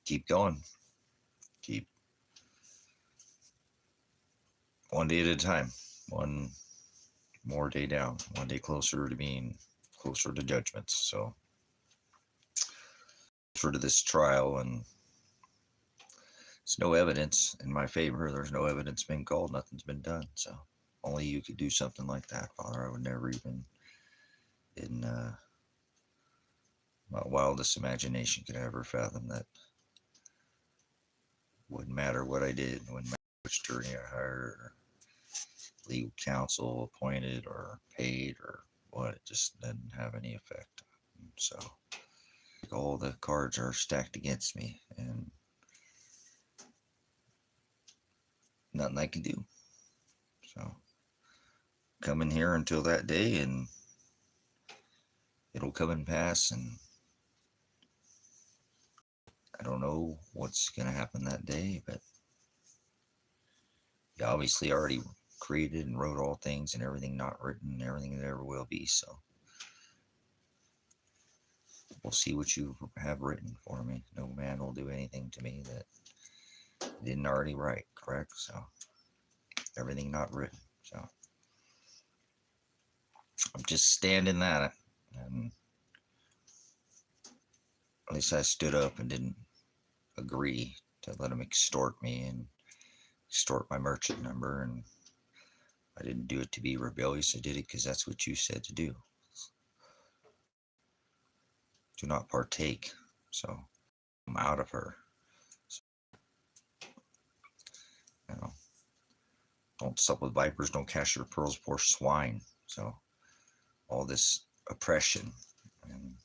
keep going. Keep one day at a time. One more day down. One day closer to being closer to judgment. So, closer to this trial, and there's no evidence in my favor. There's no evidence been called. Nothing's been done. So, only you could do something like that, Father. I would never even, in my wildest imagination, could ever fathom that. Wouldn't matter what I did. Wouldn't matter which attorney I hired, or legal counsel appointed, or paid, or what. It just didn't have any effect. So, all the cards are stacked against me, and nothing I can do. So, come in here until that day, and it'll come and pass, and I don't know what's going to happen that day, but you obviously already created and wrote all things, and everything not written, and everything that ever will be. So, we'll see what you have written for me. No man will do anything to me that didn't already write, correct? So, everything not written. So, I'm just standing that, and at least I stood up and didn't agree to let them extort me and extort my merchant number. And I didn't do it to be rebellious. I did it because that's what you said to do. Do not partake. So I'm out of her. So, don't sup with vipers. Don't cast your pearls before swine. So all this oppression and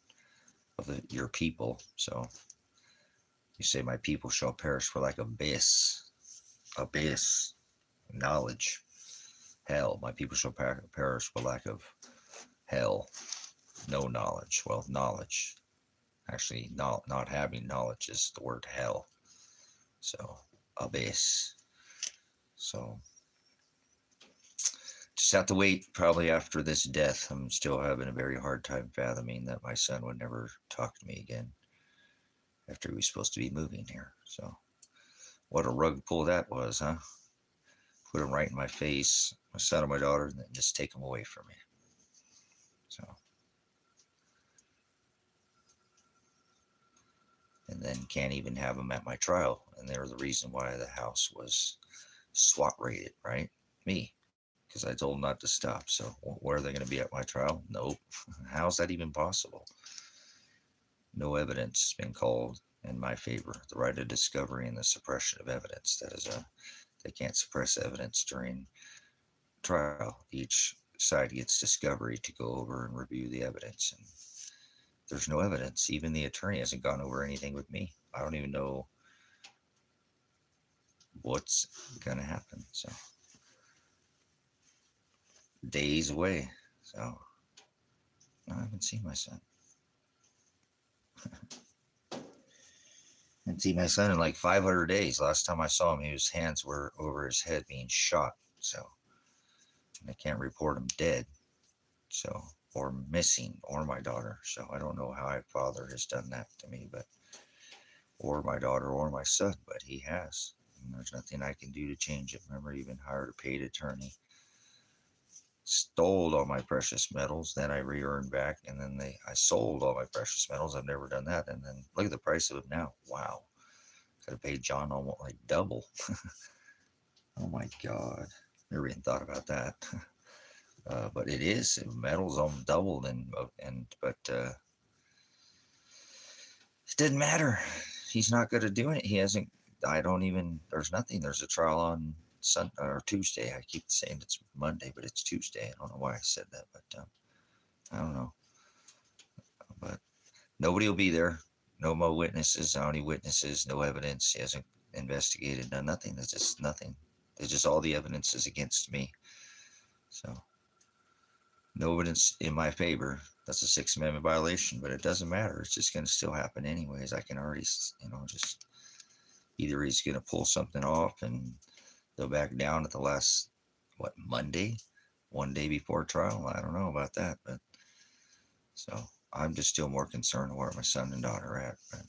of your people. So you say my people shall perish for lack of abyss, knowledge, hell. My people shall perish for lack of hell, no knowledge. Well, knowledge. Actually, not having knowledge is the word hell. So, abyss. So, just have to wait probably after this death. I'm still having a very hard time fathoming that my son would never talk to me again after he was supposed to be moving here. So, what a rug pull that was, huh? Put him right in my face, my son and my daughter, and then just take him away from me. So, and then can't even have them at my trial. And they're the reason why the house was SWAT raided, right? Me, because I told them not to stop. So where are they going to be at my trial? Nope. How's that even possible? No evidence has been called in my favor. The right of discovery and the suppression of evidence. That is they can't suppress evidence during trial. Each side gets discovery to go over and review the evidence. And there's no evidence. Even the attorney hasn't gone over anything with me. I don't even know what's going to happen. So, days away. So, I haven't seen my son. I haven't seen my son in like 500 days. Last time I saw him, his hands were over his head being shot. So, I can't report him dead. So, or missing, or my daughter. So, I don't know how my father has done that to me, but, or my daughter, or my son, but he has. And there's nothing I can do to change it. Remember, even hired a paid attorney. Stole all my precious metals, then I re-earned back, and then I sold all my precious metals. I've never done that. And then look at the price of them now. Wow. Could have paid John almost like double. Oh my God. Never even thought about that. But it is. Metals almost doubled, but it didn't matter. He's not going to do it. He hasn't. There's nothing. There's a trial on Sunday or Tuesday. I keep saying it's Monday, but it's Tuesday. I don't know why I said that, but I don't know. But nobody will be there. No more witnesses. Only witnesses. No evidence. He hasn't investigated. Nothing. There's just nothing. There's just all the evidence is against me. So no evidence in my favor. That's a Sixth Amendment violation, but it doesn't matter. It's just going to still happen anyways. I can already, just either he's going to pull something off and go back down at the last, Monday? One day before trial? I don't know about that, but . So I'm just still more concerned where my son and daughter are at. But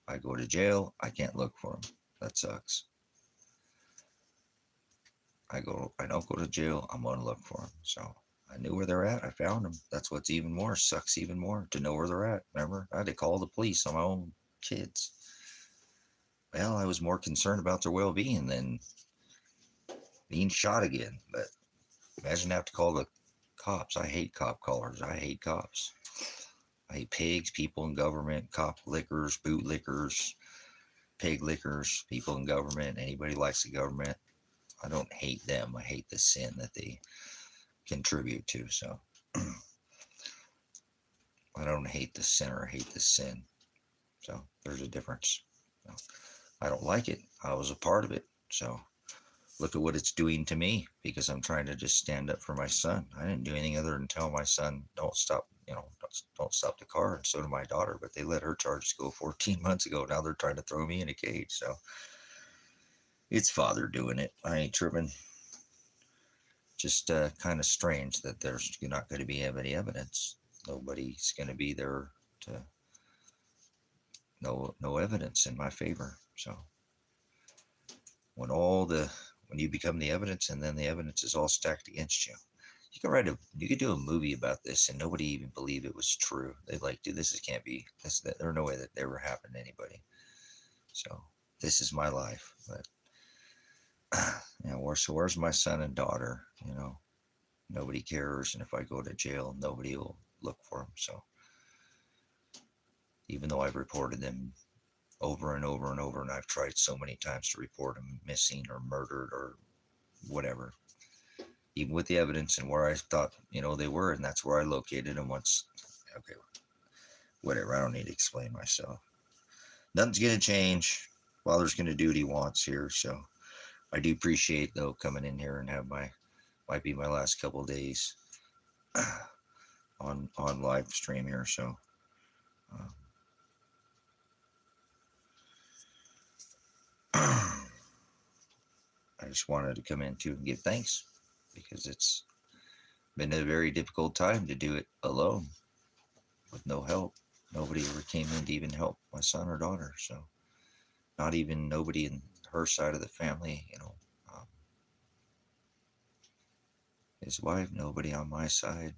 I go to jail, I can't look for them. That sucks. I don't go to jail, I'm gonna look for them. So I knew where they're at. I found them. That's what's even more sucks even more to know where they're at. Remember, I had to call the police on my own kids. Well, I was more concerned about their well-being than being shot again. But imagine having to call the cops. I hate cop callers. I hate cops. I hate pigs, people in government, cop lickers, boot lickers, pig lickers, people in government. Anybody likes the government. I don't hate them. I hate the sin that they contribute to. So I don't hate the sinner. I hate the sin. So there's a difference. So, I don't like it. I was a part of it. So look at what it's doing to me because I'm trying to just stand up for my son. I didn't do anything other than tell my son, don't stop, don't stop the car. And so did my daughter, but they let her charges go 14 months ago. Now they're trying to throw me in a cage. So it's father doing it. I ain't tripping. Just kind of strange that there's not going to be any evidence. Nobody's going to be there to no evidence in my favor. So when you become the evidence and then the evidence is all stacked against you, you could do a movie about this and nobody even believe it was true. They'd like, dude, can't be this. There's no way that ever happened to anybody. So this is my life. But where's my son and daughter? Nobody cares. And if I go to jail, nobody will look for them. So even though I've reported them over and over and over, and I've tried so many times to report them missing or murdered or whatever, even with the evidence and where I thought, they were, and that's where I located them once. Okay, whatever. I don't need to explain myself. Nothing's going to change. Father's going to do what he wants here. So I do appreciate, though, coming in here and might be my last couple of days on live stream here. So I just wanted to come in too and give thanks because it's been a very difficult time to do it alone with no help. Nobody ever came in to even help my son or daughter. So not even nobody in her side of the family, his wife, nobody on my side,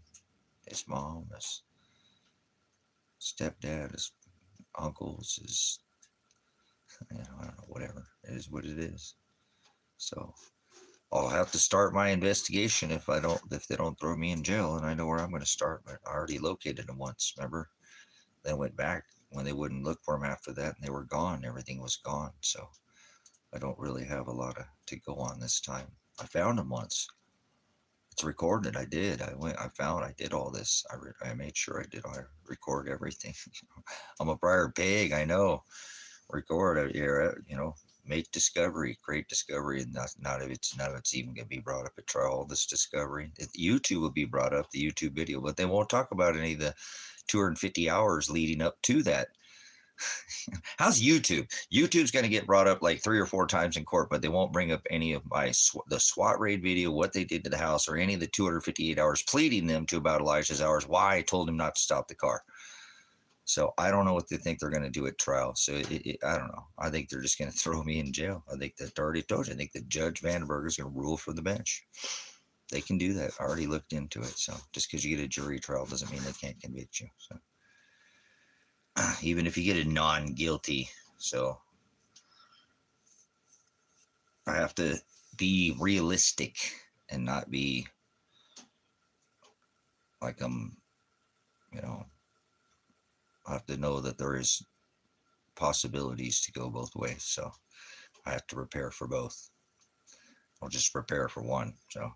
his mom, his stepdad, his uncles, I don't know, whatever. It is what it is. So I'll have to start my investigation if they don't throw me in jail, and I know where I'm going to start. But I already located them once. Remember? Then went back when they wouldn't look for them after that, and they were gone. Everything was gone. So I don't really have a lot to go on this time. I found them once. It's recorded. I did. I did all this. I made sure I did. I record everything. I'm a prior pig. I know. Record. Make discovery, create discovery, and none of it's even going to be brought up at trial. All this discovery, YouTube will be brought up, the YouTube video, but they won't talk about any of the 250 hours leading up to that. How's YouTube? YouTube's going to get brought up like 3 or 4 times in court, but they won't bring up any of the SWAT raid video, what they did to the house, or any of the 258 hours pleading them to about Elijah's hours, why I told him not to stop the car. So I don't know what they think they're going to do at trial. So I don't know. I think they're just going to throw me in jail. I think that I already told you. I think that Judge Vandenberg is going to rule from the bench. They can do that. I already looked into it. So just because you get a jury trial doesn't mean they can't convict you. So even if you get a non-guilty, so I have to be realistic and not be like I have to know that there is possibilities to go both ways. So I have to prepare for both. I'll just prepare for one. So,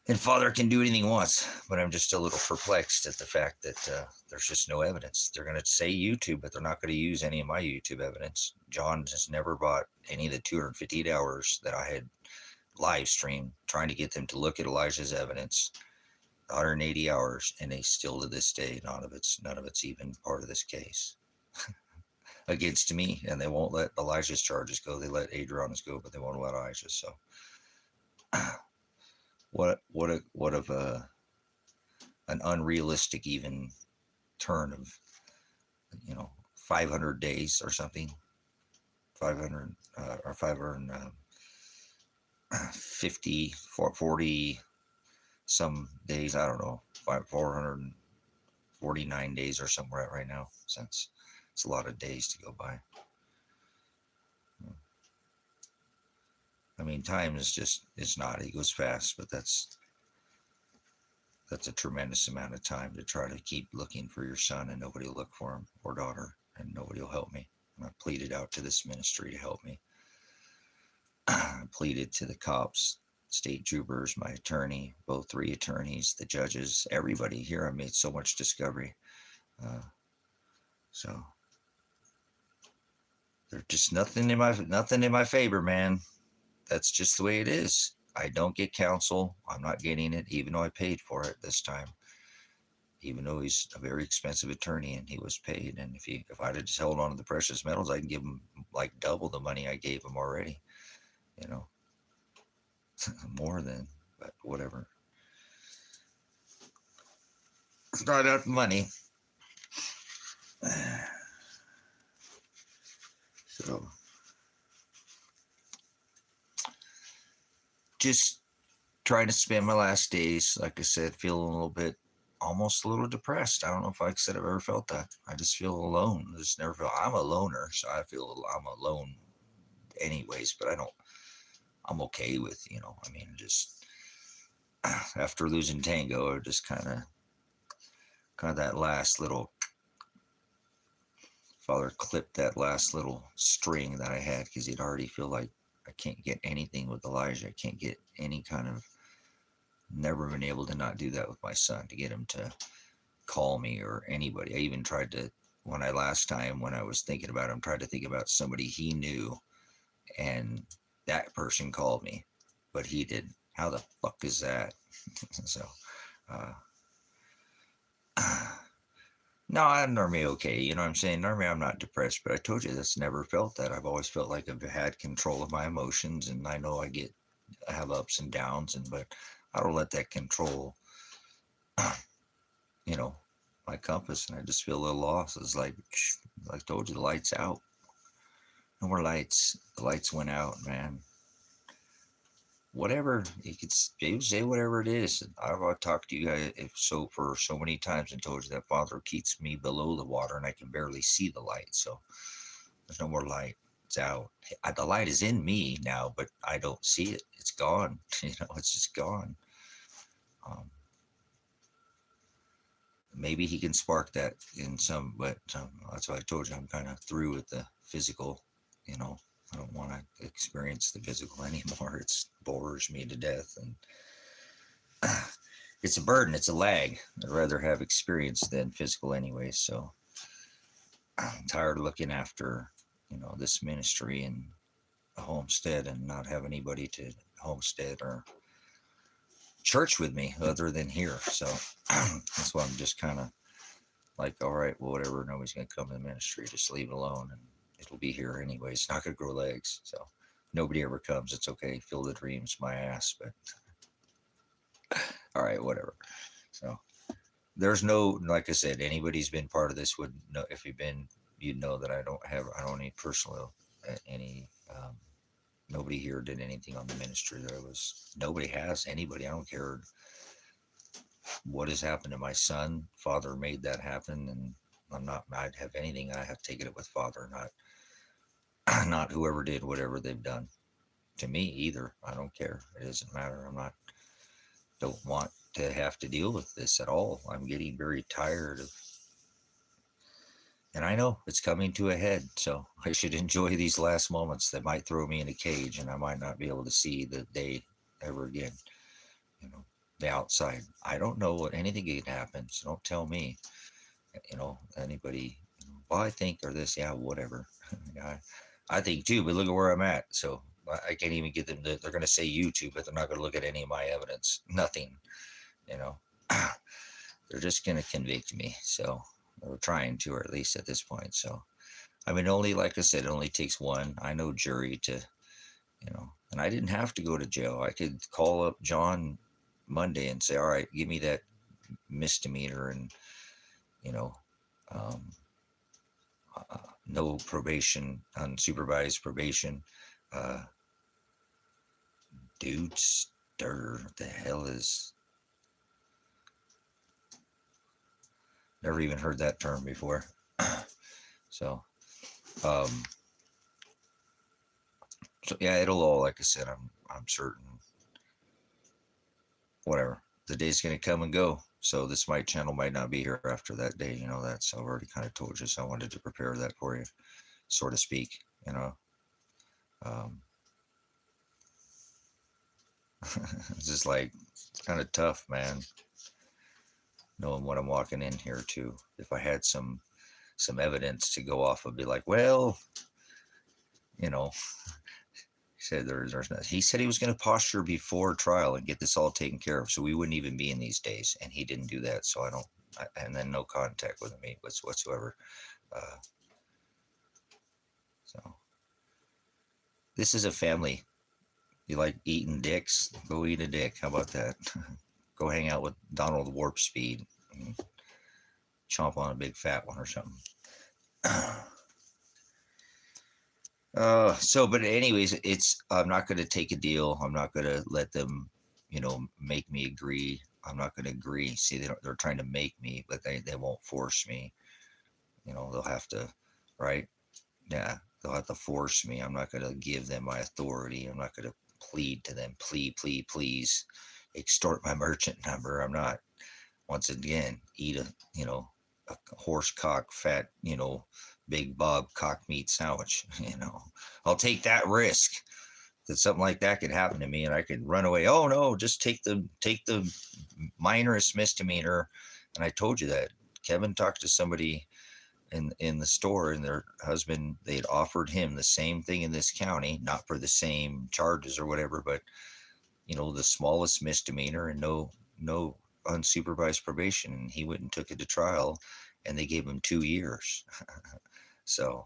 and Father can do anything he wants, but I'm just a little perplexed at the fact that there's just no evidence. They're going to say YouTube, but they're not going to use any of my YouTube evidence. John has never bought any of the 258 hours that I had live streamed, trying to get them to look at Elijah's evidence. 180 hours, and they still to this day, none of it's even part of this case against me, and they won't let Elijah's charges go. They let Adriana's go, but they won't let Elijah's. So what of an unrealistic even turn of 500 days or something, 500 or 550, 40 some days. I don't know, 449 days or somewhere at right now, since it's a lot of days to go by. I mean, time is just, it's not, it goes fast, but that's a tremendous amount of time to try to keep looking for your son, and nobody will look for him or daughter, and nobody will help me. And I pleaded out to this ministry to help me. I pleaded to the cops, state troopers, my attorney, both 3 attorneys, the judges, everybody here. I made so much discovery. So there's just nothing in my favor, man. That's just the way it is. I don't get counsel. I'm not getting it, even though I paid for it this time. Even though he's a very expensive attorney and he was paid. And if I'd have just held on to the precious metals, I'd give him like double the money I gave him already. More than, but whatever. It's not enough money. So just trying to spend my last days, like I said, feeling a little bit, almost a little depressed. I don't know if I said I've ever felt that. I just feel alone. I just never feel, I'm a loner, so I feel I'm alone anyways, but I'm okay with, I mean, just after losing Tango, I just kind of that last little, Father clipped that last little string that I had, because he'd already feel like I can't get anything with Elijah. I can't get any kind of, never been able to not do that with my son, to get him to call me or anybody. I even tried to, when I was thinking about him, tried to think about somebody he knew, and that person called me, but he didn't. How the fuck is that? So, no, I'm normally okay. You know what I'm saying? Normally I'm not depressed, but I told you that's never felt that. I've always felt like I've had control of my emotions, and I know I have ups and downs, but I don't let that control, my compass, and I just feel a little lost. It's like I told you, the light's out. No more lights. The lights went out, man. Whatever, you could say whatever it is. I've talked to you guys for so many times and told you that Father keeps me below the water and I can barely see the light. So there's no more light. It's out. The light is in me now, but I don't see it. It's gone. It's just gone. Maybe he can spark that in some, but that's why I told you I'm kind of through with the physical. I don't want to experience the physical anymore. It bores me to death, and it's a burden. It's a lag. I'd rather have experience than physical anyway. So I'm tired of looking after, this ministry and a homestead, and not have anybody to homestead or church with me other than here. So that's why I'm just kind of like, all right, well, whatever. Nobody's going to come to the ministry. Just leave it alone, and it'll be here anyway. It's not going to grow legs. So nobody ever comes. It's okay. Fill the dreams, my ass. But all right, whatever. So there's no, like I said, anybody's been part of this would know. If you'd know that I don't need personal, nobody here did anything on the ministry. Nobody has anybody. I don't care what has happened to my son. Father made that happen, and I'd have anything. I have taken it with Father, not whoever did whatever they've done to me either. I don't care. It doesn't matter. Don't want to have to deal with this at all. I'm getting very tired of, and I know it's coming to a head. So I should enjoy these last moments that might throw me in a cage, and I might not be able to see the day ever again. The outside. I don't know what anything can happen. So don't tell me, anybody, well, I think, or this, yeah, whatever. I think too, but look at where I'm at. So I can't even get them they're going to say YouTube, but they're not going to look at any of my evidence. Nothing, they're just going to convict me. So they're trying to, or at least at this point. So, I mean, like I said, it only takes one, I know, jury to, and I didn't have to go to jail. I could call up John Monday and say, all right, give me that misdemeanor, and, no probation, unsupervised probation. Uh, Dude stir. The hell is? Never even heard that term before. So, um, so yeah, it'll all, like I said, I'm certain. Whatever, the day's gonna come and go. So this channel might not be here after that day. You know, that's I've already kind of told you. So I wanted to prepare that for you, so to speak. You know, um, it's just like kind of tough, man. Knowing what I'm walking in here to. If I had some evidence to go off of, be like, well, you know, he said there's not. He said he was going to posture before trial and get this all taken care of, so we wouldn't even be in these days, and he didn't do that. So I don't. And then no contact with me whatsoever. Uh, so this is a family. You like eating dicks? Go eat a dick. How about that? Go hang out with Donald Warp Speed. Chomp on a big fat one or something. But anyways, I'm not going to take a deal. I'm not going to let them, make me agree. I'm not going to agree. See, they're trying to make me, but they won't force me. They'll have to, right? Yeah, they'll have to force me. I'm not going to give them my authority. I'm not going to plead to them. Please extort my merchant number. I'm not, once again, eat a horse cock fat, big Bob cock meat sandwich. I'll take that risk that something like that could happen to me and I could run away. Oh no, just take the minorest misdemeanor. And I told you that Kevin talked to somebody in the store, and their husband, they'd offered him the same thing in this county, not for the same charges or whatever, but the smallest misdemeanor and no unsupervised probation. And he went and took it to trial, and they gave him 2 years. So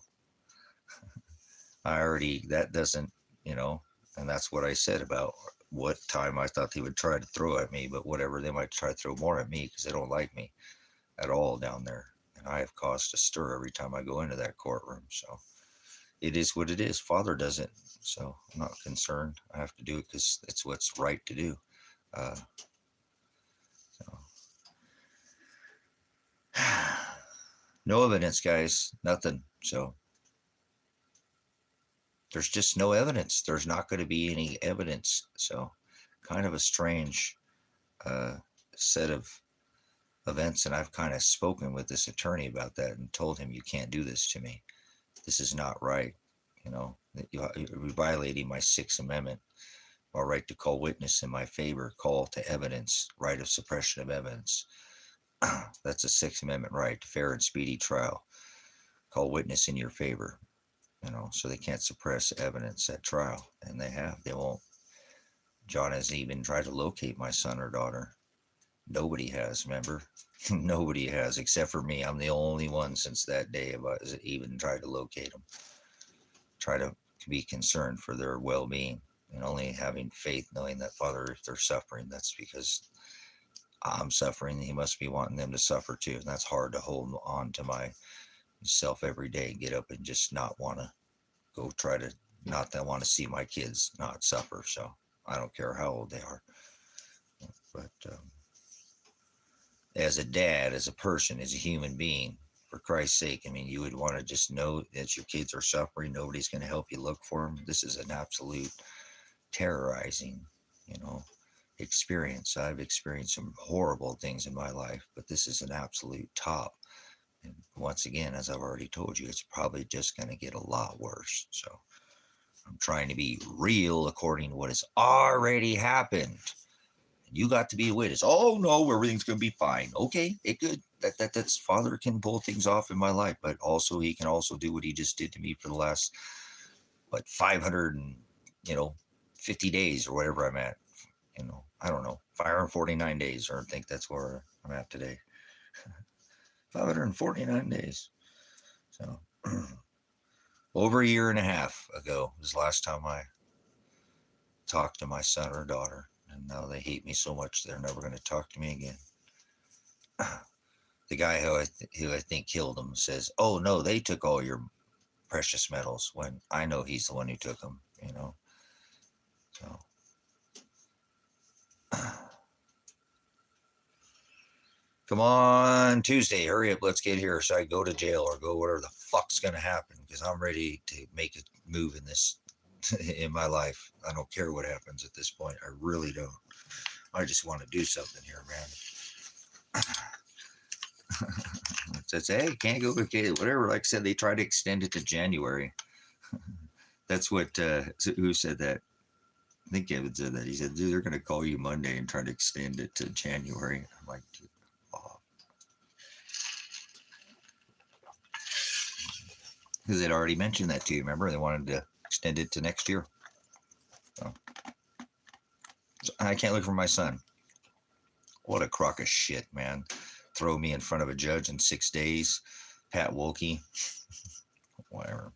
that doesn't, and that's what I said about what time I thought they would try to throw at me, but whatever, they might try to throw more at me because they don't like me at all down there. And I have caused a stir every time I go into that courtroom. So it is what it is. Father doesn't. So I'm not concerned. I have to do it because it's what's right to do. So. No evidence, guys. Nothing. So there's just no evidence. There's not going to be any evidence. So kind of a strange set of events. And I've kind of spoken with this attorney about that and told him, you can't do this to me. This is not right. You're violating my Sixth Amendment, my right to call witness in my favor, call to evidence, right of suppression of evidence. That's a Sixth Amendment right to fair and speedy trial. Call witness in your favor, so they can't suppress evidence at trial. And they won't. John hasn't even tried to locate my son or daughter. Nobody has, remember? Nobody has, except for me. I'm the only one since that day about even tried to locate them. Try to be concerned for their well-being, and only having faith, knowing that, Father, if they're suffering, that's because I'm suffering. He must be wanting them to suffer too. And that's hard to hold on to myself every day, get up and just not want to go try to, not that I want to see my kids not suffer. So I don't care how old they are. But as a dad, as a person, as a human being, for Christ's sake, I mean, you would want to just know that your kids are suffering. Nobody's going to help you look for them. This is an absolute terrorizing, experience. I've experienced some horrible things in my life, but this is an absolute top. And once again, as I've already told you, it's probably just going to get a lot worse. So I'm trying to be real according to what has already happened. You got to be a witness. Oh no, everything's going to be fine. Okay, it good. That's Father can pull things off in my life, but also he can also do what he just did to me for the last 550 days or whatever I'm at. I don't know, 549 days, or I think that's where I'm at today. 549 days. So over a year and a half ago was the last time I talked to my son or daughter. And now they hate me so much they're never going to talk to me again. The guy who I think killed him says, oh no, they took all your precious metals when I know he's the one who took them, you know. So come on, Tuesday, hurry up, let's get here so I go to jail or go whatever the fuck's gonna happen, because I'm ready to make a move in this in my life. I don't care what happens at this point. I really don't. I just want to do something here, man. It says, hey, can't go vacation, whatever. Like I said, they tried to extend it to January. That's what, who said that? I think Kevin said that. He said, dude, they're going to call you Monday and try to extend it to January. I'm like, dude, oh. Because they'd already mentioned that to you, remember? They wanted to extend it to next year. So I can't look for my son. What a crock of shit, man. Throw me in front of a judge in 6 days. Pat Wolke. Whatever.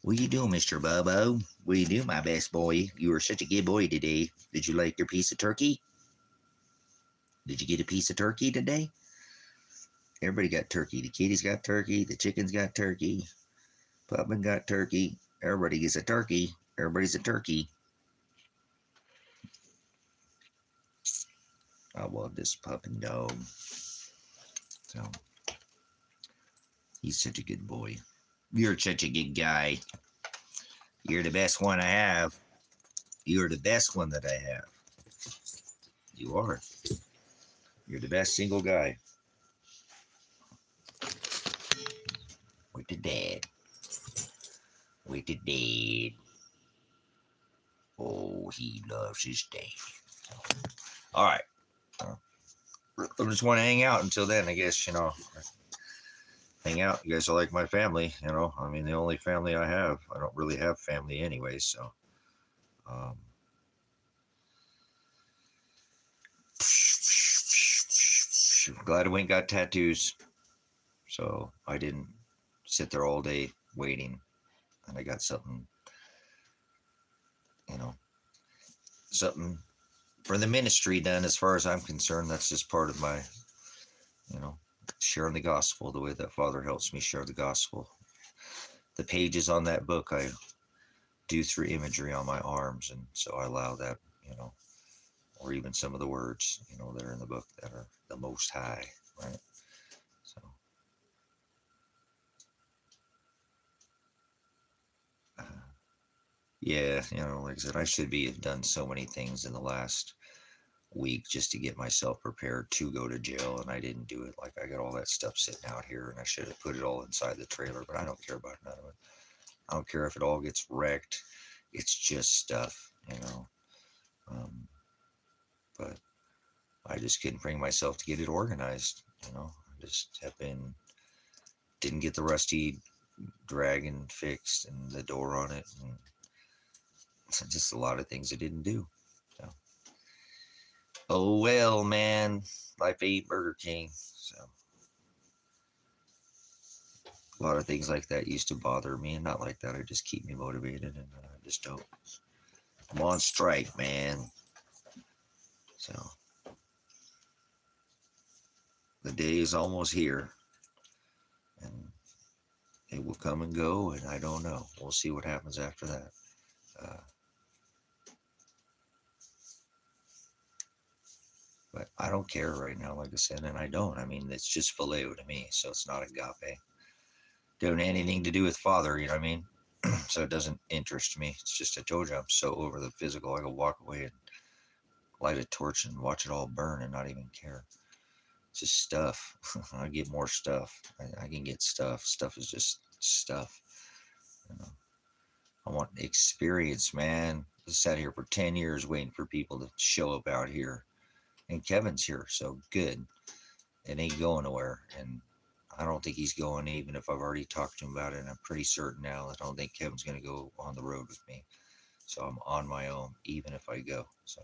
What you doing, Mr. Bobo? What you doing, my best boy? You were such a good boy today. Did you like your piece of turkey? Did you get a piece of turkey today? Everybody got turkey. The kitties got turkey. The chickens got turkey. Puppin got turkey. Everybody gets a turkey. Everybody's a turkey. I love this puppin dog. So, he's such a good boy. You're such a good guy. You're the best one I have. You're the best one that I have. You are. You're the best single guy. With the dad. With the dad. Oh, he loves his dad. All right. I just want to hang out until then, I guess, you know. Hang out. You guys are like my family, you know. I mean, the only family I have. I don't really have family anyway, so. Glad I went and got tattoos. So I didn't sit there all day waiting. And I got something, you know, something for the ministry done as far as I'm concerned. That's just part of my, you know, sharing the gospel, the way that Father helps me share the gospel. The pages on that book I do through imagery on my arms, and so I allow that, you know, or even some of the words, you know, that are in the book that are the Most High, right? So yeah, you know, like I said, I should have done so many things in the last week just to get myself prepared to go to jail, and I didn't do it. Like, I got all that stuff sitting out here, and I should have put it all inside the trailer, but I don't care about none of it. I don't care if it all gets wrecked. It's just stuff, you know. But I just couldn't bring myself to get it organized, you know. I just didn't get the rusty dragon fixed and the door on it, and just a lot of things I didn't do. So, oh well, man, life ain't Burger King. So a lot of things like that used to bother me, and not like that. I just keep me motivated, and I just don't. I'm on strike, man. So the day is almost here, and it will come and go, and I don't know. We'll see what happens after that. But I don't care right now, like I said, and I don't. I mean, it's just phileo to me, so it's not agape. Don't have anything to do with Father, you know what I mean? So it doesn't interest me. It's just, I told you, I'm so over the physical. I could walk away and light a torch and watch it all burn and not even care. It's just stuff. I get more stuff. I can get stuff. Stuff is just stuff. You know? I want experience, man. I sat here for 10 years waiting for people to show up out here. And Kevin's here, so good. It ain't going nowhere. And I don't think he's going, even if I've already talked to him about it. And I'm pretty certain now that I don't think Kevin's going to go on the road with me. So I'm on my own, even if I go. So,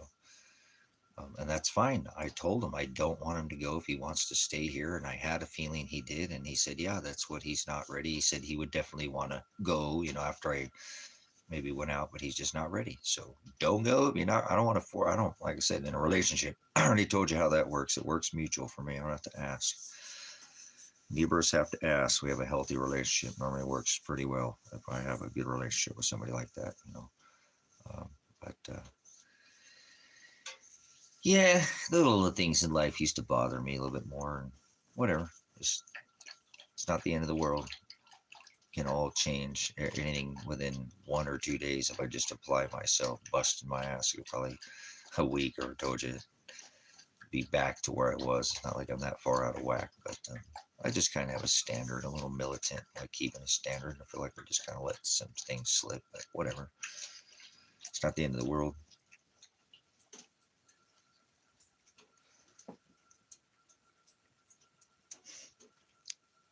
and that's fine. I told him I don't want him to go if he wants to stay here. And I had a feeling he did. And he said, yeah, that's what he's not ready. He said he would definitely want to go, you know, after I maybe went out, but he's just not ready. So don't go. You're not. I don't want to. I don't. Like I said, in a relationship, I already told you how that works. It works mutual for me. I don't have to ask. Neighbors have to ask. We have a healthy relationship. Normally works pretty well if I have a good relationship with somebody like that. Um, but yeah, the little things in life used to bother me a little bit more, and whatever. It's not the end of the world. Can all change. Anything within 1 or 2 days if I just apply myself, busting my ass. It probably a week or told you be back to where I was. It's not like I'm that far out of whack, but I just kind of have a standard, a little militant, like keeping a standard. I feel like we're just kind of let some things slip, but whatever. It's not the end of the world.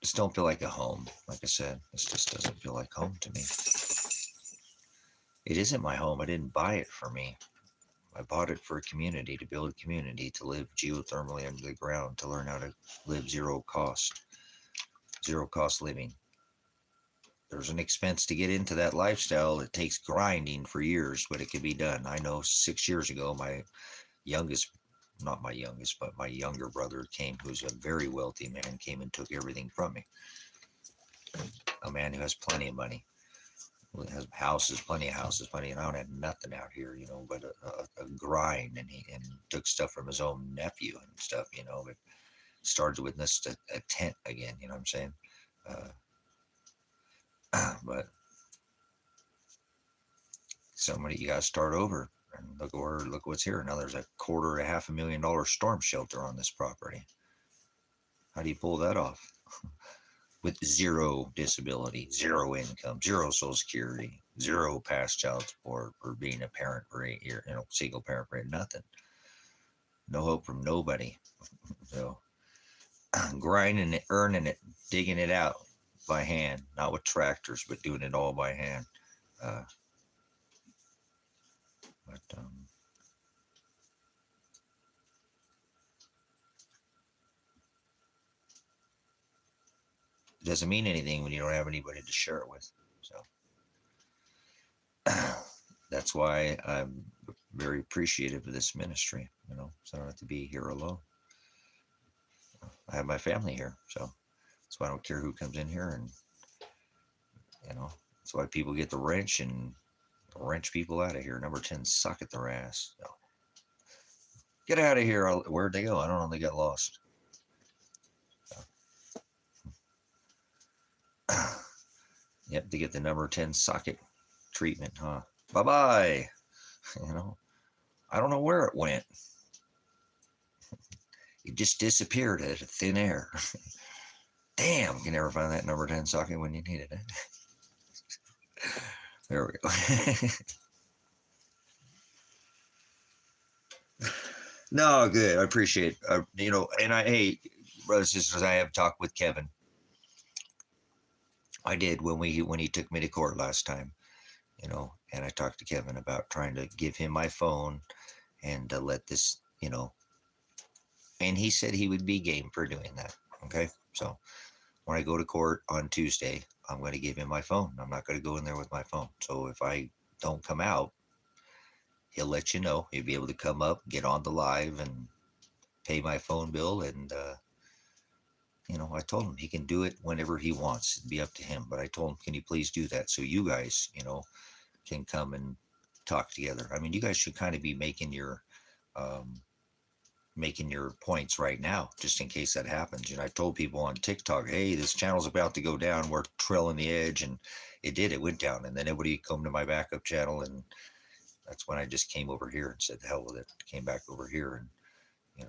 Just don't feel like a home. Like I said, this just doesn't feel like home to me. It isn't my home. I didn't buy it for me. I bought it for a community, to build a community, to live geothermally under the ground, to learn how to live zero cost living. There's an expense to get into that lifestyle. It takes grinding for years, but it can be done. I know 6 years ago, my youngest, not my youngest, but my younger brother came, who's a very wealthy man, came and took everything from me. A man who has plenty of money, has houses, plenty of houses, plenty, and I don't have nothing out here, but a grind, and he took stuff from his own nephew and stuff, but started with just a tent again, you know what I'm saying? But somebody, you got to start over. And look what's here. Now there's $250,000 storm shelter on this property. How do you pull that off? With zero disability, zero income, zero social security, zero past child support for being a parent for 8 years, single parent for nothing. No hope from nobody. So grinding it, earning it, digging it out by hand, not with tractors, but doing it all by hand. Uh, but it doesn't mean anything when you don't have anybody to share it with. So that's why I'm very appreciative of this ministry, so I don't have to be here alone. I have my family here, so that's why I don't care who comes in here, and that's why people get the wrench and wrench people out of here. Number 10 suck at their ass. So, get out of here. Where'd they go? I don't know. They got lost. So. Yep, to get the number 10 socket treatment, huh? Bye-bye. I don't know where it went. It just disappeared out of thin air. Damn, you can never find that number 10 socket when you needed it. There we go. No, good. I appreciate it. And hey, brothers and sisters, I have talked with Kevin. I did when he took me to court last time, and I talked to Kevin about trying to give him my phone and to let this, and he said he would be game for doing that. Okay. So when I go to court on Tuesday, I'm going to give him my phone. I'm not going to go in there with my phone. So if I don't come out, he'll let you know. He'll be able to come up, get on the live, and pay my phone bill. And, I told him he can do it whenever he wants. It'd be up to him. But I told him, can you please do that so you guys, can come and talk together. I mean, you guys should kind of be making your points right now, just in case that happens. I told people on TikTok, hey, this channel's about to go down. We're trailing the edge, and it did. It went down, and then everybody come to my backup channel, and that's when I just came over here and said, the hell with it. Came back over here, and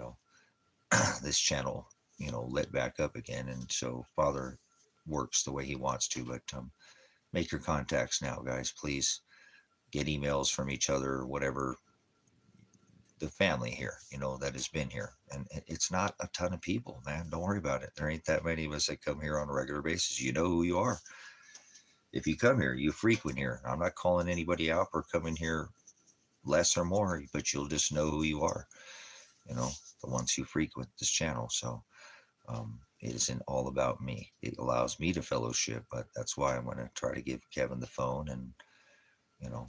this channel, lit back up again. And so Father works the way he wants to. But make your contacts now, guys. Please get emails from each other, or whatever. The family here, that has been here. And it's not a ton of people, man. Don't worry about it. There ain't that many of us that come here on a regular basis. You know who you are. If you come here, you frequent here. I'm not calling anybody out for coming here less or more, but you'll just know who you are, the ones who frequent this channel. So it isn't all about me. It allows me to fellowship, but that's why I'm going to try to give Kevin the phone and, you know,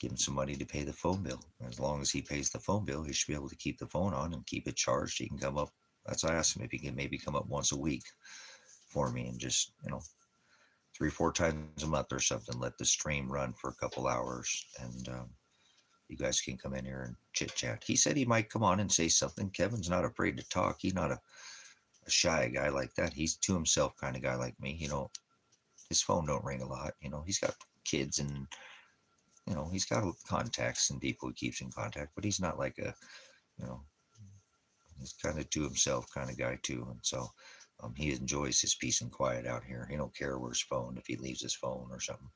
give him some money to pay the phone bill. As long as he pays the phone bill, he should be able to keep the phone on and keep it charged. He can come up. That's why I asked him if he can maybe come up once a week for me and just, 3 or 4 times a month or something. Let the stream run for a couple hours, and you guys can come in here and chit chat. He said he might come on and say something. Kevin's not afraid to talk. He's not a shy guy like that. He's to himself kind of guy like me. His phone don't ring a lot. He's got kids and he's got contacts and people he keeps in contact, but he's not like you know, he's kind of to himself kind of guy too. And so he enjoys his peace and quiet out here. He don't care where his phone, if he leaves his phone or something.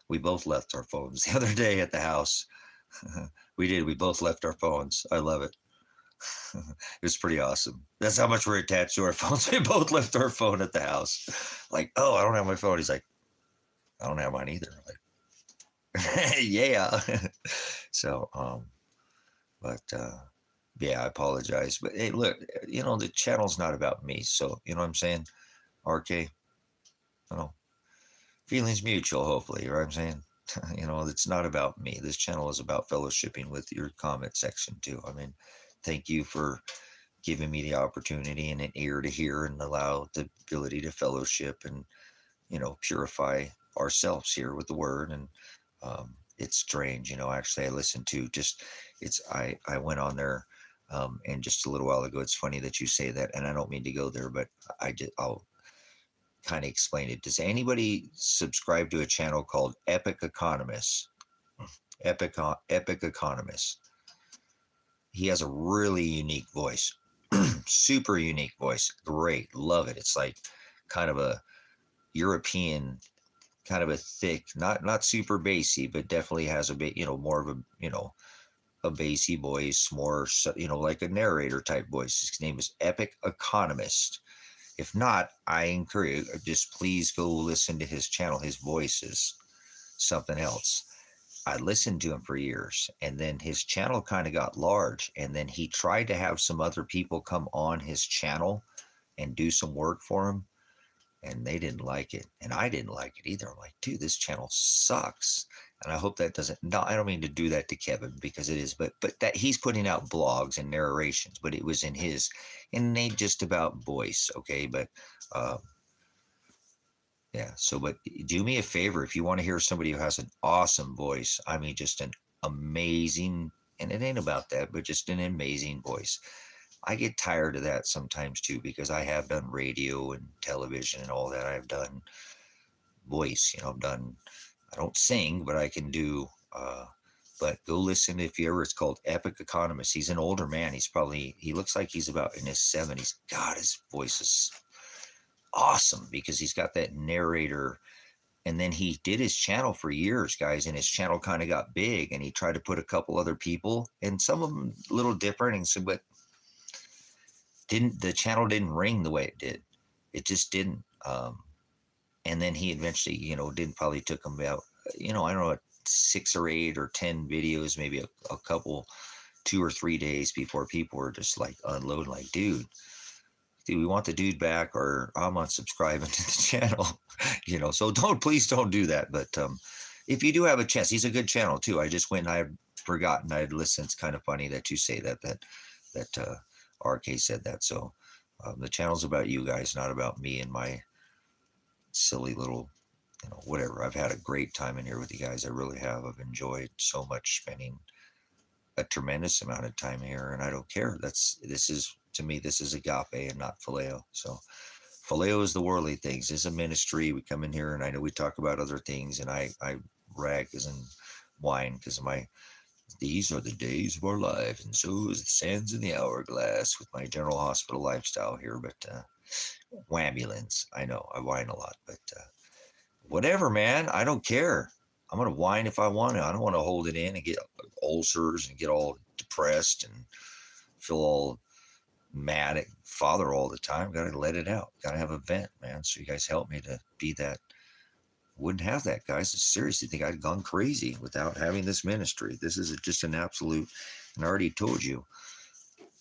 We both left our phones the other day at the house. We did. We both left our phones. I love it. It was pretty awesome. That's how much we're attached to our phones. We both left our phone at the house. Like, oh, I don't have my phone. He's like, I don't have mine either. Like, yeah. So, but yeah, I apologize. But hey, look, the channel's not about me. So, you know what I'm saying? RK, feelings mutual, hopefully, you know what I'm saying? It's not about me. This channel is about fellowshipping with your comment section too. I mean, thank you for giving me the opportunity and an ear to hear and allow the ability to fellowship and, purify ourselves here with the word. And it's strange, actually I listened to I went on there and just a little while ago. It's funny that you say that, and I don't mean to go there, but I'll kind of explain it. Does anybody subscribe to a channel called Epic Economist? Epic Economist. He has a really unique voice. Super unique voice. Great. Love it. It's like kind of a European, kind of a thick, not super bassy, but definitely has a bit, more of a bassy voice, more, like a narrator type voice. His name is Epic Economist. If not, I encourage you, just please go listen to his channel. His voice is something else. I listened to him for years, and then his channel kind of got large, and then he tried to have some other people come on his channel and do some work for him, and they didn't like it, and I didn't like it either. I'm like, dude, this channel sucks. And I hope that doesn't, no, I don't mean to do that to Kevin, because it is, but that he's putting out blogs and narrations, but it was in his, and it ain't just about voice, okay? But yeah, so, but do me a favor, if you want to hear somebody who has an awesome voice, I mean, just an amazing, and it ain't about that, but just an amazing voice. I get tired of that sometimes too, because I have done radio and television and all that. I've done voice, I don't sing, but I can do, but go listen if you ever, it's called Epic Economist. He's an older man. He looks like he's about in his 70s. God, his voice is awesome because he's got that narrator. And then he did his channel for years, guys, and his channel kind of got big, and he tried to put a couple other people, and some of them a little different, and so, but the channel didn't ring the way it did. It just didn't. And then he eventually, didn't probably took him about, I don't know, 6 or 8 or 10 videos, maybe a couple, 2 or 3 days before people were just like unloading, like, dude, we want the dude back, or I'm unsubscribing to the channel, so please don't do that. But if you do have a chance, he's a good channel too. I just went and I had forgotten, I had listened. It's kind of funny that you say that RK said that. So the channel's about you guys, not about me and my silly little, whatever. I've had a great time in here with you guys. I really have. I've enjoyed so much spending a tremendous amount of time here, and I don't care. To me, this is agape and not phileo. So phileo is the worldly things. It's a ministry. We come in here, and I know we talk about other things, and I rag as in wine, because these are the days of our life, and so is the sands in the hourglass with my General Hospital lifestyle here. But wambulance, I know I whine a lot, but whatever, man. I don't care. I'm gonna whine if I want to. I don't want to hold it in and get ulcers and get all depressed and feel all mad at Father all the time. Gotta let it out. Gotta have a vent, man. So you guys help me to be that. Wouldn't have that, guys. I seriously think I'd gone crazy without having this ministry. This is just an absolute, and I already told you,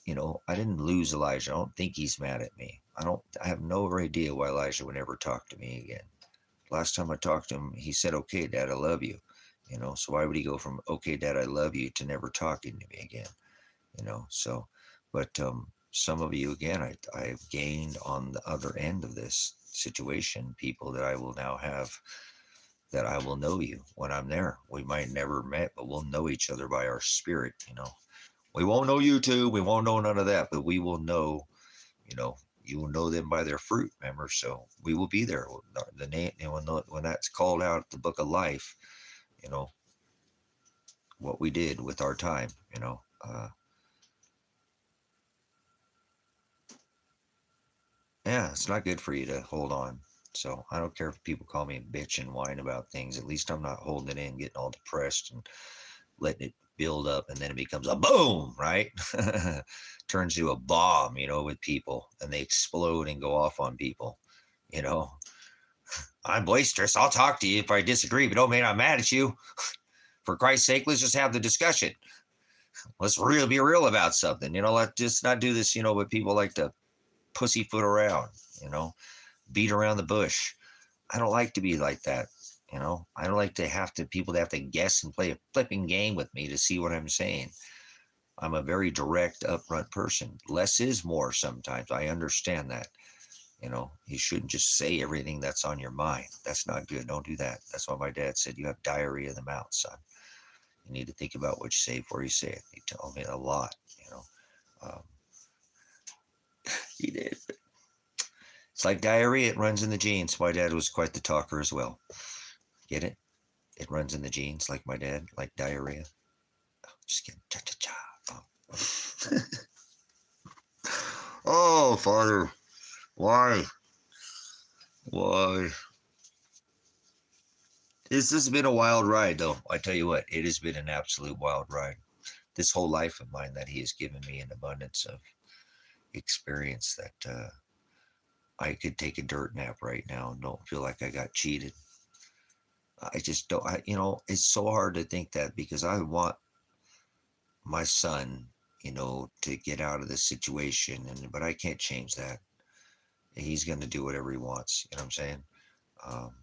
I didn't lose Elijah. I don't think he's mad at me. I have no idea why Elijah would ever talk to me again. Last time I talked to him, he said, "Okay, Dad, I love you." So why would he go from "Okay, Dad, I love you" to never talking to me again? So, but some of you again, I've gained on the other end of this situation people that I will now have, that I will know you when I'm there. We might never met, but we'll know each other by our spirit. We won't know you two. We won't know none of that, but we will know, you know, you will know them by their fruit, remember? So we will be there. The name, when that's called out, the book of life, you know, what we did with our time. Yeah, it's not good for you to hold on. So I don't care if people call me a bitch and whine about things. At least I'm not holding it in, getting all depressed and letting it build up, and then it becomes a boom, right? Turns to a bomb, with people, and they explode and go off on people. You know, I'm boisterous. I'll talk to you if I disagree, but don't mean I'm mad at you. For Christ's sake, let's just have the discussion. Let's be real about something. Let's just not do this, but people like to pussyfoot around, beat around the bush. I don't like to be like that. I don't like to have people to have to guess and play a flipping game with me to see what I'm saying. I'm a very direct, upfront person. Less is more sometimes. I understand that. You shouldn't just say everything that's on your mind. That's not good. Don't do that. That's why my dad said you have diarrhea in the mouth, son. You need to think about what you say before you say it. He told me a lot. Um, he did. It's like diarrhea. It runs in the genes. My dad was quite the talker as well. Get it? It runs in the genes, like my dad, like diarrhea. Oh, just kidding. Cha cha cha. Oh, Father, why? Why? This has been a wild ride, though. I tell you what, it has been an absolute wild ride. This whole life of mine that he has given me an abundance of experience that I could take a dirt nap right now and don't feel like I got cheated. I just don't. It's so hard to think that, because I want my son, to get out of this situation, but I can't change that. He's going to do whatever he wants. You know what I'm saying? Um,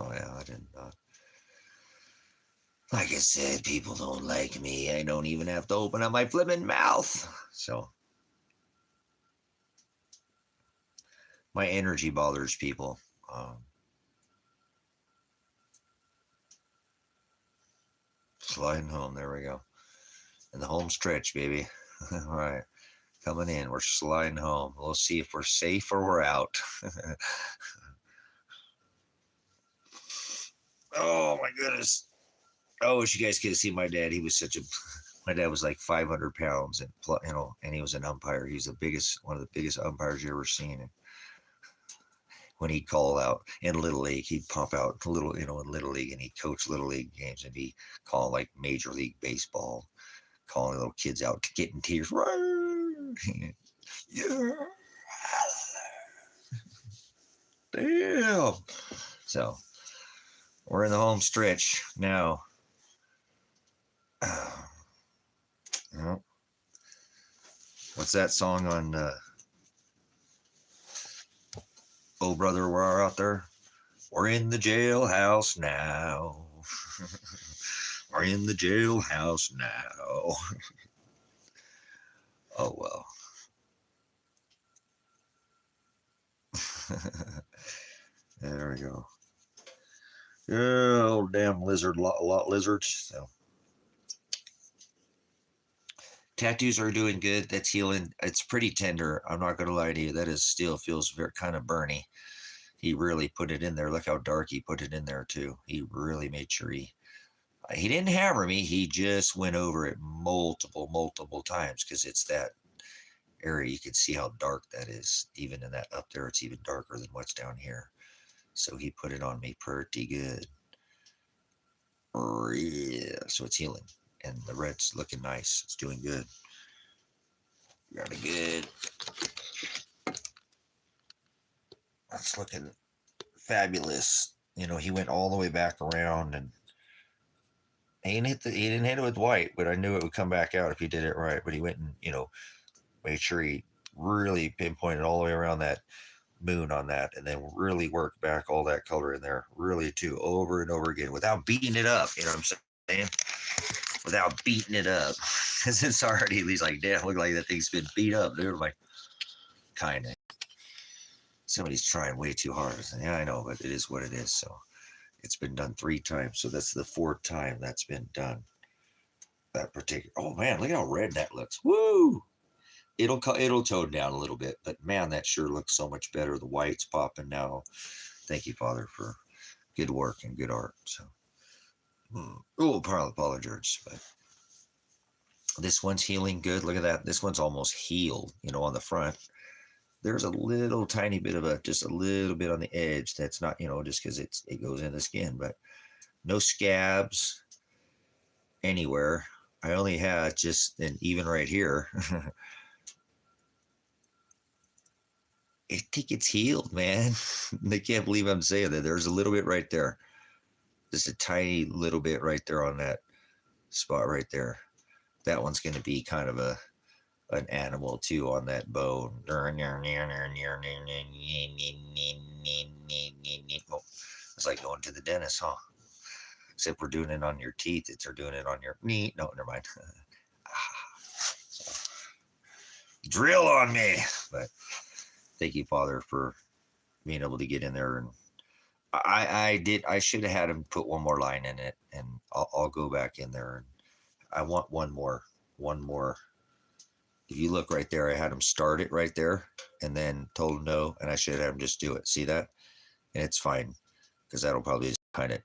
oh yeah, I didn't. Like I said, people don't like me. I don't even have to open up my flipping mouth. So my energy bothers people. Sliding home. There we go. In the home stretch, baby. All right. Coming in. We're sliding home. We'll see if we're safe or we're out. Oh, my goodness. I wish you guys could have seen my dad. He was my dad was like 500 pounds, and he was an umpire. He's one of the biggest umpires you ever seen. And when he'd call out in Little League, he'd pump out in Little League, and he'd coach Little League games, and he'd call like Major League Baseball, calling little kids out, getting tears. Yeah. Damn. So we're in the home stretch now. What's that song on Oh Brother, We're Out There? We're in the jailhouse now. We're in the jailhouse now. Oh well. There we go. Oh, damn lizard, lot lizards. So tattoos are doing good. That's healing. It's pretty tender. I'm not gonna lie to you. That is still feels very kind of burny. He really put it in there. Look how dark he put it in there too. He really made sure he didn't hammer me. He just went over it multiple times, because it's that area. You can see how dark that is. Even in that up there, it's even darker than what's down here. So he put it on me pretty good. Yeah, so it's healing, and the red's looking nice. It's doing good. Got a good. That's looking fabulous. He went all the way back around, and he didn't hit it with white, but I knew it would come back out if he did it right. But he went and made sure he really pinpoint it all the way around that moon on that, and then really work back all that color in there, really too, over and over again, without beating it up. You know what I'm saying? Without beating it up, because it's already, he's like, damn, look like that thing's been beat up, dude. I'm like, kind of. Somebody's trying way too hard. Yeah, I know, but it is what it is. So it's been done 3 times. So that's the 4th time that's been done. That particular. Oh man, look at how red that looks. Woo! It'll tone down a little bit, but man, that sure looks so much better. The white's popping now. Thank you, Father, for good work and good art. So, oh, apologies, but this one's healing good. Look at that. This one's almost healed. You know, on the front, there's a little tiny bit of just a little bit on the edge. That's not, just because it goes in the skin, but no scabs anywhere. I only had just, and even right here. I think it's healed, man. They can't believe I'm saying that. There's a little bit right there. Just a tiny little bit right there on that spot right there. That one's going to be kind of an animal too on that bone. Oh, it's like going to the dentist, huh? Except we're doing it on your teeth. They're doing it on your knee. No, never mind. Drill on me. But thank you, Father, for being able to get in there. And I should have had him put one more line in it, and I'll go back in there. And I want one more. If you look right there, I had him start it right there and then told him no, and I should have him just do it. See that? And it's fine, because that'll probably just kind of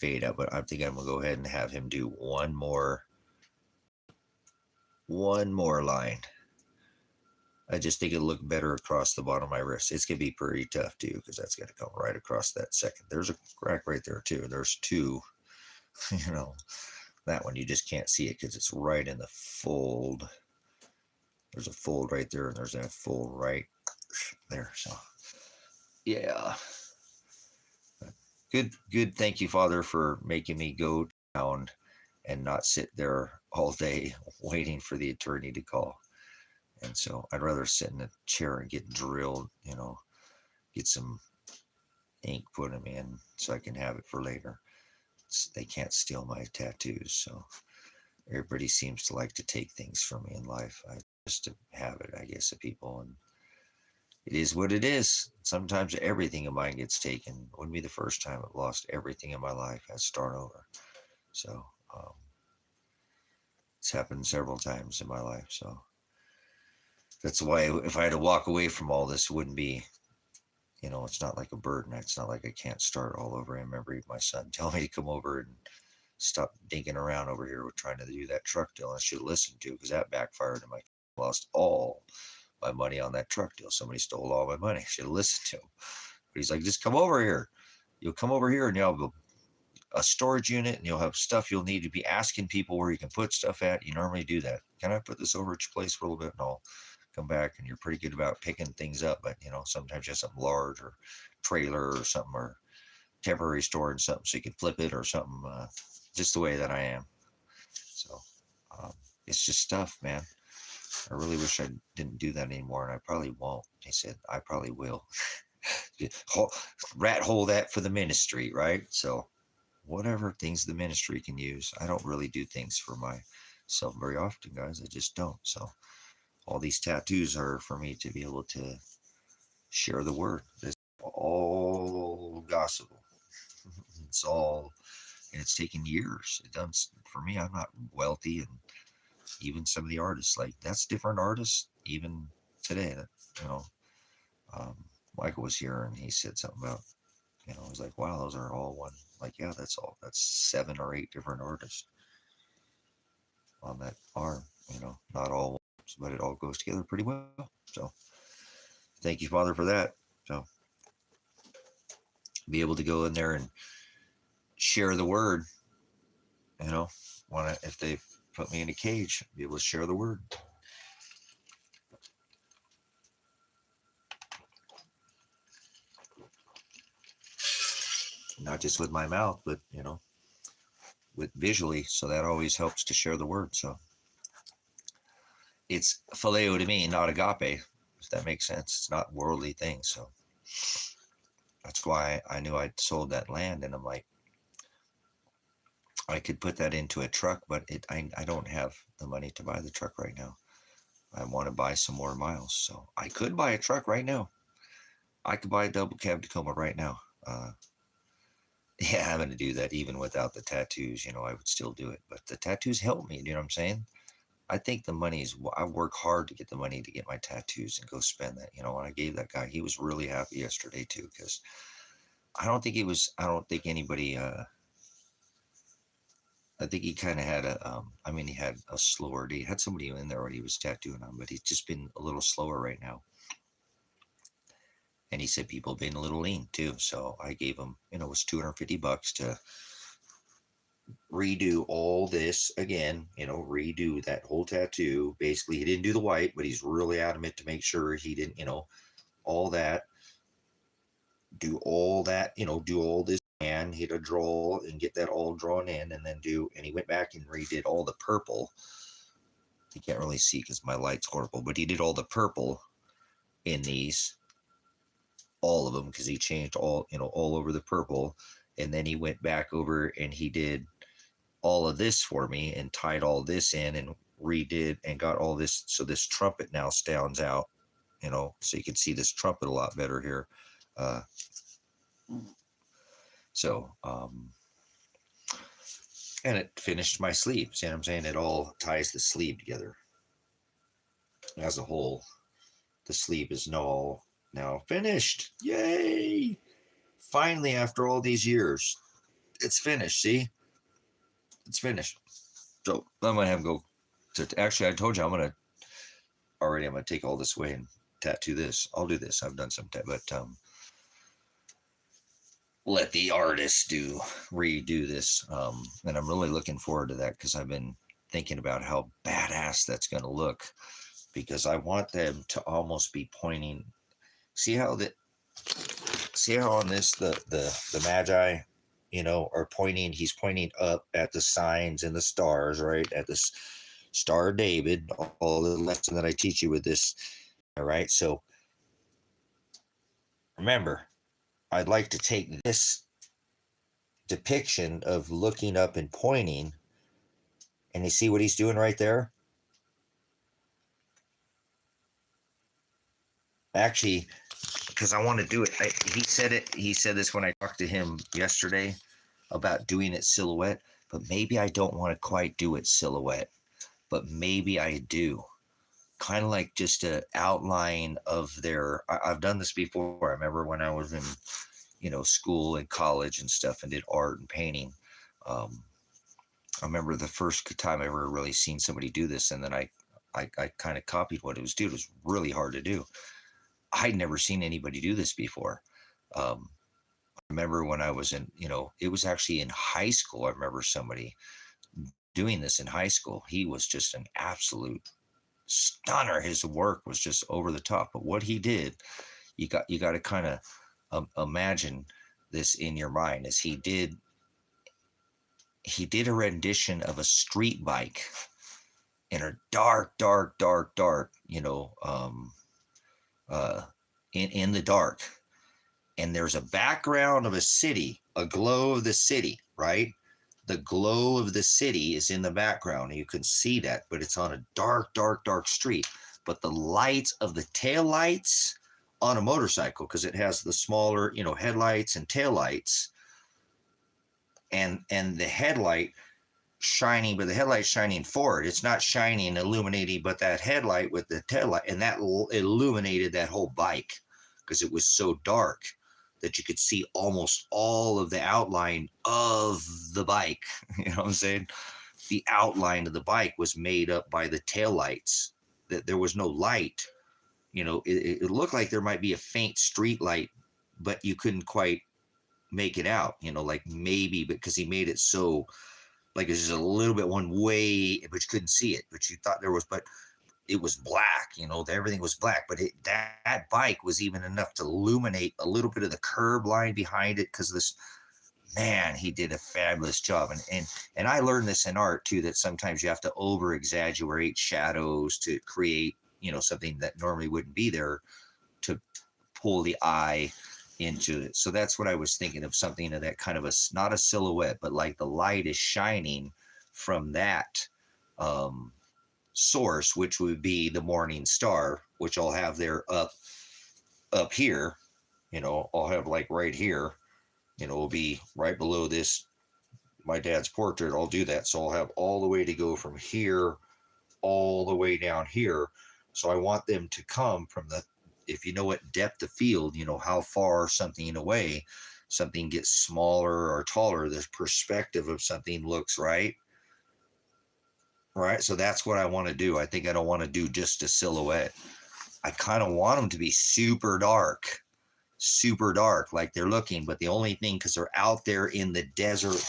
fade out. But I'm thinking I'm gonna go ahead and have him do one more line. I just think it'll look better across the bottom of my wrist. It's gonna be pretty tough too, because that's gonna come right across that second. There's a crack right there too. There's 2. That one you just can't see it because it's right in the fold. There's a fold right there, and there's a fold right there. So yeah, good. Thank you, Father, for making me go down and not sit there all day waiting for the attorney to call. And so I'd rather sit in a chair and get drilled, get some ink put them in so I can have it for later. They can't steal my tattoos. So everybody seems to like to take things from me in life. I just to have it, I guess, of people. And it is what it is. Sometimes everything of mine gets taken. It wouldn't be the first time I've lost everything in my life. I start over. So it's happened several times in my life. So that's why if I had to walk away from all this, it wouldn't be, it's not like a burden. It's not like I can't start all over. I remember my son telling me to come over and stop dinking around over here with trying to do that truck deal. I should have listened to, because that backfired and I lost all my money on that truck deal. Somebody stole all my money. I should have listened to him. But he's like, just come over here. You'll come over here and you'll have a storage unit, and you'll have stuff you'll need to be asking people where you can put stuff at. You normally do that. Can I put this over at your place for a little bit? No. Come back, and you're pretty good about picking things up, but sometimes you have something large or trailer or something, or temporary storage, something so you can flip it or something, just the way that I am. So it's just stuff, man. I really wish I didn't do that anymore, and I probably won't. He said, I probably will. Rat hole that for the ministry, right? So whatever things the ministry can use. I don't really do things for myself very often, guys. I just don't. So all these tattoos are for me to be able to share the word. It's all gospel. It's all, and it's taken years. It does for me. I'm not wealthy, and even some of the artists, like, that's different artists even today. That Michael was here and he said something about, I was like, wow, those are all one. Like, yeah, that's 7 or 8 different artists on that arm. Not all, but it all goes together pretty well. So thank you, Father, for that. So be able to go in there and share the word, if they put me in a cage, be able to share the word. Not just with my mouth, but, with visually. So that always helps to share the word. So it's phileo to me, not agape. if that makes sense. It's not worldly things. So that's why I knew I'd sold that land. And I'm like, I could put that into a truck, but I don't have the money to buy the truck right now. I want to buy some more miles. So I could buy a truck right now. I could buy a double cab Tacoma right now. Yeah, I'm going to do that even without the tattoos. I would still do it. But the tattoos help me. You know what I'm saying? I think the money is, I work hard to get the money to get my tattoos and go spend that. When I gave that guy, he was really happy yesterday too, because I don't think anybody, I think he kind of had he had a slower day. He had somebody in there when he was tattooing on, but he's just been a little slower right now. And he said people have been a little lean too. So I gave him, it was $250 to redo all this again, redo that whole tattoo. Basically, he didn't do the white, but he's really adamant to make sure he didn't, all that, do all that, do all this and hit a draw and get that all drawn in, and then and he went back and redid all the purple. You can't really see because my light's horrible, but he did all the purple in these, all of them, because he changed all over the purple. And then he went back over and he did all of this for me and tied all this in and redid and got all this. So this trumpet now stands out, so you can see this trumpet a lot better here. And it finished my sleeve. See what I'm saying? It all ties the sleeve together as a whole. The sleeve is now finished. Yay! Finally, after all these years, it's finished. See? It's finished. So I'm gonna have him go to. Actually, I told you I'm gonna take all this away and tattoo this. I'll do this. I've done some, but let the artist redo this. And I'm really looking forward to that because I've been thinking about how badass that's gonna look. Because I want them to almost be pointing. See how on this the Magi, are pointing. He's pointing up at the signs and the stars, right? At the Star of David, all the lesson that I teach you with this. All right. So remember, I'd like to take this depiction of looking up and pointing, and you see what he's doing right there? Actually, because I want to do it. He said this when I talked to him yesterday about doing it silhouette, but maybe I don't want to quite do it silhouette, but maybe I do. Kind of like just an outline of I've done this before. I remember when I was in, school and college and stuff and did art and painting. I remember the first time I ever really seen somebody do this, and then I kind of copied what it was doing. It was really hard to do. I'd never seen anybody do this before. I remember when I was in, it was actually in high school. I remember somebody doing this in high school. He was just an absolute stunner. His work was just over the top. But what he did, you got to kind of imagine this in your mind, as he did a rendition of a street bike in a dark, in the dark, and there's a background of a city, a glow of the city, right? The glow of the city is in the background, and you can see that, but it's on a dark street. But the lights of the tail lights on a motorcycle, because it has the smaller, headlights and tail lights, and the headlight shining, but the headlight shining forward. It's not shining, illuminating, but that headlight with the tail light, and that illuminated that whole bike because it was so dark that you could see almost all of the outline of the bike. You know what I'm saying? The outline of the bike was made up by the tail lights. That there was no light. It looked like there might be a faint street light, but you couldn't quite make it out. Like maybe because he made it so like it's just a little bit one way, but you couldn't see it. But you thought there was, but it was black. Everything was black. But that bike was even enough to illuminate a little bit of the curb line behind it, because this man, he did a fabulous job. And I learned this in art too, that sometimes you have to over exaggerate shadows to create something that normally wouldn't be there to pull the eye into it. So that's what I was thinking of, something of that kind of not a silhouette, but like the light is shining from that source, which would be the morning star, which I'll have there up here. I'll have like right here. It'll be right below this, my dad's portrait. I'll do that. So I'll have all the way to go from here all the way down here. So I want them to come from if you know what depth of field, how far something away, something gets smaller or taller, the perspective of something looks right. Right. So that's what I want to do. I think I don't want to do just a silhouette. I kind of want them to be super dark, like they're looking. But the only thing, because they're out there in the desert,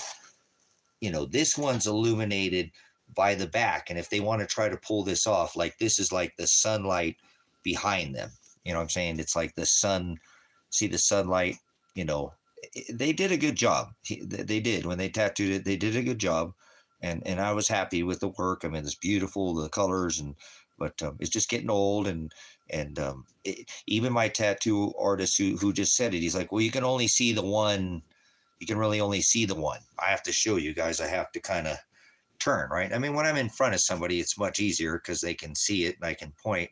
this one's illuminated by the back. And if they want to try to pull this off, like this is like the sunlight behind them. You know what I'm saying? It's like the sun, see the sunlight, they did a good job. They did. When they tattooed it, they did a good job. And I was happy with the work. I mean, it's beautiful, the colors, but it's just getting old. And even my tattoo artist who just said it, he's like, well, you can only see the one. You can really only see the one. I have to show you guys. I have to kind of turn, right? I mean, when I'm in front of somebody, it's much easier because they can see it and I can point,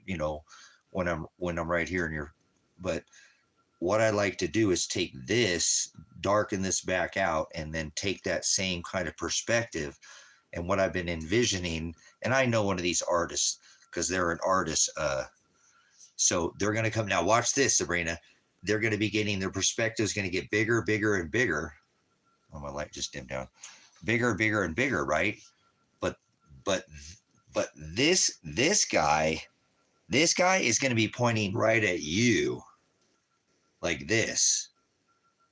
when I'm right here in but what I like to do is take this, darken this back out, and then take that same kind of perspective. And what I've been envisioning, and I know one of these artists because they're an artist. So they're going to come now. Watch this, Sabrina. They're going to be getting their perspective is going to get bigger, bigger, and bigger. Oh, my light just dimmed down. Bigger, bigger, and bigger, right? But this guy is going to be pointing right at you, like this.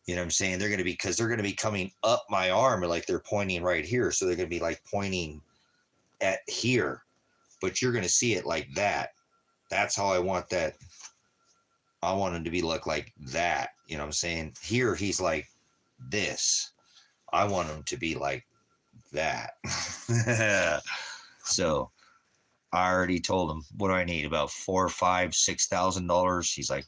You know what I'm saying? They're going to be, because they're going to be coming up my arm, like they're pointing right here. So they're going to be like pointing at here, but you're going to see it like that. That's how I want that. I want him to be look like that. You know what I'm saying? Here, he's like this. I want him to be like that. So I already told him, what do I need? About $4,000, $5,000, $6,000. He's like,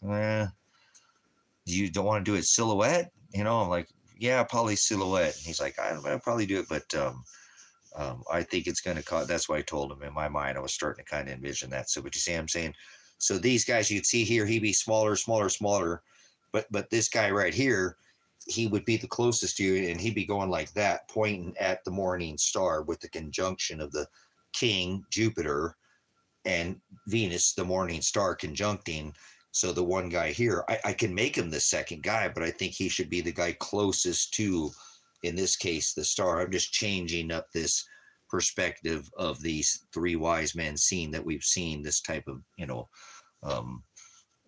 you don't want to do it silhouette? I'm like, yeah, probably silhouette. And he's like, I'll probably do it, but I think it's going to cost. That's why I told him. In my mind, I was starting to kind of envision that. So, but you see, I'm saying, so these guys, you'd see here, he'd be smaller, smaller, smaller, but this guy right here, he would be the closest to you, and he'd be going like that, pointing at the morning star with the conjunction of the king, Jupiter, and Venus, the morning star, conjuncting. So the one guy here, I can make him the second guy, but I think he should be the guy closest to, in this case, the star. I'm just changing up this perspective of these three wise men scene that we've seen, this type of,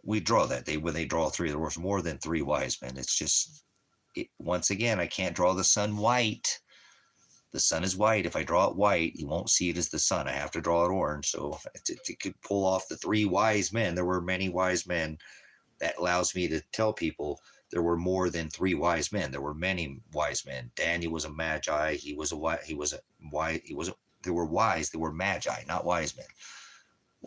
we draw that. When they draw three, there was more than three wise men. It's just, once again, I can't draw the sun white. The sun is white. If I draw it white, you won't see it as the sun. I have to draw it orange. So to could pull off the three wise men, there were many wise men. That allows me to tell people there were more than three wise men. There were many wise men. Daniel was a magi. They were wise. They were magi, not wise men.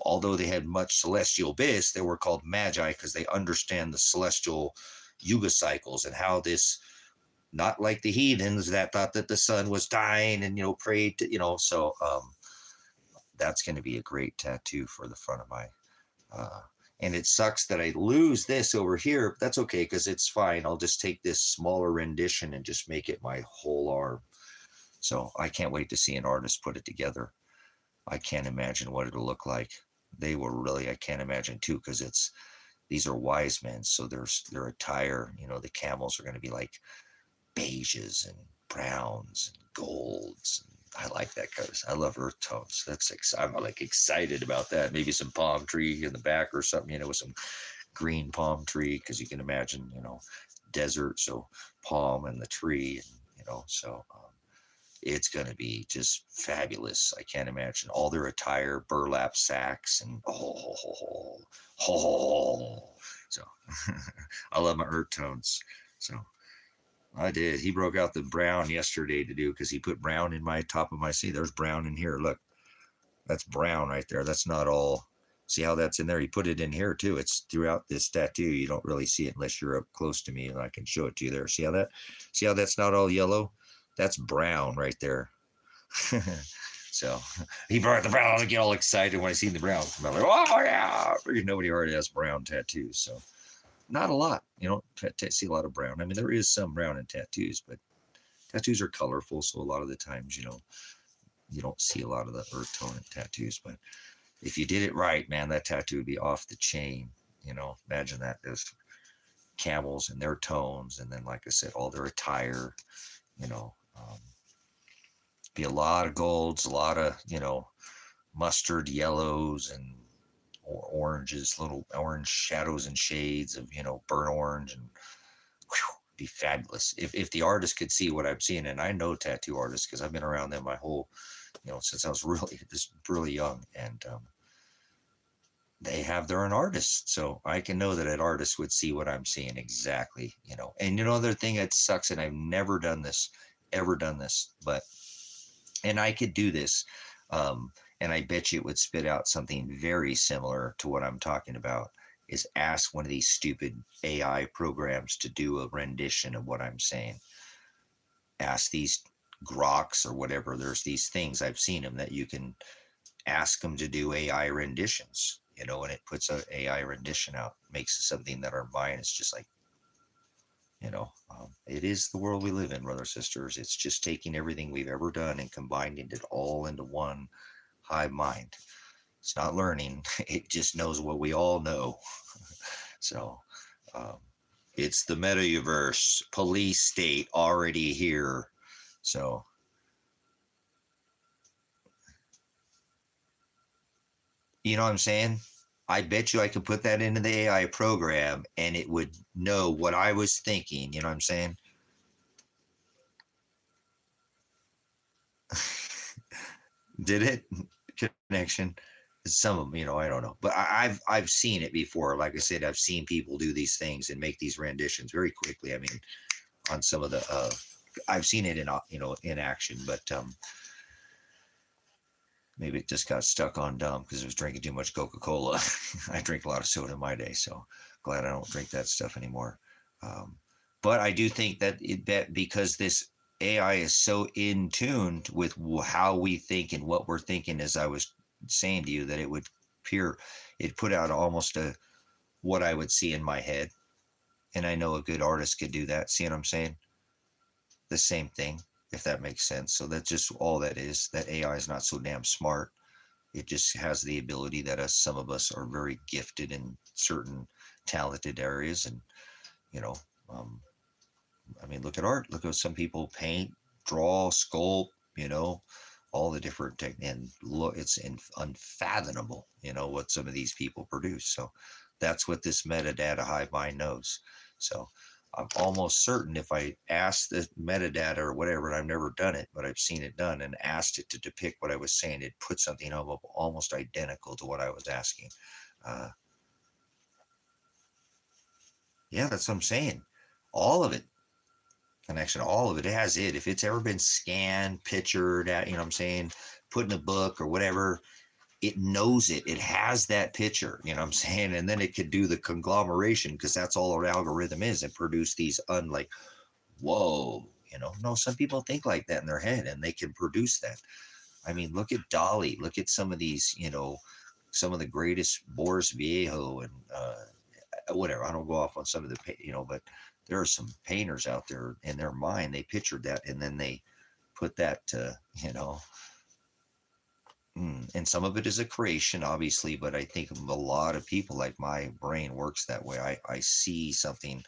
Although they had much celestial bliss, they were called magi because they understand the celestial yuga cycles and how this, not like the heathens that thought that the sun was dying and, prayed to, so that's going to be a great tattoo for the front of my, and it sucks that I lose this over here. That's okay, because it's fine. I'll just take this smaller rendition and just make it my whole arm. So I can't wait to see an artist put it together. I can't imagine what it'll look like. I can't imagine too, because these are wise men. So their attire, the camels are going to be like beiges and browns and golds. I like that colors. I love earth tones. I'm like excited about that. Maybe some palm tree in the back or something, with some green palm tree, because you can imagine, desert, so palm and the tree, and so it's going to be just fabulous. I can't imagine all their attire, burlap sacks, and so I love my earth tones. So I did. He broke out the brown yesterday to do, because he put brown in my top of my, see, there's brown in here. Look, that's brown right there. That's not all See how that's in there? He put it in here too. It's throughout this tattoo. You don't really see it unless you're up close to me, and I can show it to you there. See how that's not all yellow? That's brown right there. So he brought the brown. I get all excited when I see the brown. I'm like, oh yeah! Nobody already has brown tattoos, so not a lot. You don't see a lot of brown. I mean, there is some brown in tattoos, but tattoos are colorful, so a lot of the times, you don't see a lot of the earth tone in tattoos. But if you did it right, man, that tattoo would be off the chain. Imagine that. There's camels and their tones, and then, like I said, all their attire. Be a lot of golds, a lot of mustard yellows and oranges, little orange shadows and shades of burnt orange, and be fabulous if the artist could see what I'm seeing. And I know tattoo artists because I've been around them my whole since I was really young, and they have their own artists, so I can know that an artist would see what I'm seeing exactly. And other thing that sucks, and I've never done this, but and I could do this, and I bet you it would spit out something very similar to what I'm talking about, is ask one of these stupid AI programs to do a rendition of what I'm saying. Ask these Groks or whatever. There's these things, I've seen them, that you can ask them to do AI renditions, and it puts an AI rendition out, makes something that our mind is just like, it is the world we live in, brothers, sisters. It's just taking everything we've ever done and combining it all into one hive mind. It's not learning. It just knows what we all know. So it's the metaverse, police state already here. So you know what I'm saying? I bet you I could put that into the AI program and it would know what I was thinking. You know what I'm saying? Did it? Connection? Some of them, I don't know. But I've seen it before. Like I said, I've seen people do these things and make these renditions very quickly. I mean, on some of the, I've seen it in action, but maybe it just got stuck on dumb because I was drinking too much Coca-Cola. I drink a lot of soda in my day, so glad I don't drink that stuff anymore. But I do think that because this AI is so in tune with how we think and what we're thinking, as I was saying to you, that it would put out almost what I would see in my head. And I know a good artist could do that. See what I'm saying? The same thing, if that makes sense. So that's just all that is. That AI is not so damn smart. It just has the ability that some of us are very gifted in certain talented areas. And, I mean, look at art. Look at some people paint, draw, sculpt, all the different and look, it's unfathomable, what some of these people produce. So that's what this metadata hive mind knows. So I'm almost certain if I asked the metadata or whatever, and I've never done it, but I've seen it done, and asked it to depict what I was saying, it put something up almost identical to what I was asking. Yeah, that's what I'm saying. All of it. Connection, all of it. It has it. If it's ever been scanned, pictured, what I'm saying, put in a book or whatever, it knows it. It has that picture, what I'm saying? And then it could do the conglomeration, because that's all an algorithm is, and produce these whoa, no, some people think like that in their head and they can produce that. I mean, look at Dolly, look at some of these, some of the greatest Boris Viejo and whatever. I don't go off on some of the, but there are some painters out there in their mind, they pictured that and then they put that to, and some of it is a creation, obviously, but I think a lot of people, like my brain works that way. I see something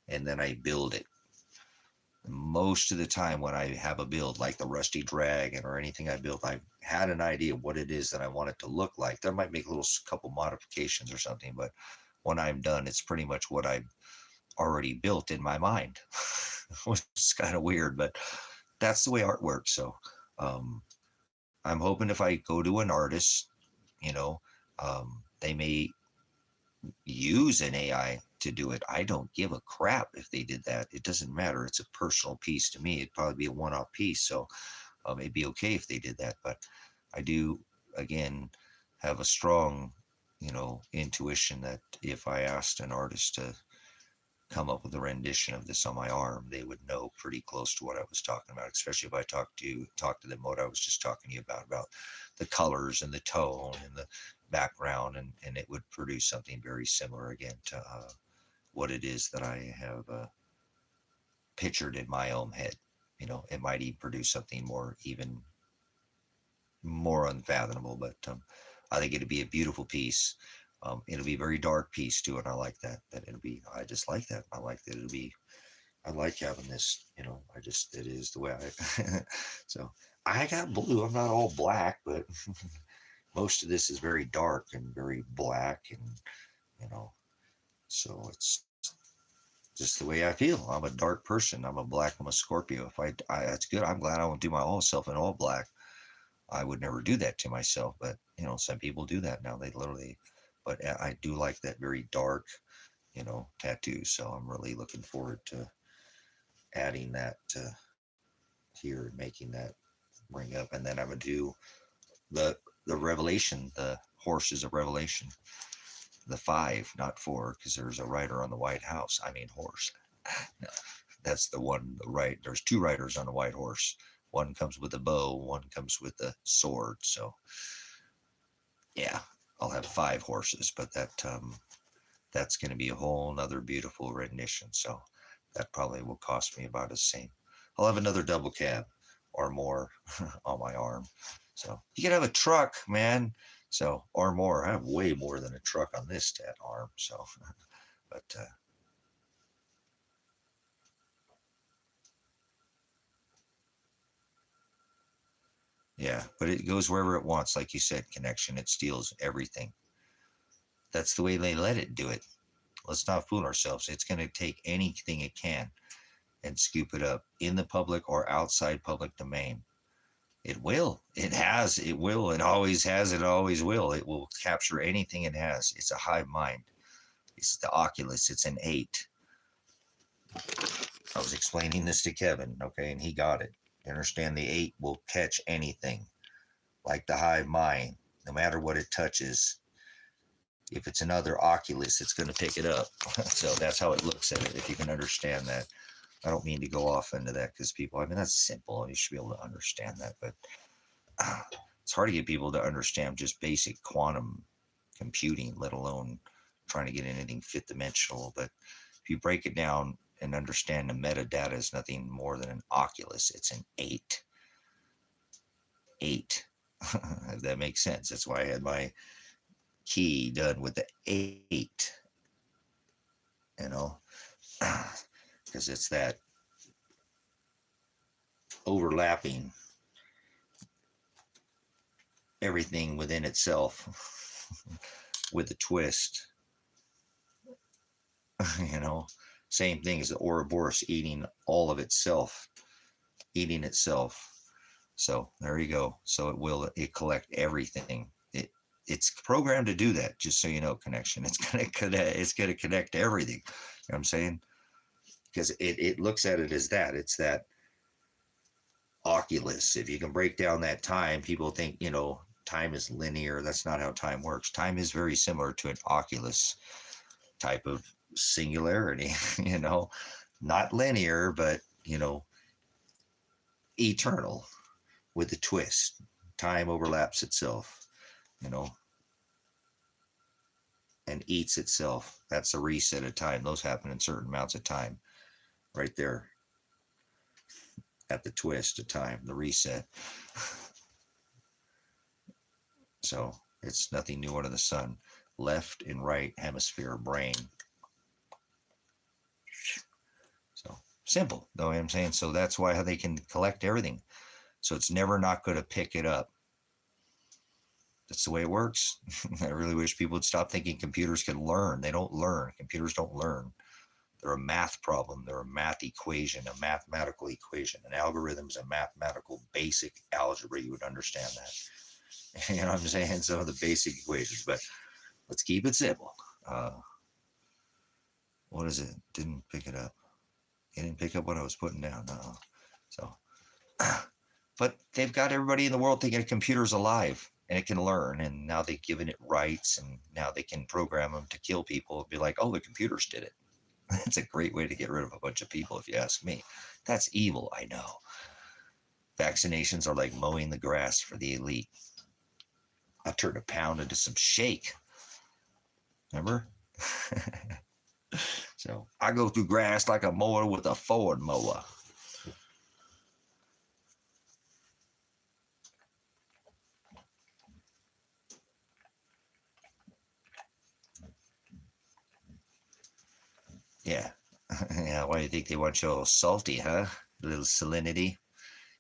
and then I build it. Most of the time when I have a build like the Rusty Dragon or anything I built, I've had an idea of what it is that I want it to look like. There might make a couple modifications or something, but when I'm done, it's pretty much what I've already built in my mind. It's kind of weird, but that's the way art works. So I'm hoping if I go to an artist, they may use an AI to do it. I don't give a crap if they did that. It doesn't matter. It's a personal piece to me. It'd probably be a one-off piece. So it'd be okay if they did that. But I do, again, have a strong intuition that if I asked an artist to come up with a rendition of this on my arm, they would know pretty close to what I was talking about, especially if I talk to them what I was just talking to you about the colors and the tone and the background, and it would produce something very similar again to what it is that I have pictured in my own head. It might even produce something even more unfathomable, but I think it'd be a beautiful piece. It'll be a very dark piece too, and I like that. I just like that. I like that it'll be. I like having this. It is the way I. So I got blue. I'm not all black, but most of this is very dark and very black, and you know, so it's just the way I feel. I'm a dark person. I'm a Scorpio. That's good. I'm glad I don't do my whole self in all black. I would never do that to myself, but some people do that now. They literally, but I do like that very dark, tattoo. So I'm really looking forward to adding that here and making that ring up. And then I would do the Revelation, the horses of Revelation, the 5, not 4, because there's a rider on the White House. I mean horse. No, that's the one. There's 2 riders on the white horse. One comes with a bow, one comes with a sword. So yeah, I'll have 5 horses, but that's going to be a whole nother beautiful rendition. So that probably will cost me about the same. I'll have another double cab or more on my arm. So you can have a truck, man. So, or more. I have way more than a truck on this arm. So, but yeah, but it goes wherever it wants. Like you said, connection. It steals everything. That's the way they let it do it. Let's not fool ourselves. It's going to take anything it can and scoop it up in the public or outside public domain. It will. It has. It will. It always has. It always will. It will capture anything it has. It's a hive mind. It's the Oculus. It's an 8. I was explaining this to Kevin, okay, and he got it. You understand? The 8 will catch anything, like the hive mind. No matter what it touches, if it's another Oculus, it's going to pick it up. So that's how it looks at it, if you can understand that. I don't mean to go off into that because people, that's simple. You should be able to understand that. But it's hard to get people to understand just basic quantum computing, let alone trying to get anything fifth dimensional. But if you break it down and understand the metadata is nothing more than an Oculus, it's an 8. 8. If that makes sense. That's why I had my key done with the 8. Because it's that overlapping everything within itself with a twist. Same thing as the Ouroboros eating all of itself, eating itself. So there you go. So it collect everything. It's programmed to do that, just so you know, connection. It's gonna connect to everything. You know what I'm saying? Because it looks at it as that. It's that Oculus. If you can break down that time, people think, time is linear. That's not how time works. Time is very similar to an Oculus type of singularity, not linear, but, eternal with a twist. Time overlaps itself, and eats itself. That's a reset of time. Those happen in certain amounts of time. Right there at the twist of time, the reset. So it's nothing new under the sun. Left and right hemisphere brain. So simple, know what I'm saying? So that's why they can collect everything. So it's never not going to pick it up. That's the way it works. I really wish people would stop thinking computers can learn. They don't learn. Computers don't learn. They're a math problem. They're a math equation, a mathematical equation. An algorithm is a mathematical basic algebra. You would understand that. You know what I'm saying? Some of the basic equations, but let's keep it simple. What is it? Didn't pick it up. It didn't pick up what I was putting down. No. So, but they've got everybody in the world thinking a computer's alive. and it can learn. And now they've given it rights, and now they can program them to kill people. It'd be like, oh, the computers did it. That's a great way to get rid of a bunch of people, if you ask me. That's evil, I know. Vaccinations are like mowing the grass for the elite. I turned a pound into some shake. Remember? So I go through grass like a mower with a Ford mower. Yeah. Yeah, why do you think they want you all salty, huh? A little salinity.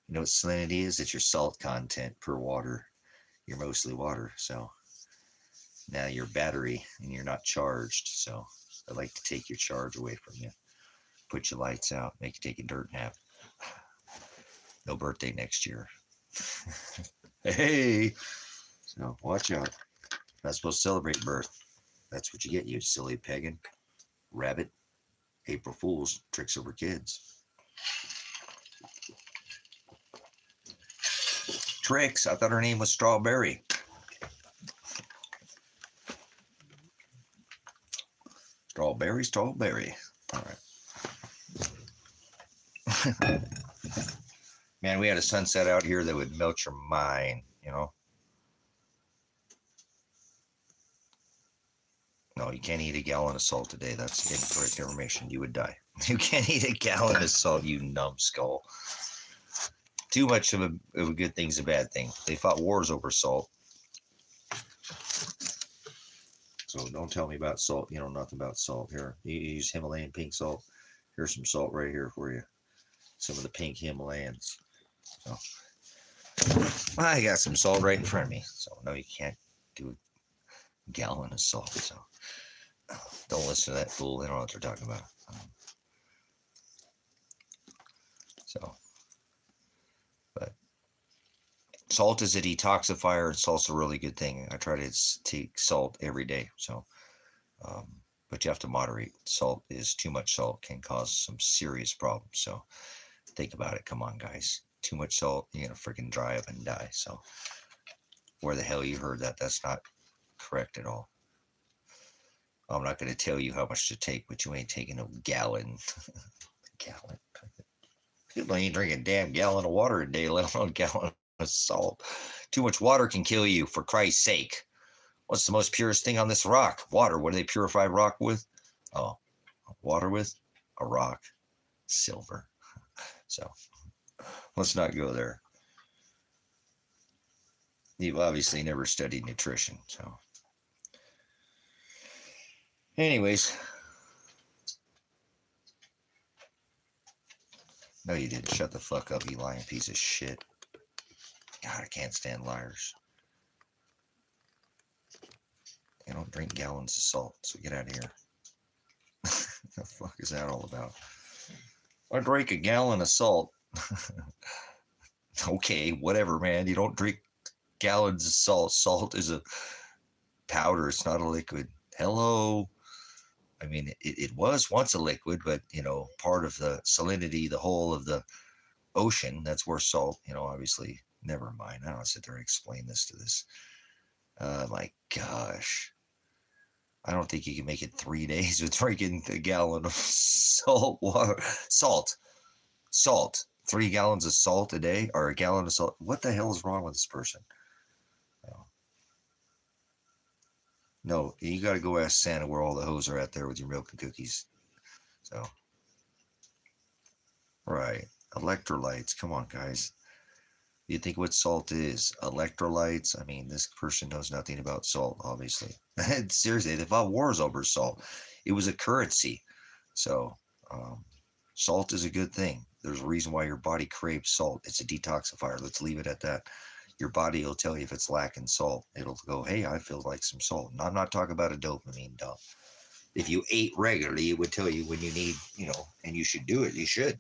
You know what salinity is? It's your salt content per water. You're mostly water, so now you're battery and you're not charged. So I like to take your charge away from you. Put your lights out, make you take a dirt nap. No birthday next year. Hey, so watch out. Not supposed to celebrate birth. That's what you get, you silly pagan. Rabbit. April Fool's tricks over kids. Tricks? I thought her name was Strawberry. Strawberry, strawberry. All right. Man, we had a sunset out here that would melt your mind, you know? No, you can't eat a gallon of salt a day. That's incorrect information. You would die. You can't eat a gallon of salt, you numbskull. Too much of a good thing's a bad thing. They fought wars over salt. So don't tell me about salt. You know nothing about salt. Here, you use Himalayan pink salt. Here's some salt right here for you. Some of the pink Himalayans. So I got some salt right in front of me. So no, you can't do a gallon of salt. So don't listen to that fool. They don't know what they're talking about. So, but salt is a detoxifier, and salt's a really good thing. I try to take salt every day. So, but you have to moderate. Salt is too much salt can cause some serious problems. So think about it. Come on, guys. Too much salt, you're gonna freaking dry up and die. So where the hell you heard that? That's not correct at all. I'm not going to tell you how much to take, but you ain't taking a gallon. Gallon. People ain't drinking a damn gallon of water a day, let alone a gallon of salt. Too much water can kill you, for Christ's sake. What's the most purest thing on this rock? Water. What do they purify rock with? Oh, water with? A rock. Silver. So let's not go there. You've obviously never studied nutrition, so. Anyways. No, you didn't. Shut the fuck up, you lying piece of shit. God, I can't stand liars. They don't drink gallons of salt, so get out of here. What the fuck is that all about? I drink a gallon of salt. Okay, whatever, man. You don't drink gallons of salt. Salt is a powder. It's not a liquid. Hello. I mean, it was once a liquid, but, you know, part of the salinity, the whole of the ocean, that's where salt, you know, obviously, never mind. I don't sit there and explain this to this. My gosh. I don't think you can make it 3 days with drinking a gallon of salt water. Salt. 3 gallons of salt a day, or a gallon of salt. What the hell is wrong with this person? No, you got to go ask Santa where all the hoes are at there with your milk and cookies. So, right. Electrolytes. Come on, guys. You think what salt is? Electrolytes? I mean, this person knows nothing about salt, obviously. Seriously, they fought wars over salt. It was a currency. So, salt is a good thing. There's a reason why your body craves salt. It's a detoxifier. Let's leave it at that. Your body will tell you if it's lacking salt. It'll go, hey, I feel like some salt. And I'm not talking about a dopamine dump. If you ate regularly, it would tell you when you need, you know, and you should do it. You should.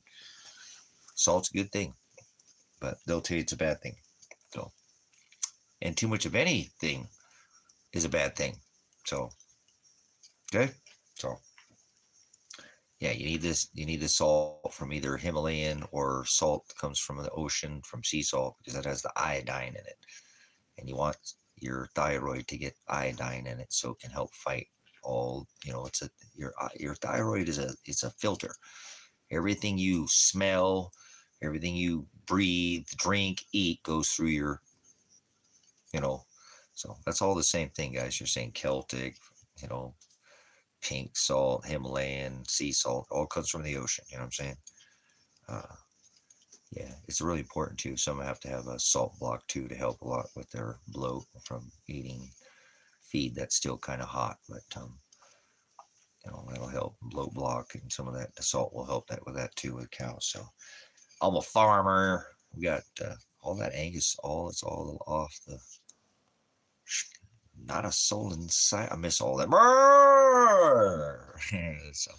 Salt's a good thing, but they'll tell you it's a bad thing. So, and too much of anything is a bad thing. So, okay. So, yeah, you need this. You need the salt from either Himalayan or salt that comes from the ocean, from sea salt, because that has the iodine in it. and you want your thyroid to get iodine in it so it can help fight all, it's your thyroid is a filter. Everything you smell, everything you breathe, drink, eat goes through your, you know, so that's all the same thing, guys. You're saying Celtic, you know, pink salt, Himalayan, sea salt, all comes from the ocean. You know what I'm saying? Uh, yeah, it's really important too. Some have to have a salt block too to help a lot with their bloat from eating feed that's still kind of hot. But that'll help bloat block, and some of that the salt will help that with that too with cows. So I'm a farmer. We got all that Angus, it's all off the. Not a soul inside. I miss all that. So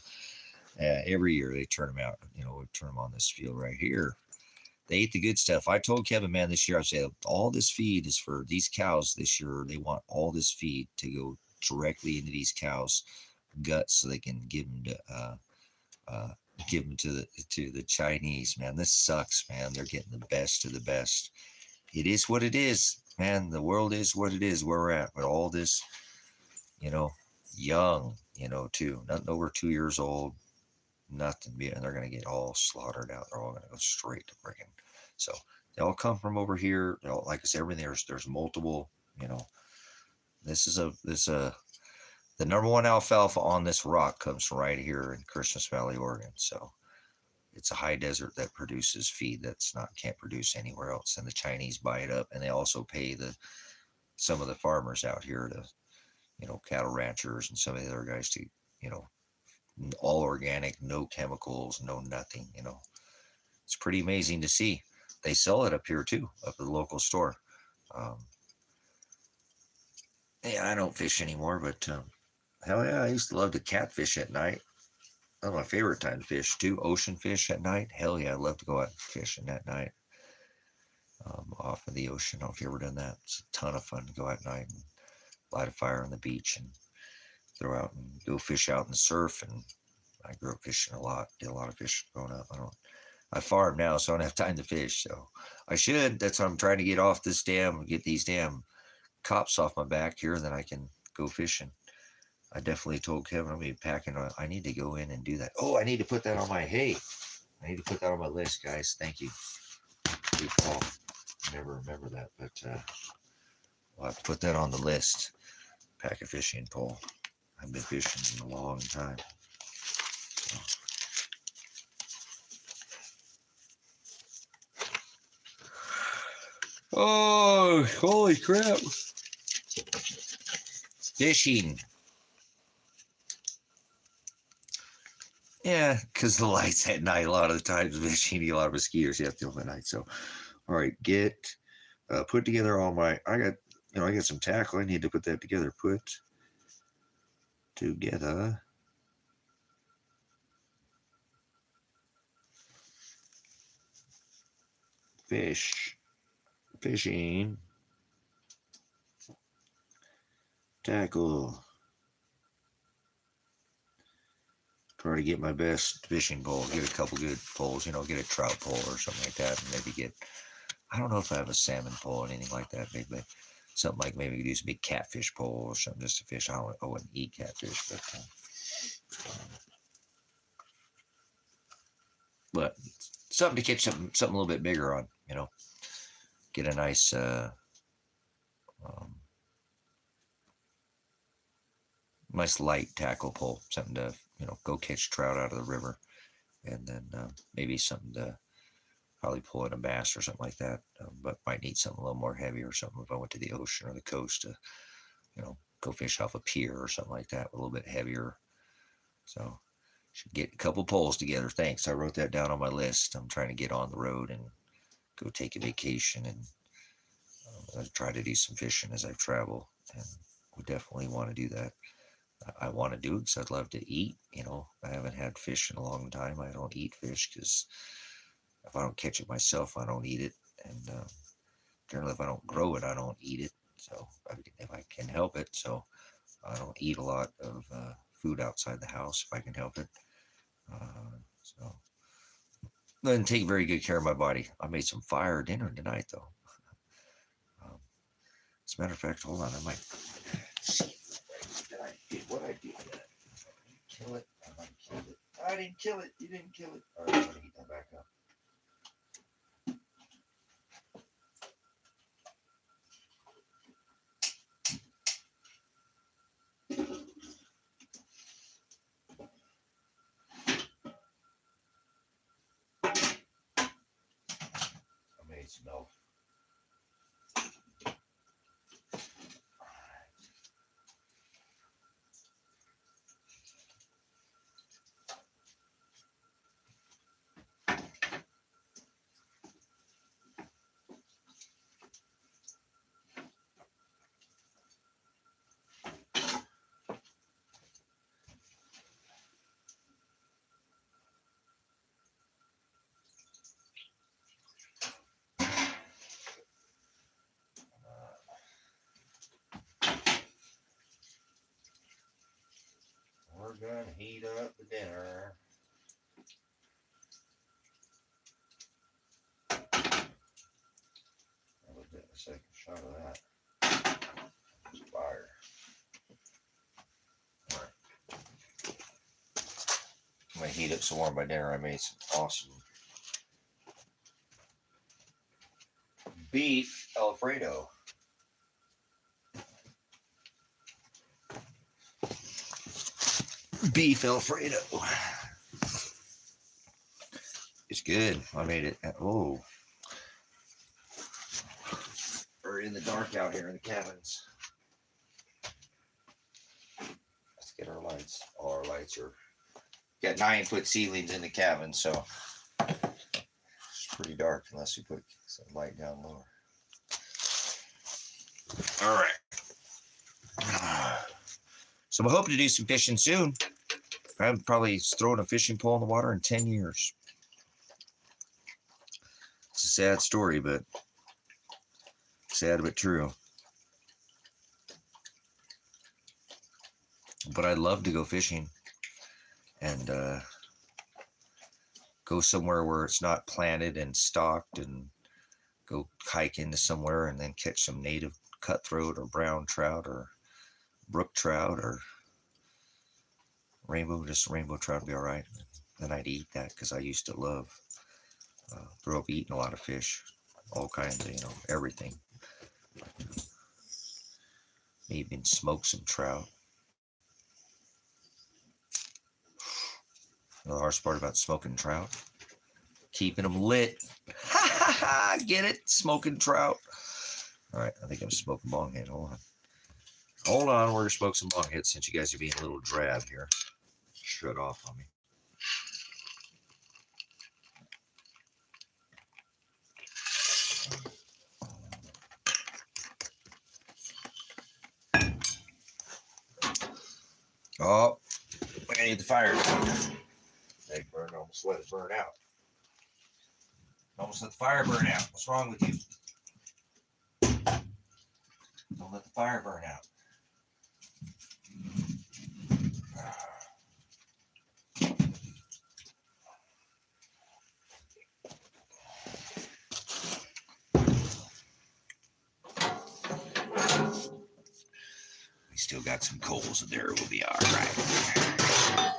yeah, every year they turn them out. We turn them on this field right here. They eat the good stuff. I told Kevin, man, this year I said all this feed is for these cows this year. They want all this feed to go directly into these cows' guts so they can give them to the Chinese. Man, this sucks, man. They're getting the best of the best. It is what it is, man. The world is what it is where we're at. But all this, young, too, nothing over 2 years old, nothing, and they're going to get all slaughtered out. They're all going to go straight to friggin'. So they all come from over here. Like I said, everything there's multiple. The number one alfalfa on this rock comes from right here in Christmas Valley, Oregon. So it's a high desert that produces feed that's not can't produce anywhere else, and the Chinese buy it up, and they also pay some of the farmers out here to, cattle ranchers and some of the other guys to, you know, all organic, no chemicals, no nothing. It's pretty amazing to see. They sell it up here too, up at the local store. Um, yeah, I don't fish anymore, but hell yeah, I used to love to catfish at night. That's my favorite time to fish too. Ocean fish at night. Hell yeah, I love to go out fishing at night. Off of the ocean. I don't know if you ever done that. It's a ton of fun to go out at night and light a fire on the beach and throw out and go fish out and surf. And I grew up fishing a lot. Did a lot of fishing growing up. I farm now, so I don't have time to fish. So I should. That's why I'm trying to get off this dam, get these damn cops off my back here, then I can go fishing. I definitely told Kevin I'm going to be packing. I need to go in and do that. Oh, I need to put that on my I need to put that on my list, guys. Thank you. Good call. I never remember that, but I'll have to put that on the list. Pack a fishing pole. I've been fishing in a long time. So. Oh, holy crap. Fishing. Yeah, because the lights at night, a lot of the times fishing, a lot of mosquitoes you have to deal with at night. So, all right, put together I got some tackle. I need to put that together. Put together fishing, tackle. Try to get my best fishing pole. Get a couple good poles, get a trout pole or something like that. And maybe I don't know if I have a salmon pole or anything like that. Maybe something like maybe use a big catfish pole or something just to fish. I wouldn't eat catfish, but something to catch something a little bit bigger on, get a nice, nice light tackle pole, something to, go catch trout out of the river. And then maybe something to probably pull in a bass or something like that. But might need something a little more heavy or something if I went to the ocean or the coast to, go fish off a pier or something like that, a little bit heavier. So should get a couple poles together. Thanks. I wrote that down on my list. I'm trying to get on the road and go take a vacation and try to do some fishing as I travel. And we definitely want to do that. I want to do it because I'd love to eat. I haven't had fish in a long time. I don't eat fish because if I don't catch it myself, I don't eat it. And generally, if I don't grow it, I don't eat it. So if I can help it, so I don't eat a lot of food outside the house if I can help it. So then take very good care of my body. I made some fire dinner tonight though. As a matter of fact, hold on, I might see what I did. Kill it. I might kill it. I didn't kill it. You didn't kill it. All right, I'm gonna heat that back up. I made some milk. We're gonna heat up the dinner. I'll get a second shot of that. Fire. All right. I'm gonna heat up some more of my dinner. I made some awesome beef Alfredo. Beef Alfredo. It's good. I made it. Oh, we're in the dark out here in the cabins. Let's get our lights. All our lights are got 9-foot ceilings in the cabin, so it's pretty dark unless we put some light down lower. All right. So we're hoping to do some fishing soon. I haven't probably thrown a fishing pole in the water in 10 years. It's a sad story, but sad but true. But I'd love to go fishing and go somewhere where it's not planted and stocked, and go hike into somewhere and then catch some native cutthroat or brown trout or brook trout or rainbow. Just rainbow trout would be all right. Then I'd eat that because I used to love, grew up eating a lot of fish, all kinds of, everything. Even smoke some trout. The hardest part about smoking trout, keeping them lit. Ha ha ha! Get it? Smoking trout. All right, I think I'm smoking bonghead. Hold on. Hold on, we're gonna smoke some bonghead since you guys are being a little drab here. Shut off on me. Oh, I need the fire. They burned, almost let it burn out. Almost let the fire burn out. What's wrong with you? Don't let the fire burn out. We still got some coals in there. We'll be all right.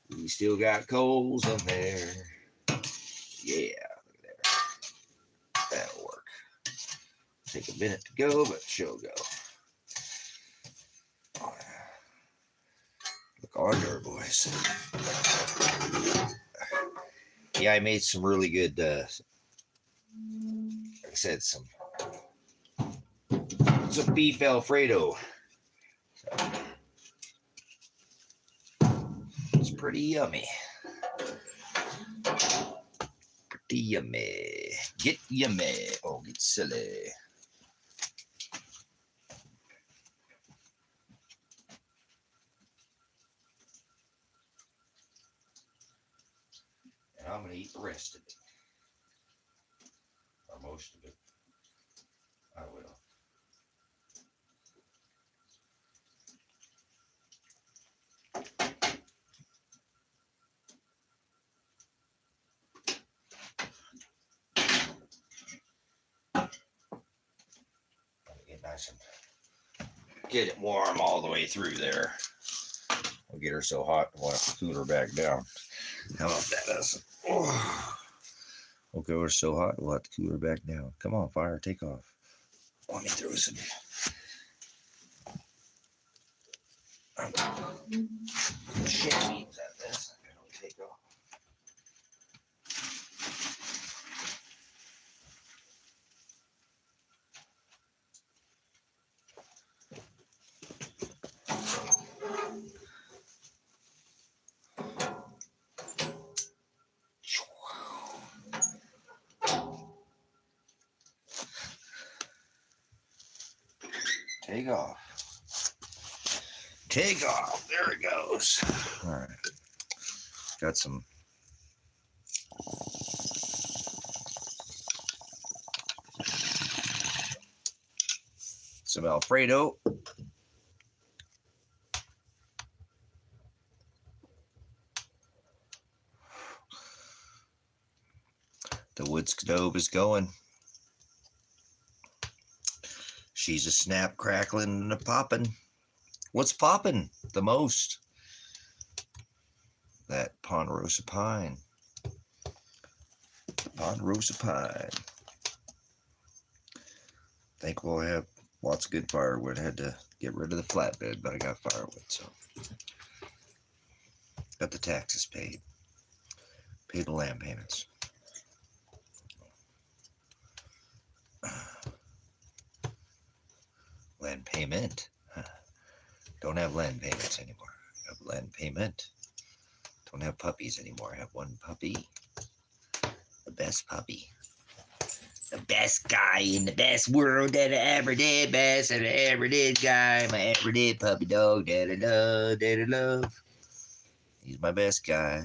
We still got coals in there. Yeah, look at there. That'll work. Take a minute to go, but she'll go. Look on there, boys. Yeah, I made some really good, like I said, some beef Alfredo. So, it's pretty yummy. Pretty yummy. Get yummy. Oh, get silly. And I'm going to eat the rest of it. Or most of it. I will. nice and get it warm all the way through there. We'll get her so hot we'll have to cool her back down. How about that? Oh. We'll get her so hot we'll have to cool her back down. Come on, fire, take off. Let me throw some chamois at this. It'll take off. Take off. Take off. There it goes. All right. Got some Alfredo. The wood stove is going. She's a snap, crackling, and a popping. What's popping the most? That Ponderosa pine. Ponderosa pine. Think we'll have lots of good firewood. I had to get rid of the flatbed, but I got firewood, so. Got the taxes paid. Paid the land payments. Land payment. Don't have land payments anymore. I have land payment. Don't have puppies anymore. I have one puppy. The best puppy. The best guy in the best world that I ever did. Best that I ever did guy. My ever did puppy dog that I love. That I love. He's my best guy.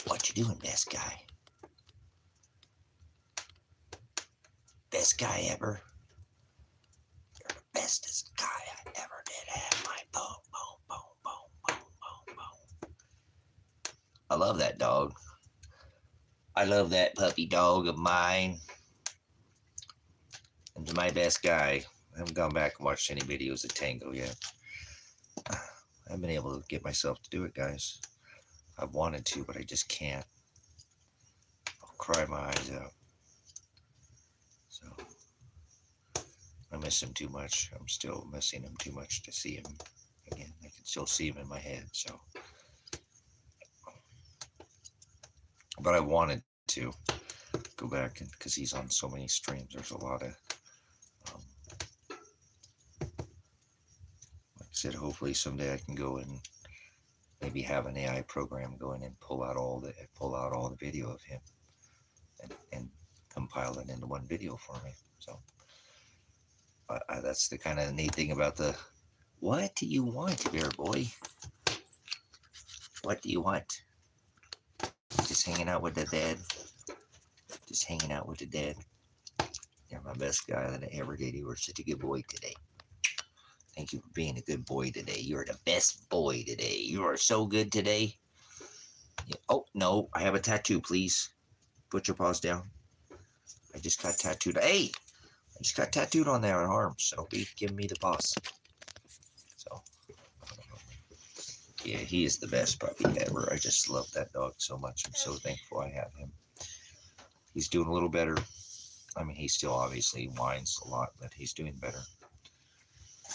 What you doing, best guy? Best guy ever. You're the bestest guy I ever did have. My boom, boom, boom, boom, boom, boom, boom. I love that dog. I love that puppy dog of mine. And my best guy. I haven't gone back and watched any videos of Tango yet. I haven't been able to get myself to do it, guys. I've wanted to, but I just can't. I'll cry my eyes out. So, I miss him too much. I'm still missing him too much to see him again. I can still see him in my head, so. But I wanted to go back, and because he's on so many streams, there's a lot of, like I said, hopefully someday I can go and maybe have an AI program go in and pull out all the video of him and compile it into one video for me. So that's the kind of neat thing about the. What do you want, dear boy? What do you want? Just hanging out with the dad. Just hanging out with the dad. You're my best guy that I ever did. You were such a good boy today. Thank you for being a good boy today. You're the best boy today. You are so good today. Oh, no. I have a tattoo, please. Put your paws down. I just got tattooed. Hey! I just got tattooed on their arms. So be giving me the paws. So, yeah, he is the best puppy ever. I just love that dog so much. I'm so thankful I have him. He's doing a little better. I mean, he still obviously whines a lot, but he's doing better.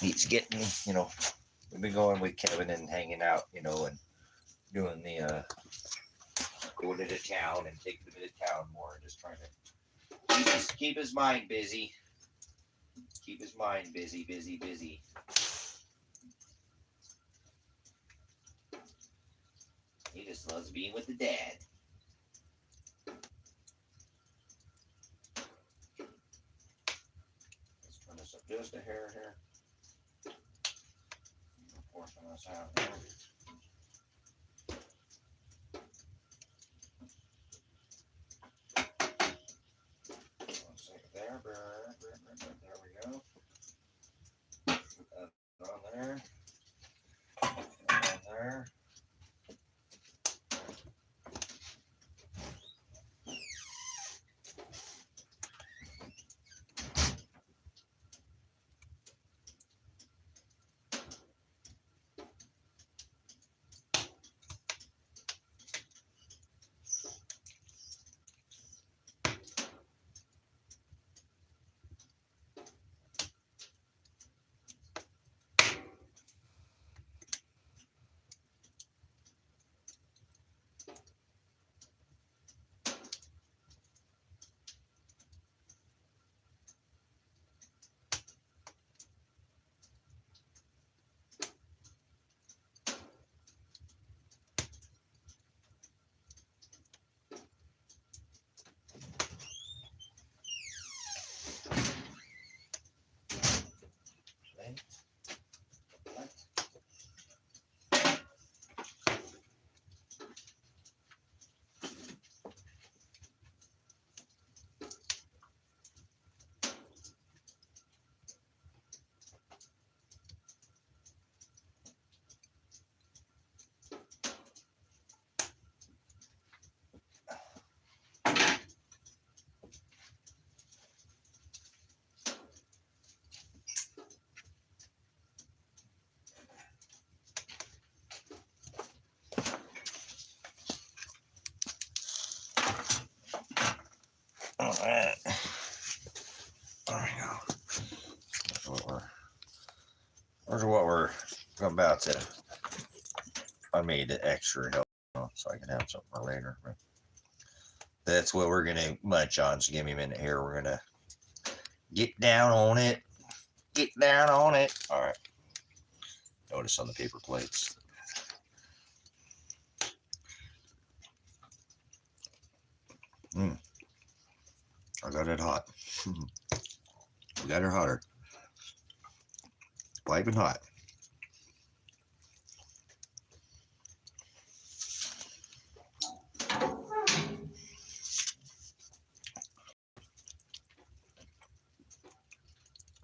He's getting, we've been going with Kevin and hanging out, and doing the, going into town and taking him into town more, and just trying to keep his mind busy. Keep his mind busy. He just loves being with the dad. Let's turn this up just a hair here. Portion this out here. One second there. There we go. Put that on there. On there. that. There we go. There's what we're about to. I made it extra help, so I can have something for later. But that's what we're gonna munch on. So give me a minute here. We're gonna get down on it. Get down on it. All right. Notice on the paper plates. I got it hot. We got her hotter. Piping hot.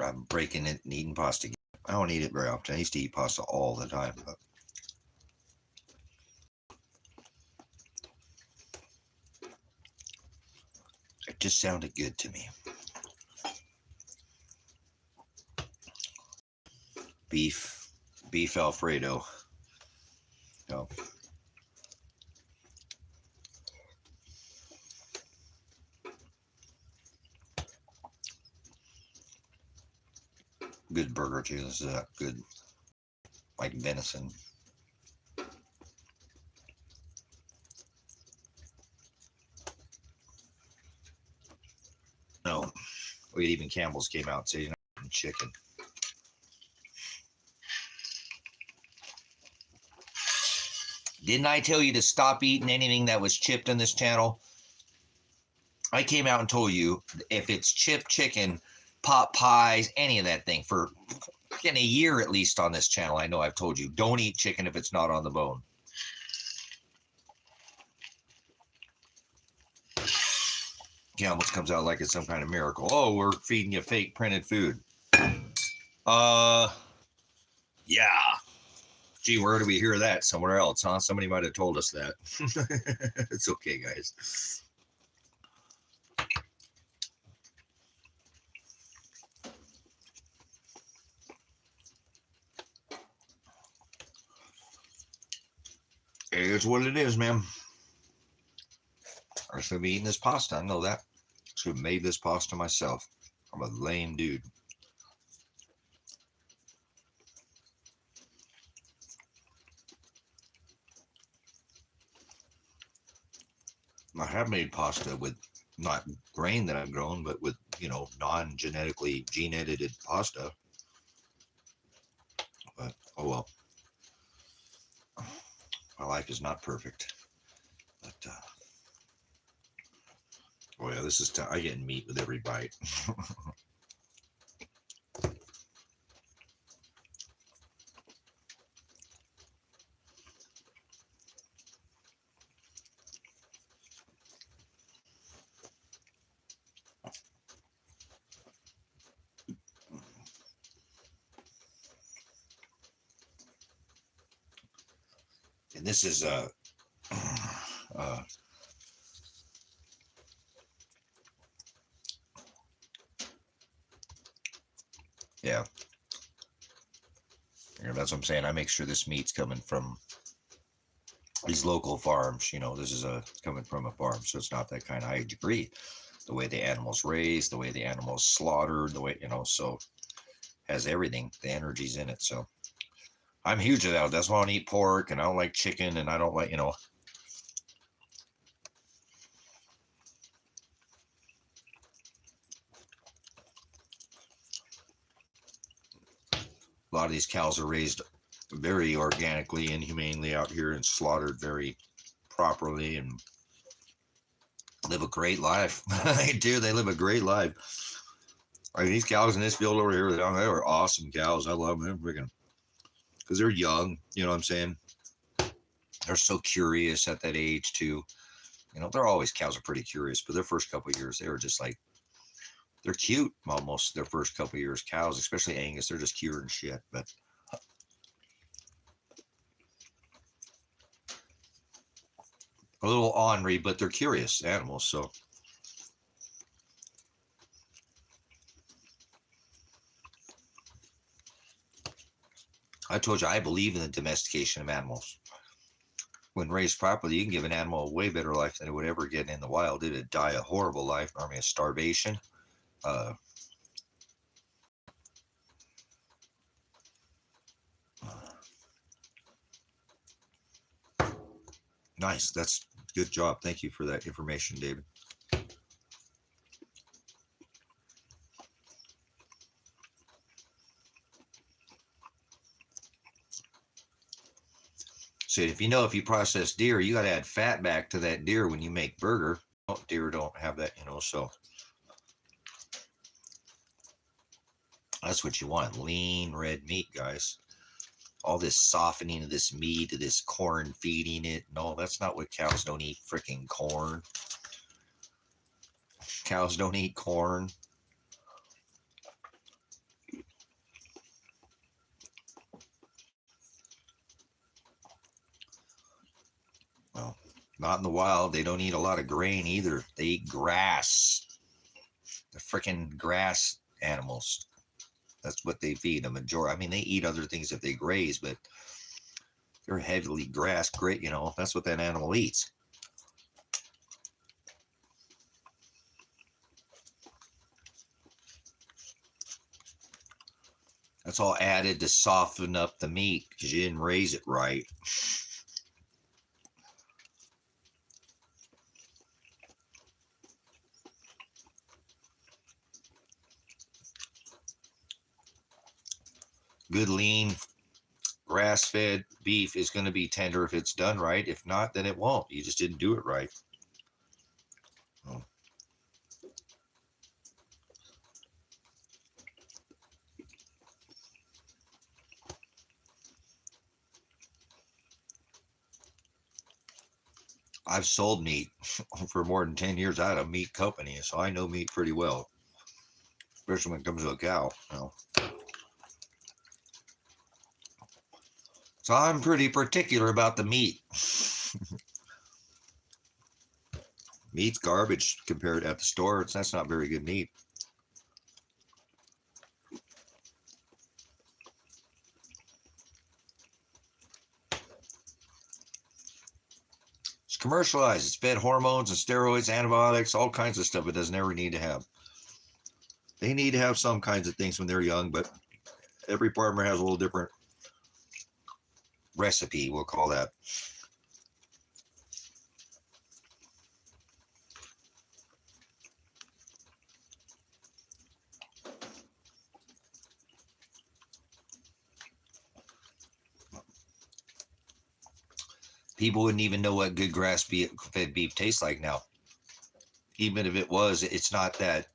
I'm breaking it and eating pasta. I don't eat it very often. I used to eat pasta all the time, but it just sounded good to me. Beef Alfredo. Oh. Good burger too. This is a good, like venison. No, wait, even Campbell's came out and said you're not eating chicken. Didn't I tell you to stop eating anything that was chipped on this channel? I came out and told you if it's chipped chicken, pot pies, any of that thing for in a year at least on this channel. I know I've told you, don't eat chicken if it's not on the bone. Campbell's comes out like it's some kind of miracle. Oh, we're feeding you fake printed food. Yeah. Gee, where do we hear that? Somewhere else, huh? Somebody might have told us that. It's okay, guys. It's what it is, man. I should be eating this pasta. I know that. Should have made this pasta myself. I'm a lame dude. I have made pasta with not grain that I've grown, but with, non-genetically gene-edited pasta. But, oh well. My life is not perfect. But, oh yeah, this is, I get meat with every bite. And this is yeah. That's what I'm saying. I make sure this meat's coming from these local farms. This is coming from a farm, so it's not that kind of high degree. The way the animal's raised, the way the animal's slaughtered, the way, so has everything. The energy's in it. So I'm huge of that. That's why I don't eat pork, and I don't like chicken, and I don't like, a lot of these cows are raised very organically and humanely out here and slaughtered very properly and live a great life. They do. They live a great life. I mean, these cows in this field over here, they are awesome cows. I love them. Freaking, because they're young. You know what I'm saying? They're so curious at that age too. They're always, cows are pretty curious, but their first couple of years, they were just like, they're cute almost their first couple of years. Cows, especially Angus, they're just cute and shit. But a little ornery, but they're curious animals. So I told you, I believe in the domestication of animals. when raised properly, you can give an animal a way better life than it would ever get in the wild. It would die a horrible life, normally of starvation. Uh, nice. That's good job. Thank you for that information, David. So if you process deer, you got to add fat back to that deer when you make burger. Deer don't have that, so that's what you want. Lean red meat, guys. All this softening of this meat, of this corn feeding it. No, that's not what cows don't eat. Freaking corn. Cows don't eat corn. Well, not in the wild. They don't eat a lot of grain either. They eat grass. The freaking grass animals. That's what they feed a majority. I mean, they eat other things if they graze, but they're heavily grass. Great, that's what that animal eats. That's all added to soften up the meat because you didn't raise it right. Good lean grass-fed beef is going to be tender if it's done right. If not, then it won't. You just didn't do it right. Oh. I've sold meat for more than 10 years. I had a meat company, so I know meat pretty well, especially when it comes to a cow. So I'm pretty particular about the meat. Meat's garbage compared at the store. That's not very good meat. It's commercialized. It's fed hormones and steroids, antibiotics, all kinds of stuff it doesn't ever need to have. They need to have some kinds of things when they're young, but every farmer has a little different recipe, we'll call that. People wouldn't even know what good grass-fed beef tastes like now. Even if it was, it's not that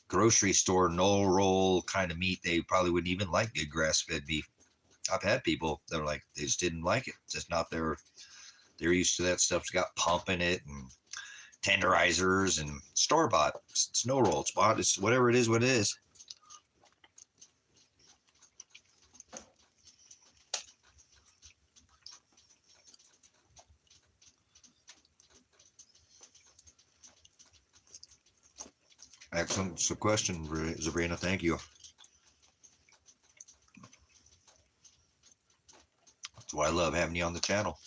grocery store no roll kind of meat. They probably wouldn't even like good grass-fed beef. I've had people that are like, they just didn't like it. It's just not they're used to that stuff. It's got pump in it and tenderizers and store-bought. It's no roll. It's bought. It's whatever it is, what it is. Excellent question, Sabrina. Thank you. That's why I love having you on the channel.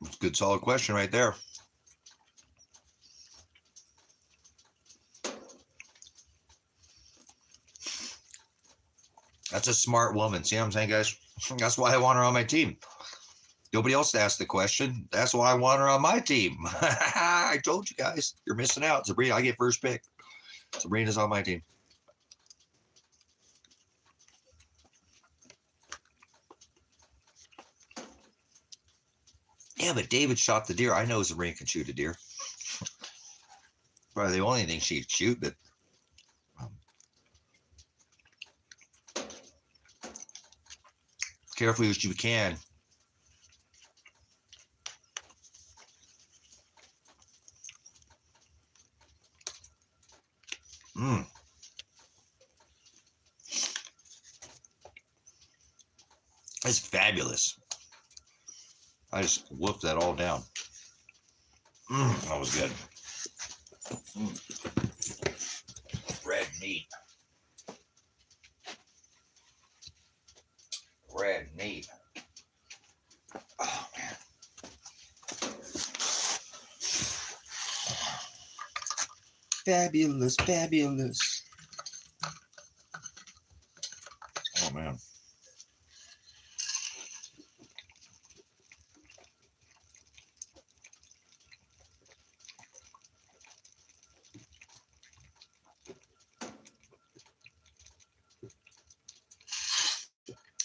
It's a good, solid question right there. That's a smart woman. See what I'm saying, guys? That's why I want her on my team. Nobody else asked the question. That's why I want her on my team. I told you guys. You're missing out. Sabrina, I get first pick. Sabrina's on my team. Yeah, but David shot the deer. I know Sabrina can shoot a deer. Probably the only thing she'd shoot, but carefully as you can. It's fabulous. I just wolfed that all down. That was good. Red meat. Brad and Nate. Oh, man. Fabulous, fabulous. Oh, man.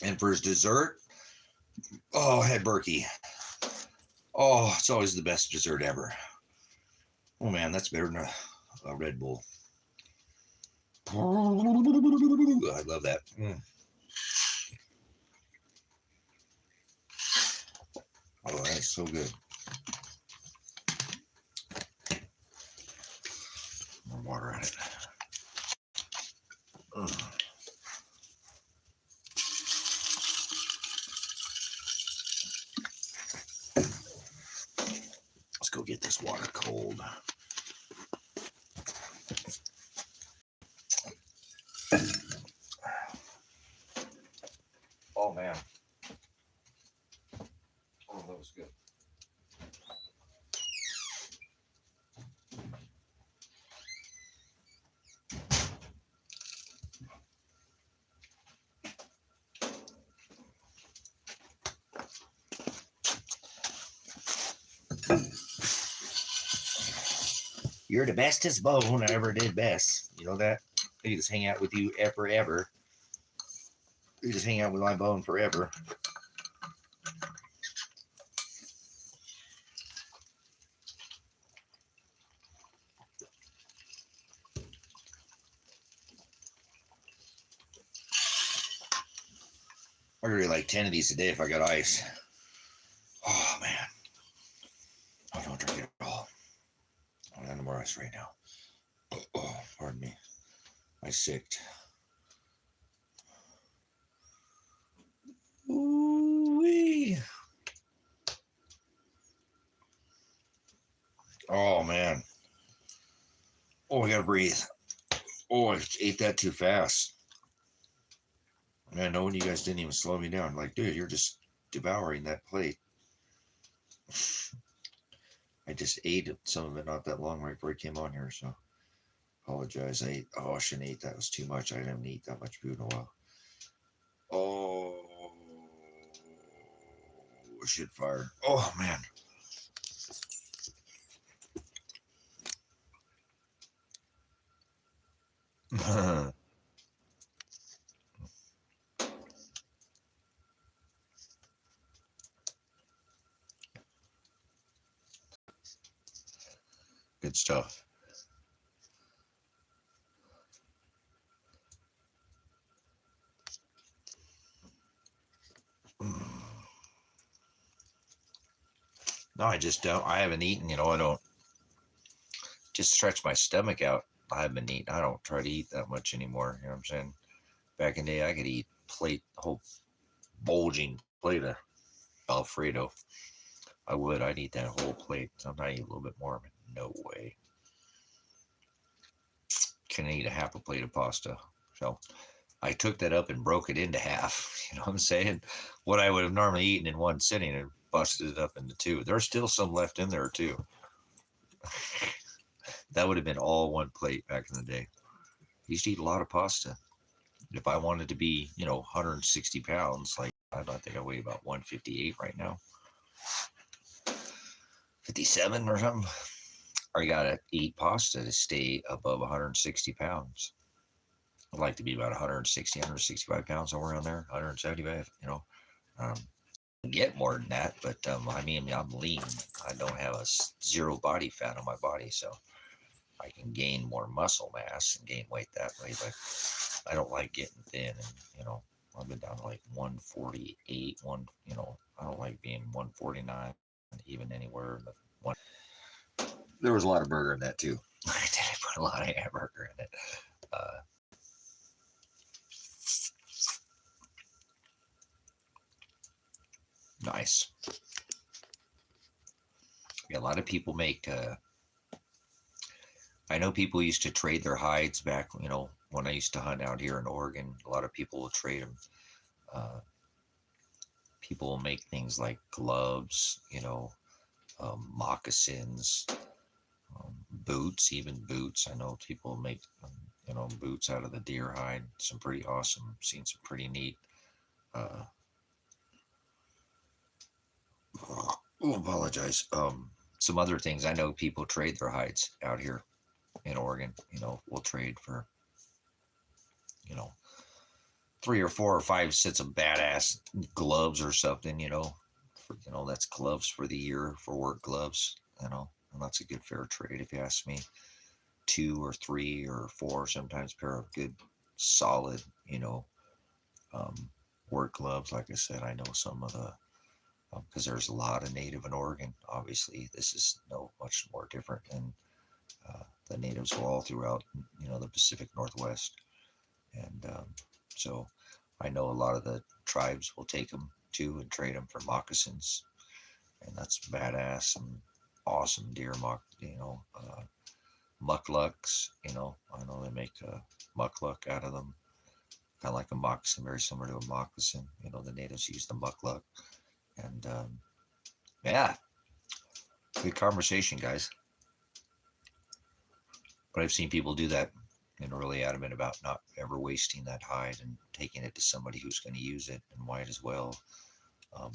And for his dessert, oh, I had Berkey. Oh, it's always the best dessert ever. Oh, man, that's better than a Red Bull. I love that. Oh, that's so good. More water in it. Let's go get this water cold. Oh, man. Oh, that was good. You're the bestest bone I ever did best. You know that? I can just hang out with you forever. You just hang out with my bone forever. I really like 10 of these a day if I got ice. Oh, man. I don't drink it at all. I don't have no more ice right now. Oh, pardon me. I sicked. Ooh-wee. Oh, man. Oh, I gotta breathe. Oh, I ate that too fast. Man, no one of you guys didn't even slow me down. Like, dude, you're just devouring that plate. I just ate some of it not that long right before I came on here, so apologize. I shouldn't eat that. It was too much. I didn't eat that much food in a while. Oh, shit fired. Oh, man. Good stuff. No, I just don't. I haven't eaten, I don't just stretch my stomach out. I haven't been eating. I don't try to eat that much anymore. You know what I'm saying? Back in the day, I could eat whole bulging plate of Alfredo. I'd eat that whole plate. Sometimes I eat a little bit more, but no way. Can eat a half a plate of pasta. So I took that up and broke it into half. You know what I'm saying? What I would have normally eaten in one sitting and busted it up into two. There's still some left in there too. That would have been all one plate back in the day. I used to eat a lot of pasta. If I wanted to be, 160 pounds, like I think I weigh about 158 right now. 57 or something. I gotta eat pasta to stay above 160 pounds. I'd like to be about 160, 165 pounds, somewhere around there, 175, get more than that, but I'm lean. I don't have a zero body fat on my body, so I can gain more muscle mass and gain weight that way, but I don't like getting thin, and I've been down to like 148, I don't like being 149, even anywhere in the one. There was a lot of burger in that too. I did put a lot of hamburger in it. Nice. Yeah, a lot of people make. I know people used to trade their hides back. When I used to hunt out here in Oregon, a lot of people would trade them. People will make things like gloves, moccasins, boots, even boots. I know people make, boots out of the deer hide. Some pretty awesome. Seen some pretty neat. Uh, oh, apologize. Some other things. I know people trade their hides out here in Oregon. We'll trade for, you know, 3 or 4 or 5 sets of badass gloves or something. That's gloves for the year, for work gloves. And that's a good fair trade if you ask me. 2 or 3 or 4 sometimes pair of good solid um, work gloves. Like I said, I know some of the because there's a lot of native in Oregon. Obviously this is no much more different than the natives are all throughout the Pacific Northwest. And so I know a lot of the tribes will take them too and trade them for moccasins, and that's badass and awesome deer mucklucks. I know they make a muckluck out of them, kind of like a moccasin, very similar to a moccasin. The natives use the muckluck, and yeah, good conversation, guys. But I've seen people do that and really adamant about not ever wasting that hide and taking it to somebody who's going to use it and might as well um,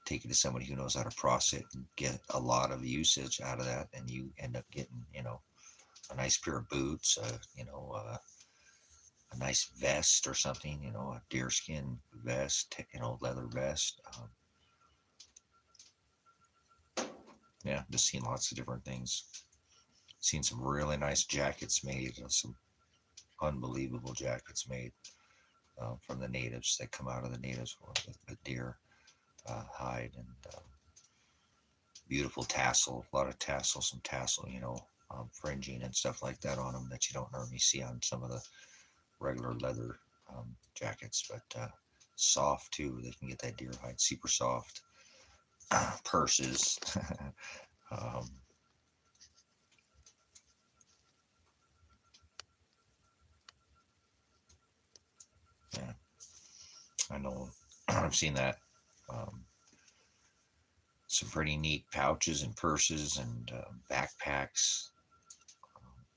take it to somebody who knows how to process it and get a lot of usage out of that, and you end up getting a nice pair of boots, a nice vest or something, a deerskin vest, leather vest. Yeah, just seen lots of different things. Seen some really nice jackets made, some unbelievable jackets made from the natives that come out of the natives for the deer hide, and beautiful tassel, a lot of tassel, some tassel, fringing and stuff like that on them that you don't normally see on some of the regular leather jackets, but soft too. They can get that deer hide super soft. Purses. um, yeah, I know. I've seen that. Um, some pretty neat pouches and purses and backpacks.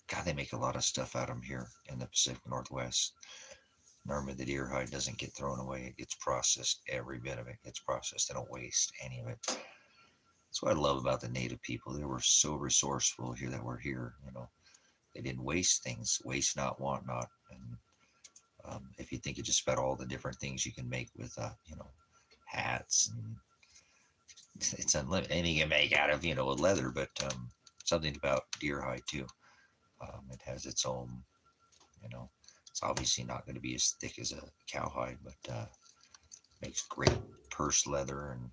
God, they make a lot of stuff out of them here in the Pacific Northwest. Normally, the deer hide doesn't get thrown away. It gets processed. Every bit of it gets processed. They don't waste any of it. That's what I love about the native people. They were so resourceful here that were here. They didn't waste things. Waste not, want not. And if you think just about all the different things you can make with, hats, and it's unlimited. Anything you can make out of, leather, but something about deer hide too. It has its own, it's obviously not going to be as thick as a cowhide, but makes great purse leather and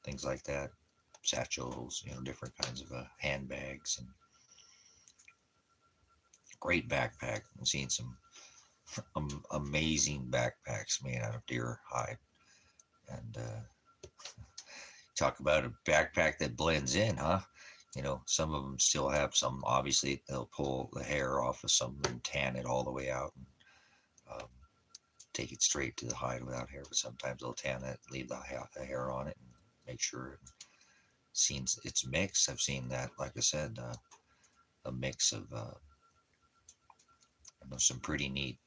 things like that. Satchels, different kinds of handbags, and great backpack. I've seen some amazing backpacks made out of deer hide. And talk about a backpack that blends in, huh? Some of them still have some, obviously, they'll pull the hair off of some and tan it all the way out and take it straight to the hide without hair. But sometimes they'll tan it, leave the hair on it, and make sure it's mixed. I've seen that, like I said, a mix of some pretty neat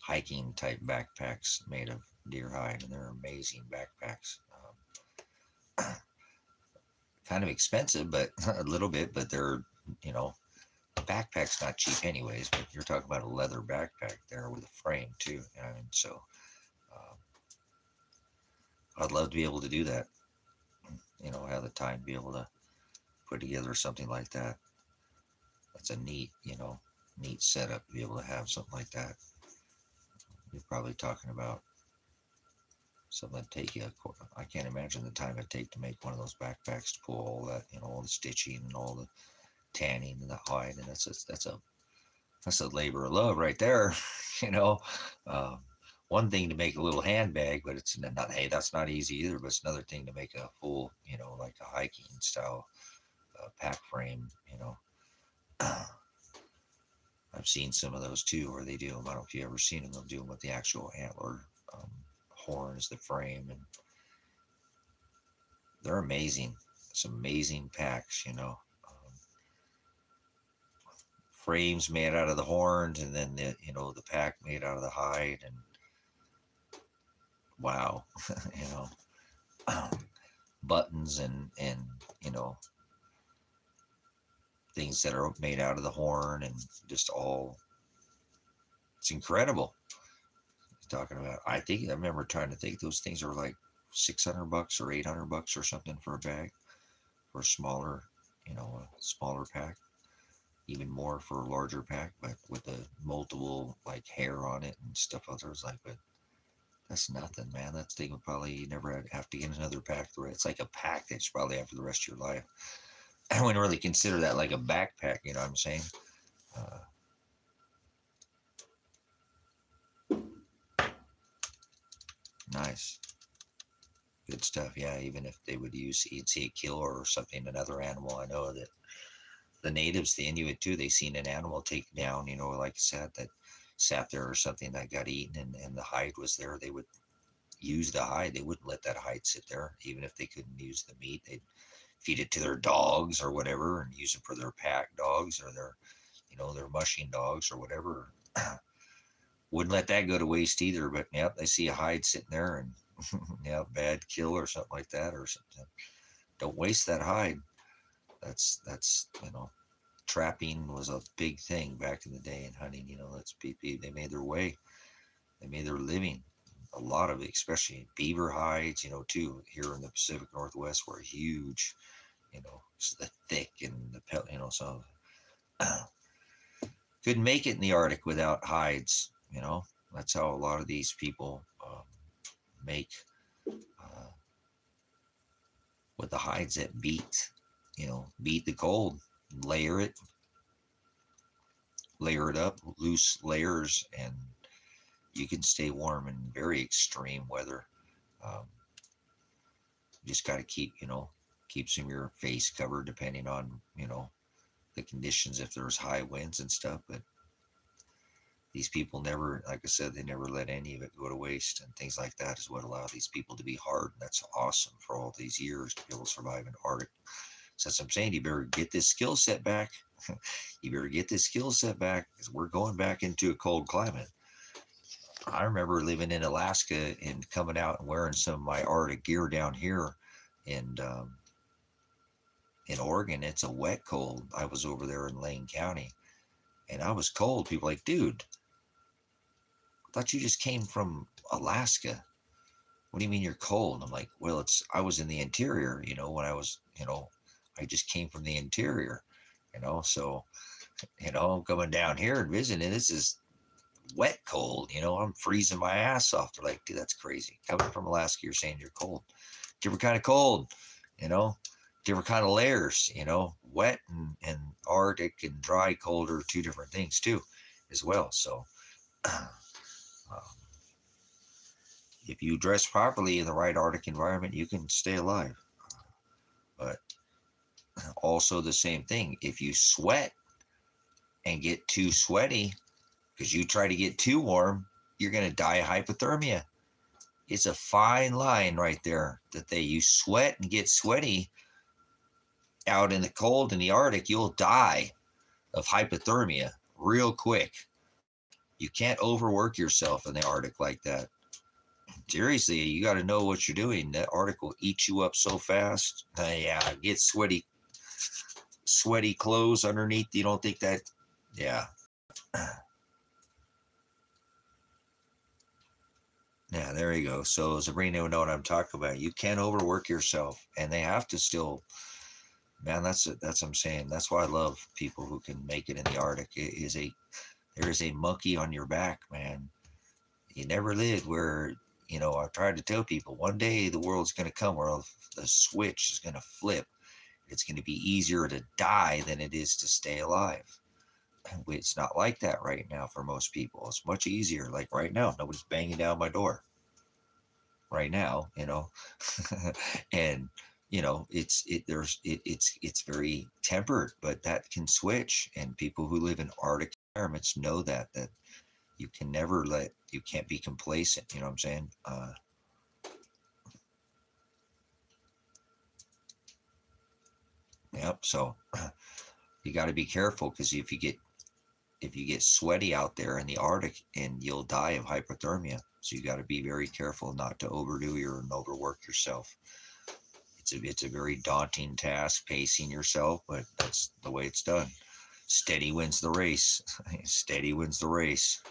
hiking type backpacks made of deer hide, and they're amazing backpacks. Kind of expensive, but a little bit, but they're, a backpack's not cheap anyways, but you're talking about a leather backpack there with a frame too. And so I'd love to be able to do that, have the time to be able to put together something like that. That's a neat setup to be able to have something like that. You're probably talking about something that take you, I can't imagine the time it'd take to make one of those backpacks to pull all that, all the stitching and all the tanning and the hide, and that's a labor of love right there. you know One thing to make a little handbag, but it's not, hey, that's not easy either, but it's another thing to make a full, like a hiking style pack frame. I've seen some of those too, where they do them. I don't know if you've ever seen them. They'll do them with the actual antler horns, the frame, and they're amazing. It's amazing packs, you know. Frames made out of the horns, and then the pack made out of the hide, and wow, you know, buttons and you know things that are made out of the horn, and just all, it's incredible. Talking about, I remember trying to think those things are like $600 or $800 or something for a bag, for a smaller, a smaller pack, even more for a larger pack, but with a multiple like hair on it and stuff. Others like, but that's nothing, man. That thing would probably never have to get another pack. It's like a pack that you probably have for the rest of your life. I wouldn't really consider that like a backpack, you know what I'm saying? Nice. Good stuff. Yeah, even if they would use, you'd see a killer or something, another animal. I know that the natives, the Inuit too, they seen an animal take down, like I said, that sat there or something that got eaten, and the hide was there. They would use the hide. They wouldn't let that hide sit there, even if they couldn't use the meat. They'd feed it to their dogs or whatever, and use it for their pack dogs or their mushing dogs or whatever. Wouldn't let that go to waste either. But yep, they see a hide sitting there, and yeah, bad kill or something like that or something. Don't waste that hide. That's trapping was a big thing back in the day in hunting. They made their way. They made their living. A lot of it, especially beaver hides, too, here in the Pacific Northwest, were huge. The thick and the pelt, so couldn't make it in the Arctic without hides. That's how a lot of these people make with the hides that beat the cold, layer it up, loose layers, and you can stay warm in very extreme weather. You just got to keep some of your face covered depending on, the conditions, if there's high winds and stuff. But these people never, like I said, they never let any of it go to waste, and things like that is what allowed these people to be hard. And that's awesome for all these years to be able to survive in Arctic. So that's what I'm saying. You better get this skill set back. You better get this skill set back, because we're going back into a cold climate. I remember living in Alaska and coming out and wearing some of my Arctic gear down here in Oregon. It's a wet cold. I was over there in Lane County, and I was cold. People like, dude, I thought you just came from Alaska. What do you mean you're cold? I'm like, well, I was in the interior, when I was, I just came from the interior, so, coming down here and visiting, this is wet cold, I'm freezing my ass off. They're like, dude, that's crazy. Coming from Alaska, you're saying you're cold. Different kind of cold, different kind of layers, wet and Arctic and dry cold are two different things too, as well. So if you dress properly in the right Arctic environment, you can stay alive. But also the same thing, if you sweat and get too sweaty because you try to get too warm, you're going to die of hypothermia. It's a fine line right there, that you sweat and get sweaty out in the cold in the Arctic, you'll die of hypothermia real quick. You can't overwork yourself in the Arctic like that. Seriously, you got to know what you're doing. That Arctic will eat you up so fast. Yeah, get sweaty clothes underneath. You don't think that? Yeah. Yeah, there you go. So Sabrina would know what I'm talking about. You can't overwork yourself, and they have to still. Man, that's what I'm saying. That's why I love people who can make it in the Arctic. There is a monkey on your back, man. You never lived where, I tried to tell people, one day the world's going to come where the switch is going to flip. It's going to be easier to die than it is to stay alive. It's not like that right now for most people. It's much easier. Like right now, nobody's banging down my door right now, and it's very tempered, but that can switch. And people who live in Arctic environments know that you can't be complacent. You know what I'm saying? So you got to be careful, because if you get sweaty out there in the Arctic, and you'll die of hypothermia. So you got to be very careful not to overdo and overwork yourself. It's a very daunting task, pacing yourself, but that's the way it's done. Steady wins the race. Steady wins the race.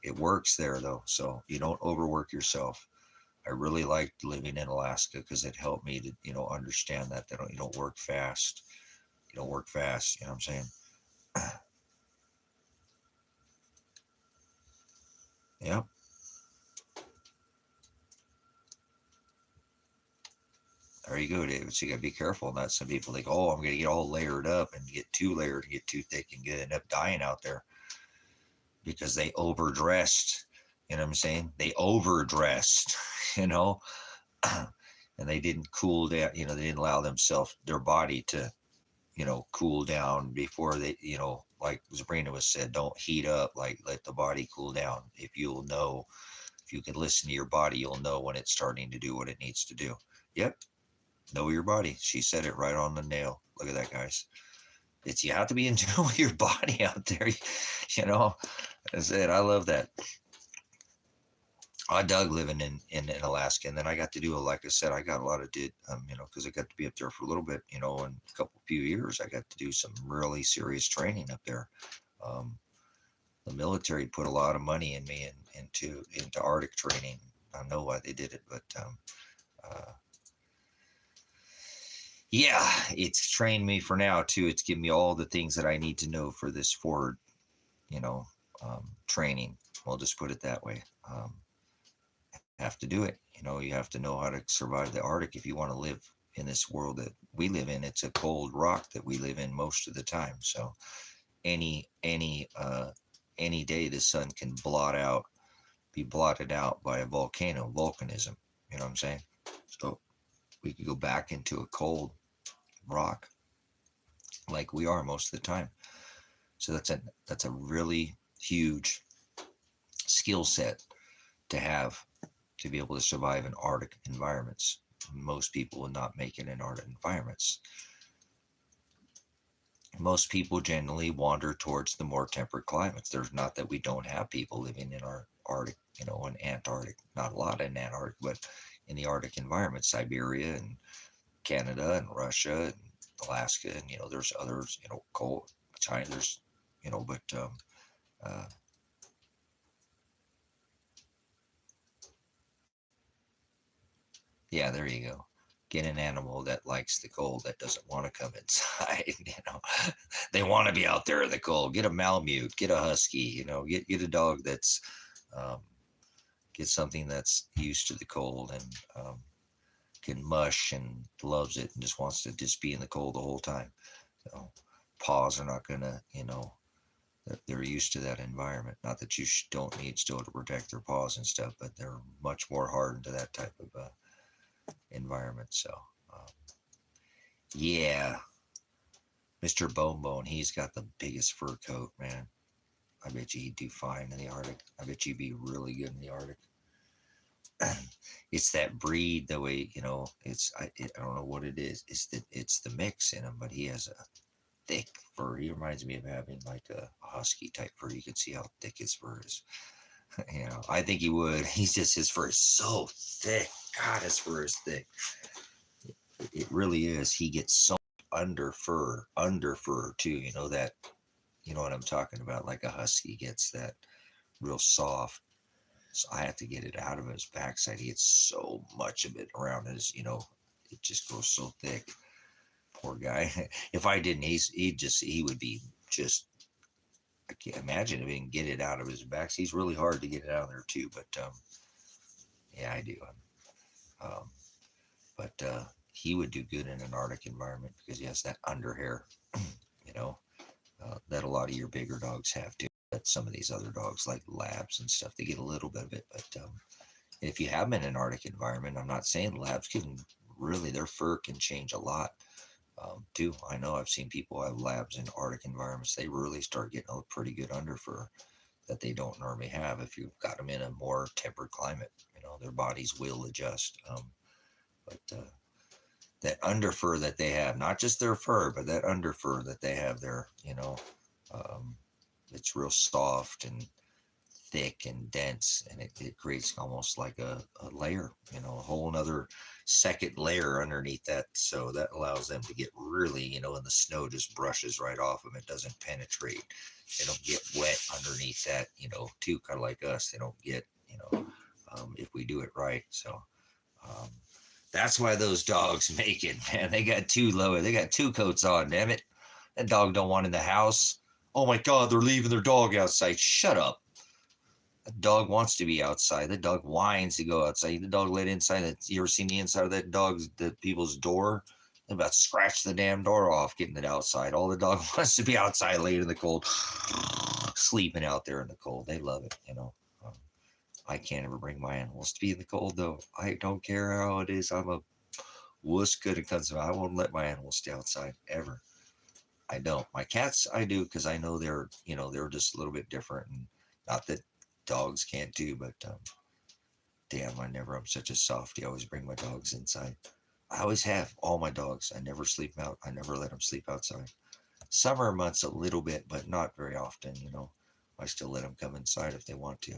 It works there though, so you don't overwork yourself. I really liked living in Alaska because it helped me to, understand that you don't work fast. You don't work fast. You know what I'm saying? Yep. There you go, David. So you gotta be careful. Not some people think, oh, I'm gonna get all layered up and get too layered and get too thick and end up dying out there because they overdressed. You know what I'm saying? They overdressed. You know, and they didn't cool down. They didn't allow themselves, their body to, cool down before they, like Sabrina was said, don't heat up. Like, let the body cool down. If you can listen to your body, you'll know when it's starting to do what it needs to do. Yep. Know your body. She said it right on the nail. Look at that, guys. You have to be in tune with your body out there. I said, I love that. I dug living in Alaska, and then I got to do, like I said, I got a lot of because I got to be up there for a little bit, in a few years, I got to do some really serious training up there. Um, the military put a lot of money in me into Arctic training. I don't know why they did it, but yeah, it's trained me for now too. It's given me all the things that I need to know for this forward, you know, training. We'll just put it that way. Have to do it. You have to know how to survive the Arctic if you want to live in this world that we live in. It's a cold rock that we live in most of the time. So any day the sun can be blotted out by a volcanism. You know what I'm saying? So we could go back into a cold rock like we are most of the time. So that's a really huge skill set to have, to be able to survive in Arctic environments. Most people will not make it in Arctic environments. Most people generally wander towards the more temperate climates. There's not that we don't have people living in our Arctic, in Antarctic. Not a lot in Antarctic, but in the Arctic environment, Siberia and Canada and Russia and Alaska, and there's others, cold China. There's, but yeah, there you go. Get an animal that likes the cold, that doesn't want to come inside. They want to be out there in the cold. Get a Malamute, get a Husky. Get a dog that's um, get something that's used to the cold and can mush and loves it and just wants to just be in the cold the whole time. So paws are not gonna, they're used to that environment. Not that you don't need still to protect their paws and stuff, but they're much more hardened to that type of environment. So, yeah, Mr. Bone, he's got the biggest fur coat, man. I bet you he'd do fine in the Arctic. I bet you'd be really good in the Arctic. It's that breed, the way, I don't know what it is. It's the mix in him, but he has a thick fur. He reminds me of having like a husky type fur. You can see how thick his fur is. I think he would. His fur is so thick. God, his fur is thick. It really is. He gets so under fur too. You know what I'm talking about. Like a husky gets that real soft. So I have to get it out of his backside. He gets so much of it around his, it just goes so thick. Poor guy. If I didn't, he would be just, I can't imagine if he can get it out of his back. He's really hard to get it out of there too, but yeah, I do. Um, but he would do good in an Arctic environment because he has that under hair, that a lot of your bigger dogs have too. But some of these other dogs, like labs and stuff, they get a little bit of it. But if you have them in an Arctic environment, I'm not saying labs can really, their fur can change a lot too. I know I've seen people have labs in Arctic environments. They really start getting a pretty good under fur that they don't normally have if you've got them in a more temperate climate. Their bodies will adjust. But that under fur that they have, not just their fur, but that under fur that they have there, um, it's real soft and thick and dense, and it creates almost like a layer, a whole another second layer underneath that. So that allows them to get really, and the snow just brushes right off them. It doesn't penetrate. They don't get wet underneath that, too, kind of like us. They don't get, if we do it right. So um, that's why those dogs make it, man. They got two coats on, damn it. That dog don't want in the house. Oh my God, they're leaving their dog outside. Shut up. The dog wants to be outside. The dog whines to go outside. The dog let inside. You ever seen the inside of the people's door? They about scratch the damn door off, getting it outside. All the dog wants to be outside, laid in the cold, sleeping out there in the cold. They love it, I can't ever bring my animals to be in the cold, though. I don't care how it is. I'm a wuss good it comes to. I won't let my animals stay outside ever. I don't. My cats, I do, because I know they're just a little bit different, and not that dogs can't do, but damn, I'm such a softie. I always bring my dogs inside. I always have all my dogs. I never sleep out. I never let them sleep outside. Summer months a little bit, but not very often. I still let them come inside if they want to.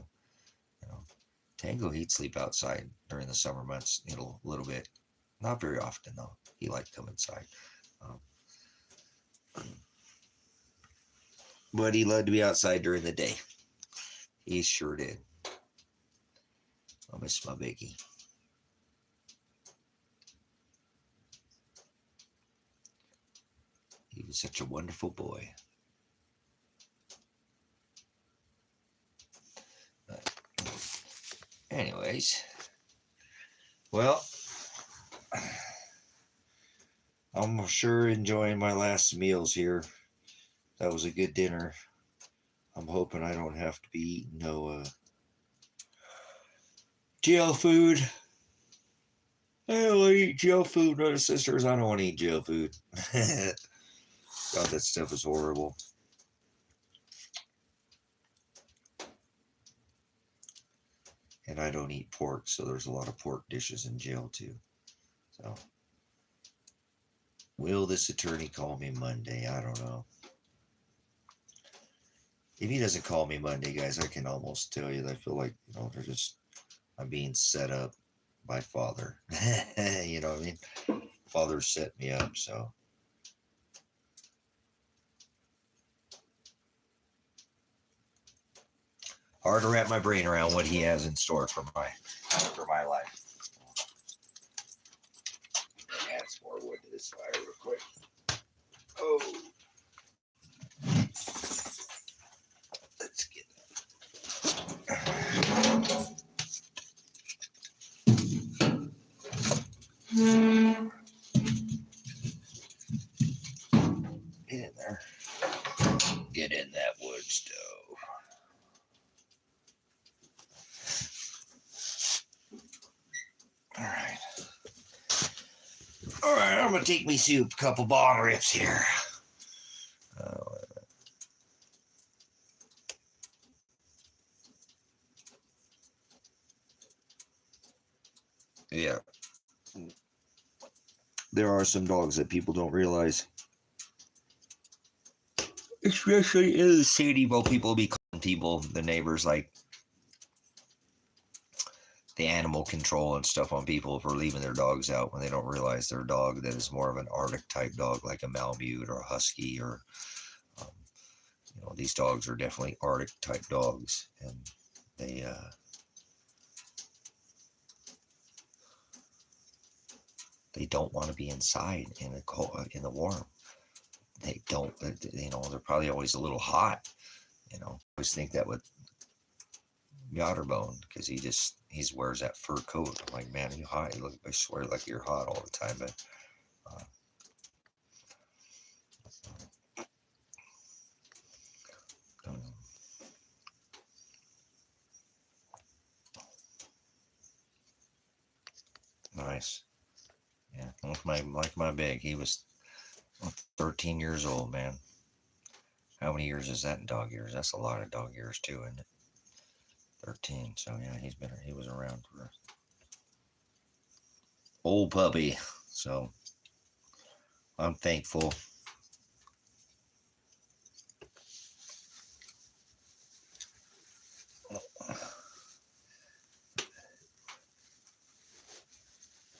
Tango, he'd sleep outside during the summer months, a little bit. Not very often though. He liked to come inside. Um, but he loved to be outside during the day. He sure did. I miss my biggie. He was such a wonderful boy. But anyways, well, I'm sure enjoying my last meals here. That was a good dinner. I'm hoping I don't have to be eating no jail food. I don't want to eat jail food, brothers and sisters. I don't want to eat jail food. God, that stuff is horrible. And I don't eat pork, so there's a lot of pork dishes in jail too. So, will this attorney call me Monday? I don't know. If he doesn't call me Monday, guys, I can almost tell you that I feel like, I'm being set up by Father. You know what I mean? Father set me up, so. Hard to wrap my brain around what he has in store for my life. Add some more wood to this fire real quick. Oh. Let's get that. Get in there. Get in that wood stove. All right, I'm gonna take me soup, a couple bottle rips here. Yeah. There are some dogs that people don't realize, especially in the city. Well, people will be calling people, the neighbors, like the animal control and stuff on people for leaving their dogs out when they don't realize their dog that is more of an Arctic type dog, like a Malamute or a Husky, or these dogs are definitely Arctic type dogs, and they don't want to be inside in the cold, in the warm. They don't, they're probably always a little hot. I always think that with Yotterbone, because he wears that fur coat. I'm like, man, you hot? I swear, like you're hot all the time, but nice. Yeah, like my big. He was 13 years old, man. How many years is that in dog years? That's a lot of dog years too, isn't it? 13. So yeah, he was around for old puppy. So I'm thankful.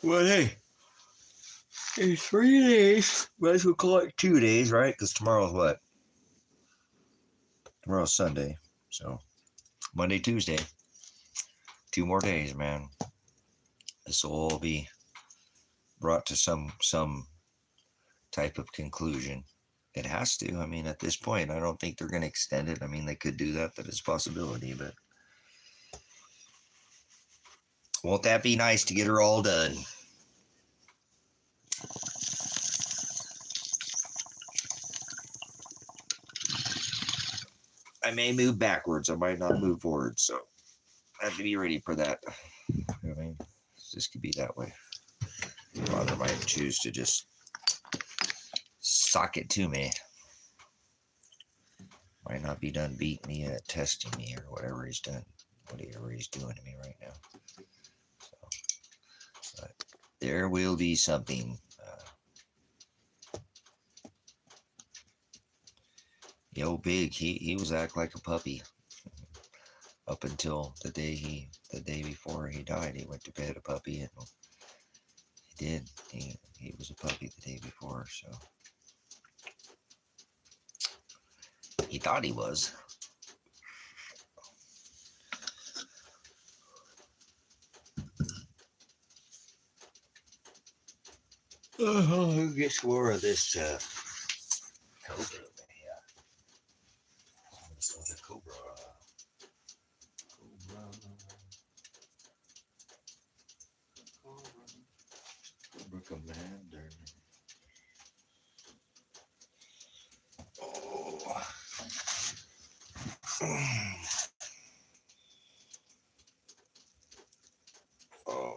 Well, hey, it's 3 days. Might as well call it 2 days, right? Because tomorrow's what? Tomorrow's Sunday. So, Monday, Tuesday. 2 more days, man. This will all be brought to some type of conclusion. It has to. I mean, at this point, I don't think they're going to extend it. I mean, they could do that. That is a possibility, but won't that be nice to get her all done? I may move backwards. I might not move forward, so I have to be ready for that. You know what I mean? This could be that way. Father might choose to just sock it to me. Might not be done beating me yet, testing me, or whatever he's doing to me right now. So, but there will be something. Yo, Big, he was act like a puppy up until the day before he died. He went to bed a puppy, and he did. He was a puppy the day before, so he thought he was. Who gets more of this Cobra? The Cobra Commander. Oh. Oh,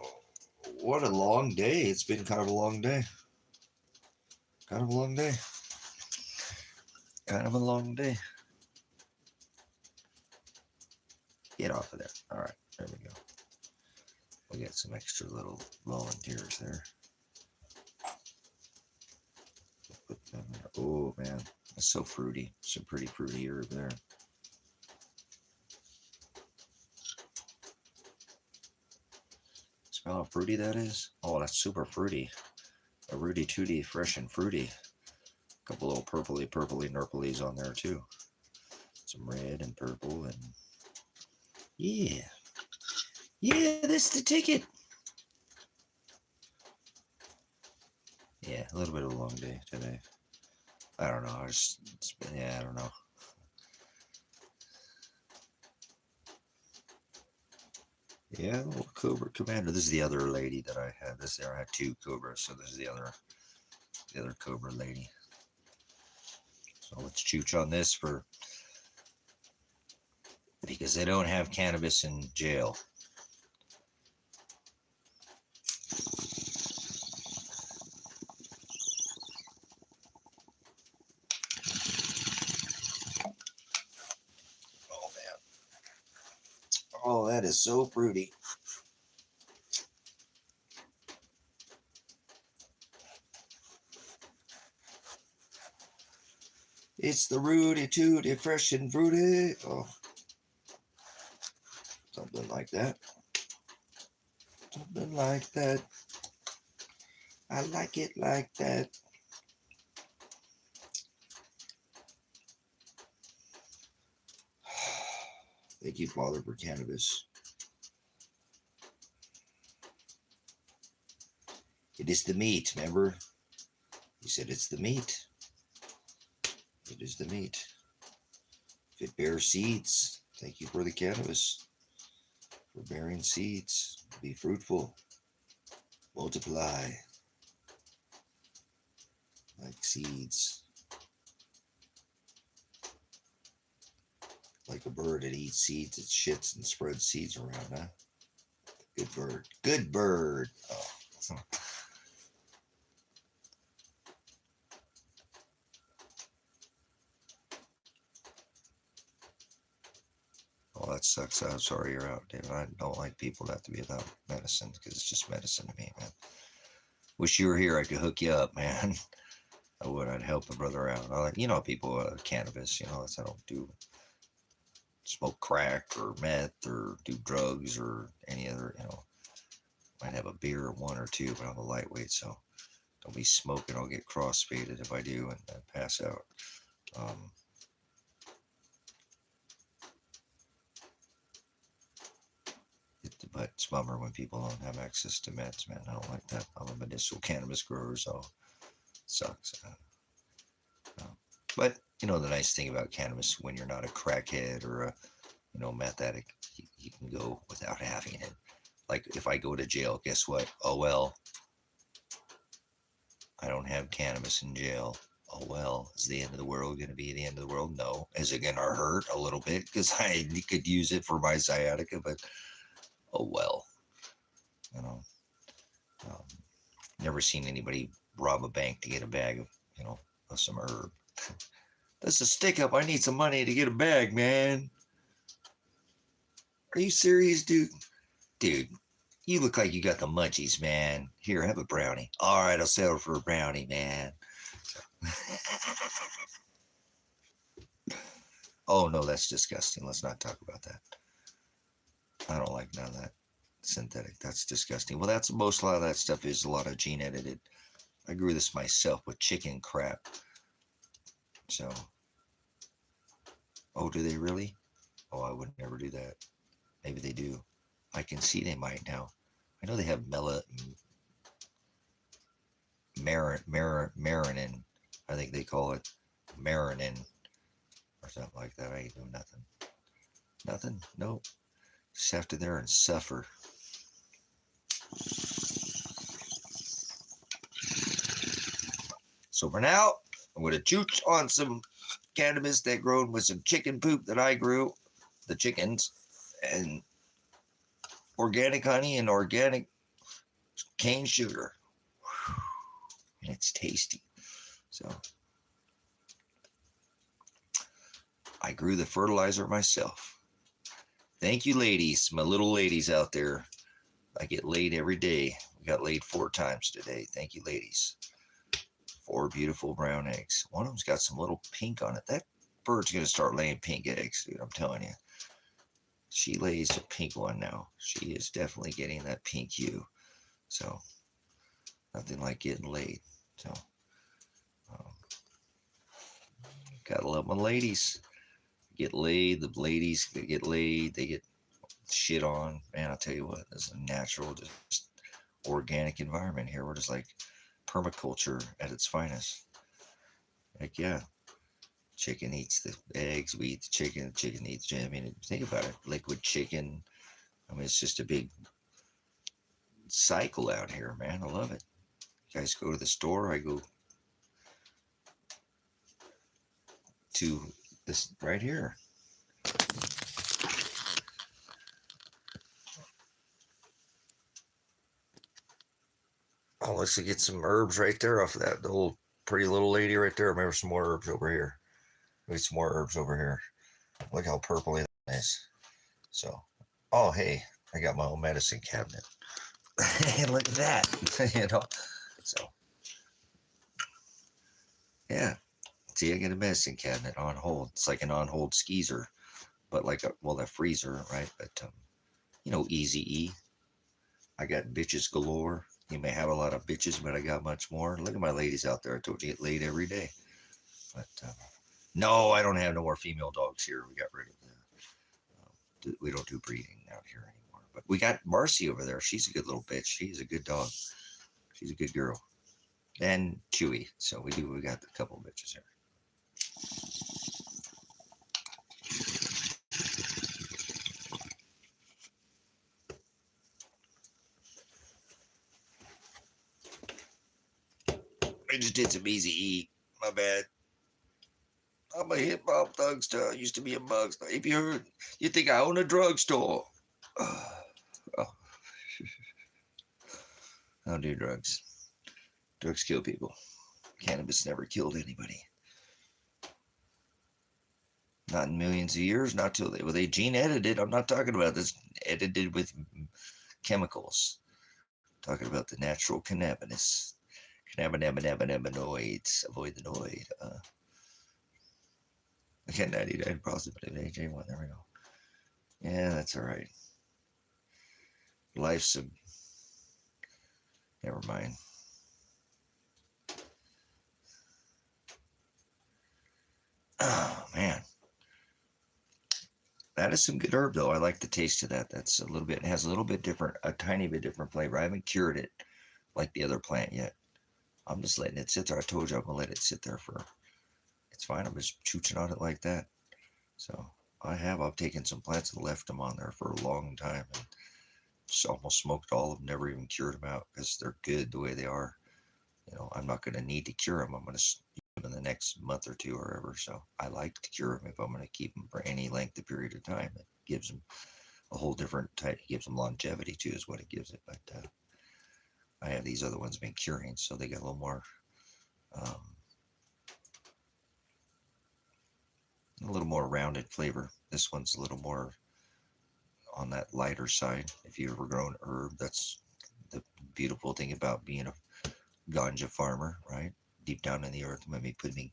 what a long day. It's been kind of a long day. Kind of a long day. Kind of a long day. Get off of there. All right, there we go. We got some extra little volunteers there. Put them there. Oh, man. That's so fruity. Some pretty fruity herb there. Smell how fruity that is? Oh, that's super fruity. A Rudy Tooty, fresh and fruity. A couple little purpley nurplies on there too. Some red and purple and yeah. Yeah, that's the ticket. Yeah, a little bit of a long day today. I don't know. I don't know. Yeah, little Cobra Commander. This is the other lady that I had. I had 2 Cobras, so this is the other Cobra lady. So let's chooch on this because they don't have cannabis in jail. Oh man. Oh, that is so fruity. It's the Rudy Tooty, fresh and fruity. Oh, something like that. Something like that. I like it like that. Thank you, Father, for cannabis. It is the meat, remember? He said it's the meat. It is the meat. If it bears seeds, thank you for the cannabis. For bearing seeds. Be fruitful. Multiply. Like seeds. Like a bird that eats seeds, it shits and spreads seeds around, huh? Good bird. Good bird. Oh. Oh, that sucks. I'm sorry you're out, David. I don't like people that have to be without medicine because it's just medicine to me, man. Wish you were here. I could hook you up, man. I would. I'd help a brother out. I like, people, cannabis, I don't do smoke crack or meth or do drugs or any other, might have a beer or one or two, but I'm a lightweight, so don't be smoking. I'll get cross-faded if I do and pass out. Um, but it's a bummer when people don't have access to meds, man. I don't like that. I'm a medicinal cannabis grower, so it sucks. But, the nice thing about cannabis, when you're not a crackhead or a, meth addict, you can go without having it. Like, if I go to jail, guess what? Oh, well, I don't have cannabis in jail. Oh, well, is the end of the world going to be the end of the world? No. Is it going to hurt a little bit? Because I could use it for my sciatica, but oh, well. Um, never seen anybody rob a bank to get a bag of some herb. That's a stick up. I need some money to get a bag, man. Are you serious, dude? Dude, you look like you got the munchies, man. Here, have a brownie. All right, I'll settle for a brownie, man. Oh, no, that's disgusting. Let's not talk about that. I don't like none of that synthetic. That's disgusting. Well, a lot of that stuff is a lot of gene edited. I grew this myself with chicken crap. So, oh, do they really? Oh, I would never do that. Maybe they do. I can see they might now. I know they have marinin. I think they call it marinin or something like that. I ain't doing nothing. Nothing? Nope. Just have to there and suffer. So for now, I'm going to chooch on some cannabis that grown with some chicken poop that I grew, the chickens, and organic honey and organic cane sugar. And it's tasty. So I grew the fertilizer myself. Thank you, ladies, my little ladies out there. I get laid every day. We got laid 4 times today. Thank you, ladies. 4 beautiful brown eggs. One of them's got some little pink on it. That bird's going to start laying pink eggs, dude. I'm telling you. She lays a pink one now. She is definitely getting that pink hue. So, nothing like getting laid. So, gotta love my ladies. Get laid. The ladies get laid. They get shit on. Man, I'll tell you what. This is a natural, just organic environment here. We're just like permaculture at its finest. Heck yeah. Chicken eats the eggs, we eat the chicken eats the chicken. I mean, think about it. Liquid chicken. I mean, it's just a big cycle out here, man. I love it. You guys go to the store. I go to this right here. Oh, let's get some herbs right there off of that. The little pretty little lady right there. Remember some more herbs over here. Maybe some more herbs over here. Look how purpley that is. So, oh, hey, I got my own medicine cabinet. Look at that. So, yeah. See, I got a medicine cabinet on hold. It's like an on-hold skeezer, but like a freezer, right? But, Easy E. I got bitches galore. You may have a lot of bitches, but I got much more. Look at my ladies out there. I told you, get laid every day. But, no, I don't have no more female dogs here. We got rid of we don't do breeding out here anymore. But we got Marcy over there. She's a good little bitch. She's a good dog. She's a good girl. And Chewy. So we got a couple of bitches here. I just did some easy E. My bad. I'm a hip hop thug star. Used to be a bug star. If you heard, you think I own a drugstore. Oh. I don't do drugs. Drugs kill people. Cannabis never killed anybody. Not in millions of years. Not till they gene edited. I'm not talking about this edited with chemicals. I'm talking about the natural cannabis. cannabinoids. Avoid the noid. Again, 99 positive AJ1. There we go. Yeah, that's all right. Life's a... Never mind. Oh, man. That is some good herb, though. I like the taste of that. That's a little bit... It has a little bit different... A tiny bit different flavor. I haven't cured it like the other plant yet. I'm just letting it sit there. I told you I'm going to let it sit there for... It's fine. I'm just chooching on it like that. So, I've taken some plants and left them on there for a long time. And just almost smoked all of them. Never even cured them out because they're good the way they are. You know, I'm not going to need to cure them. I'm going to use them in the next month or two or ever. So I like to cure them if I'm going to keep them for any length of period of time. It gives them a whole different type. It gives them longevity too, is what it gives it. But I have these other ones been curing, so they got a little more, rounded flavor. This one's a little more on that lighter side. If you've ever grown herb, that's the beautiful thing about being a ganja farmer, right? Deep down in the earth, maybe putting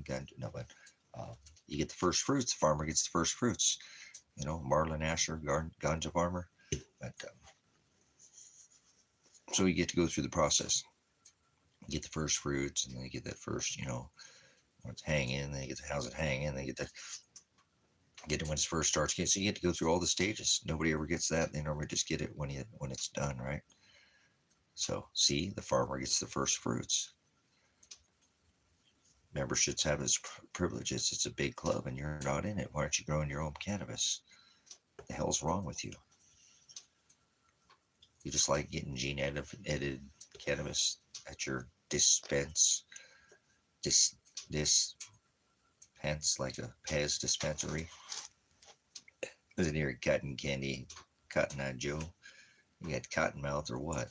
ganja. No, but you get the first fruits. The farmer gets the first fruits. You know, Marlon Asher, ganja farmer. But so you get to go through the process. You get the first fruits, and then you get that first, you know, when it's hanging. Then you get the how's it hanging. Then you get it when it first starts. So you get to go through all the stages. Nobody ever gets that. They normally just get it when it's done, right? So see, the farmer gets the first fruits. Memberships have its privileges. It's a big club and you're not in it. Why aren't you growing your own cannabis? What the hell's wrong with you? You just like getting gene edited cannabis at your dispense like a Pez dispensary. Isn't here cotton candy, Cotton Eye Joe? You got cotton mouth or what?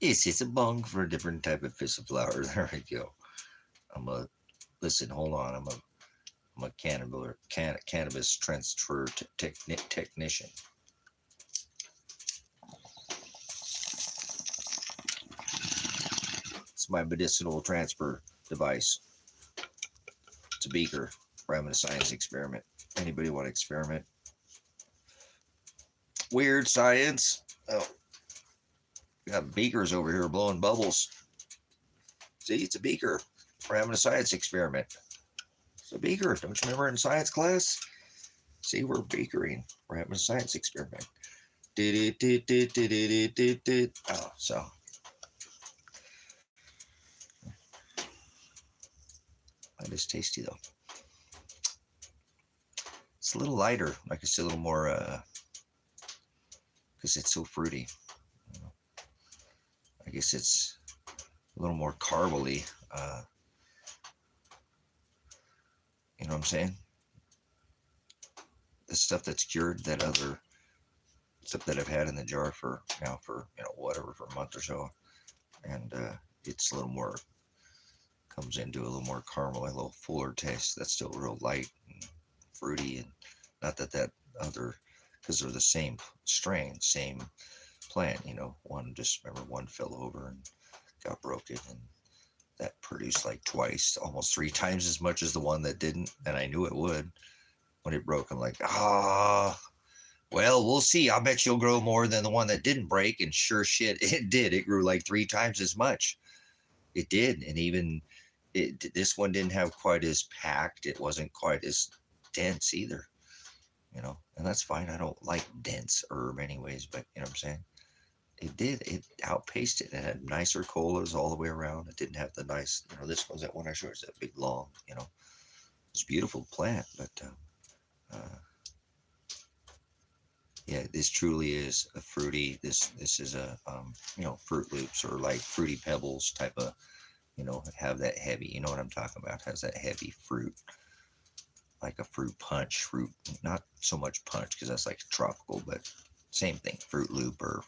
Yes, it's a bong for a different type of fish of flower. There we go. Listen, hold on. I'm a cannabis transfer technician. It's my medicinal transfer device. It's a beaker. We're having a science experiment. Anybody want to experiment? Weird science. Oh, we got beakers over here blowing bubbles. See, it's a beaker. We're having a science experiment. It's a beaker. Don't you remember in science class? See, we're beakering. We're having a science experiment. Oh, so. That is tasty though. It's a little lighter. Like I said, a little more, because it's so fruity. I guess it's a little more carbally. You know what I'm saying? The stuff that's cured, that other stuff that I've had in the jar for now for, you know, whatever, for a month or so. And it's a little more, comes into a little more caramel, a little fuller taste. That's still real light and fruity. And not that other, because they're the same strain, same plant, you know. One fell over and got broken, and that produced like twice, almost 3 times as much as the one that didn't. And I knew it would. When it broke, I'm like, well, we'll see. I bet you'll grow more than the one that didn't break. And sure shit, it did. It grew like 3 times as much. It did. And even this one didn't have quite as packed. It wasn't quite as dense either, you know, and that's fine. I don't like dense herb anyways, but you know what I'm saying? It outpaced it. It had nicer colas all the way around. It didn't have the nice, you know, this was that one I showed, is that big long, you know, it's a beautiful plant, but yeah, this truly is a fruity, this is a, you know, Fruit Loops or like Fruity Pebbles type of, you know, have that heavy, you know what I'm talking about, has that heavy fruit, like a fruit punch, not so much punch because that's like tropical, but same thing, Fruit Loop or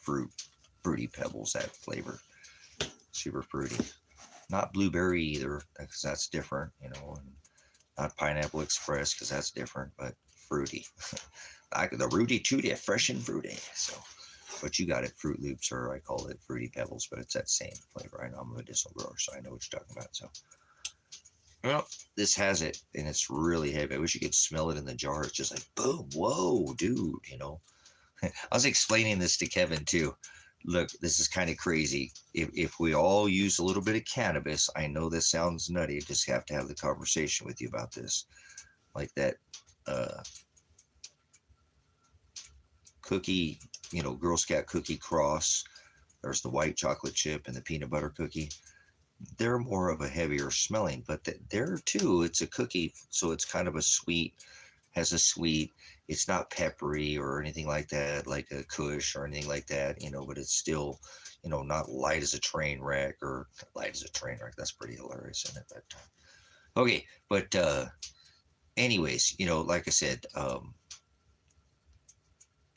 Fruity Pebbles, that flavor, super fruity. Not blueberry either, because that's different, you know, and not Pineapple Express because that's different, but fruity. Like the Rooty Tooty, fresh and fruity. So But you got it, Fruit Loops, or I call it Fruity Pebbles, but it's that same flavor. I know I'm a medicinal grower, so I know what you're talking about. So, well, this has it, and it's really heavy. I wish you could smell it in the jar. It's just like, boom, whoa, dude, you know. I was explaining this to Kevin too. Look, this is kind of crazy. If we all use a little bit of cannabis, I know this sounds nutty. I just have to have the conversation with you about this. Like that uh, cookie, you know, Girl Scout cookie cross. There's the white chocolate chip and the peanut butter cookie. They're more of a heavier smelling, but there too, it's a cookie, so it's kind of a sweet, has a sweet. It's not peppery or anything like that, like a Kush or anything like that, you know. But it's still, you know, not light as a train wreck, or light as a train wreck. That's pretty hilarious, isn't it? But okay, but anyways, you know, like I said,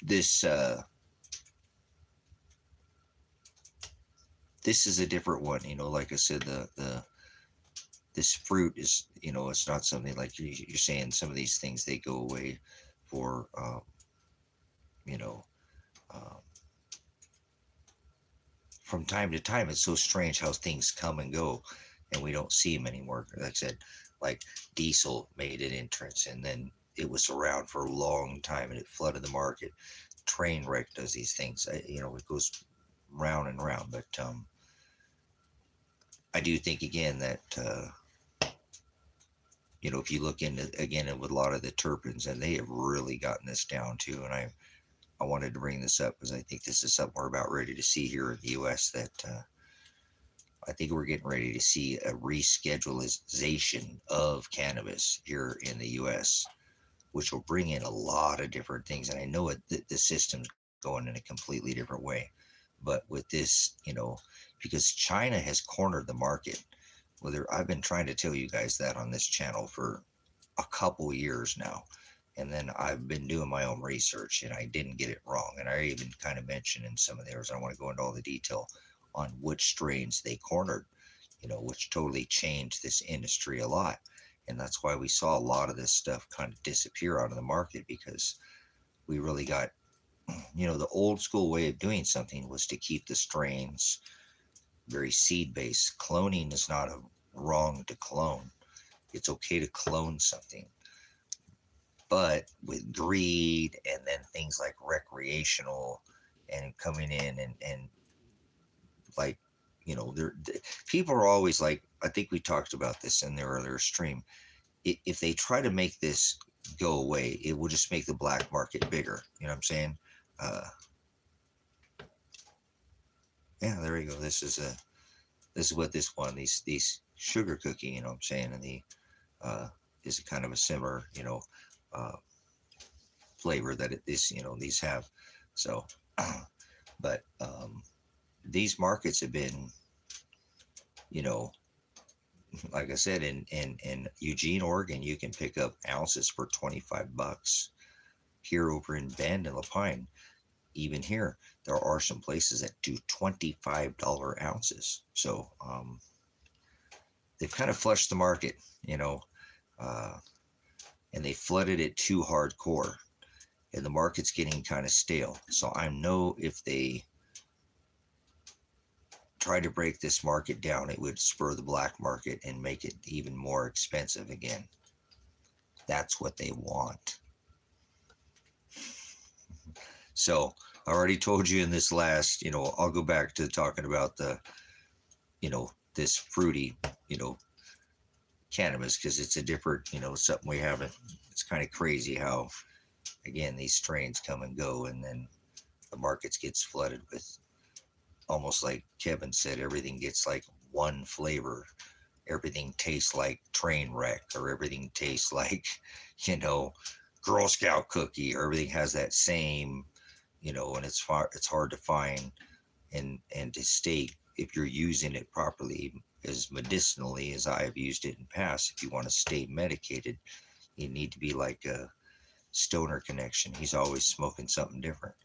this this is a different one. You know, like I said, the this fruit is, you know, it's not something like you're saying. Some of these things, they go away for, you know, um, from time to time. It's so strange how things come and go, and we don't see them anymore. Like I said, like diesel made an entrance, and then it was around for a long time, and it flooded the market. Train wreck does these things. You know, it goes round and round. But I do think again that you know, if you look into again with a lot of the terpenes, and they have really gotten this down too. And I wanted to bring this up because I think this is something we're about ready to see here in the U.S. That I think we're getting ready to see a reschedulization of cannabis here in the U.S., which will bring in a lot of different things. And I know the system's going in a completely different way. But with this, you know, because China has cornered the market, whether I've been trying to tell you guys that on this channel for a couple years now. And then I've been doing my own research, and I didn't get it wrong. And I even kind of mentioned in some of theirs, I don't want to go into all the detail on which strains they cornered, you know, which totally changed this industry a lot. And that's why we saw a lot of this stuff kind of disappear out of the market, because we really got, you know, the old school way of doing something was to keep the strains very seed based. Cloning is not a wrong to clone. It's okay to clone something. But with greed and then things like recreational and coming in and like, you know, people are always like, I think we talked about this in the earlier stream. If they try to make this go away, it will just make the black market bigger. You know what I'm saying? Uh, yeah, there you go. This is what this one, these sugar cookie, you know what I'm saying, and the uh, is kind of a similar, you know, uh, flavor that you know, these have. So, but these markets have been, you know, like I said, in Eugene, Oregon, you can pick up ounces for $25. Here over in Bend and Lapine, even here, there are some places that do $25 ounces. So they've kind of flushed the market, you know, uh, and they flooded it too hardcore, and the market's getting kind of stale. So I know if they try to break this market down, it would spur the black market and make it even more expensive again. That's what they want. So I already told you in this last, you know, I'll go back to talking about the, you know, this fruity, you know, cannabis, because it's a different, you know, something we haven't. It's kind of crazy how, again, these strains come and go, and then the markets gets flooded with, almost like Kevin said, everything gets like one flavor. Everything tastes like train wreck, or everything tastes like, you know, Girl Scout cookie, or everything has that same, you know, and it's hard to find and to state if you're using it properly, as medicinally as I have used it in past. If you want to stay medicated, you need to be like a stoner connection. He's always smoking something different.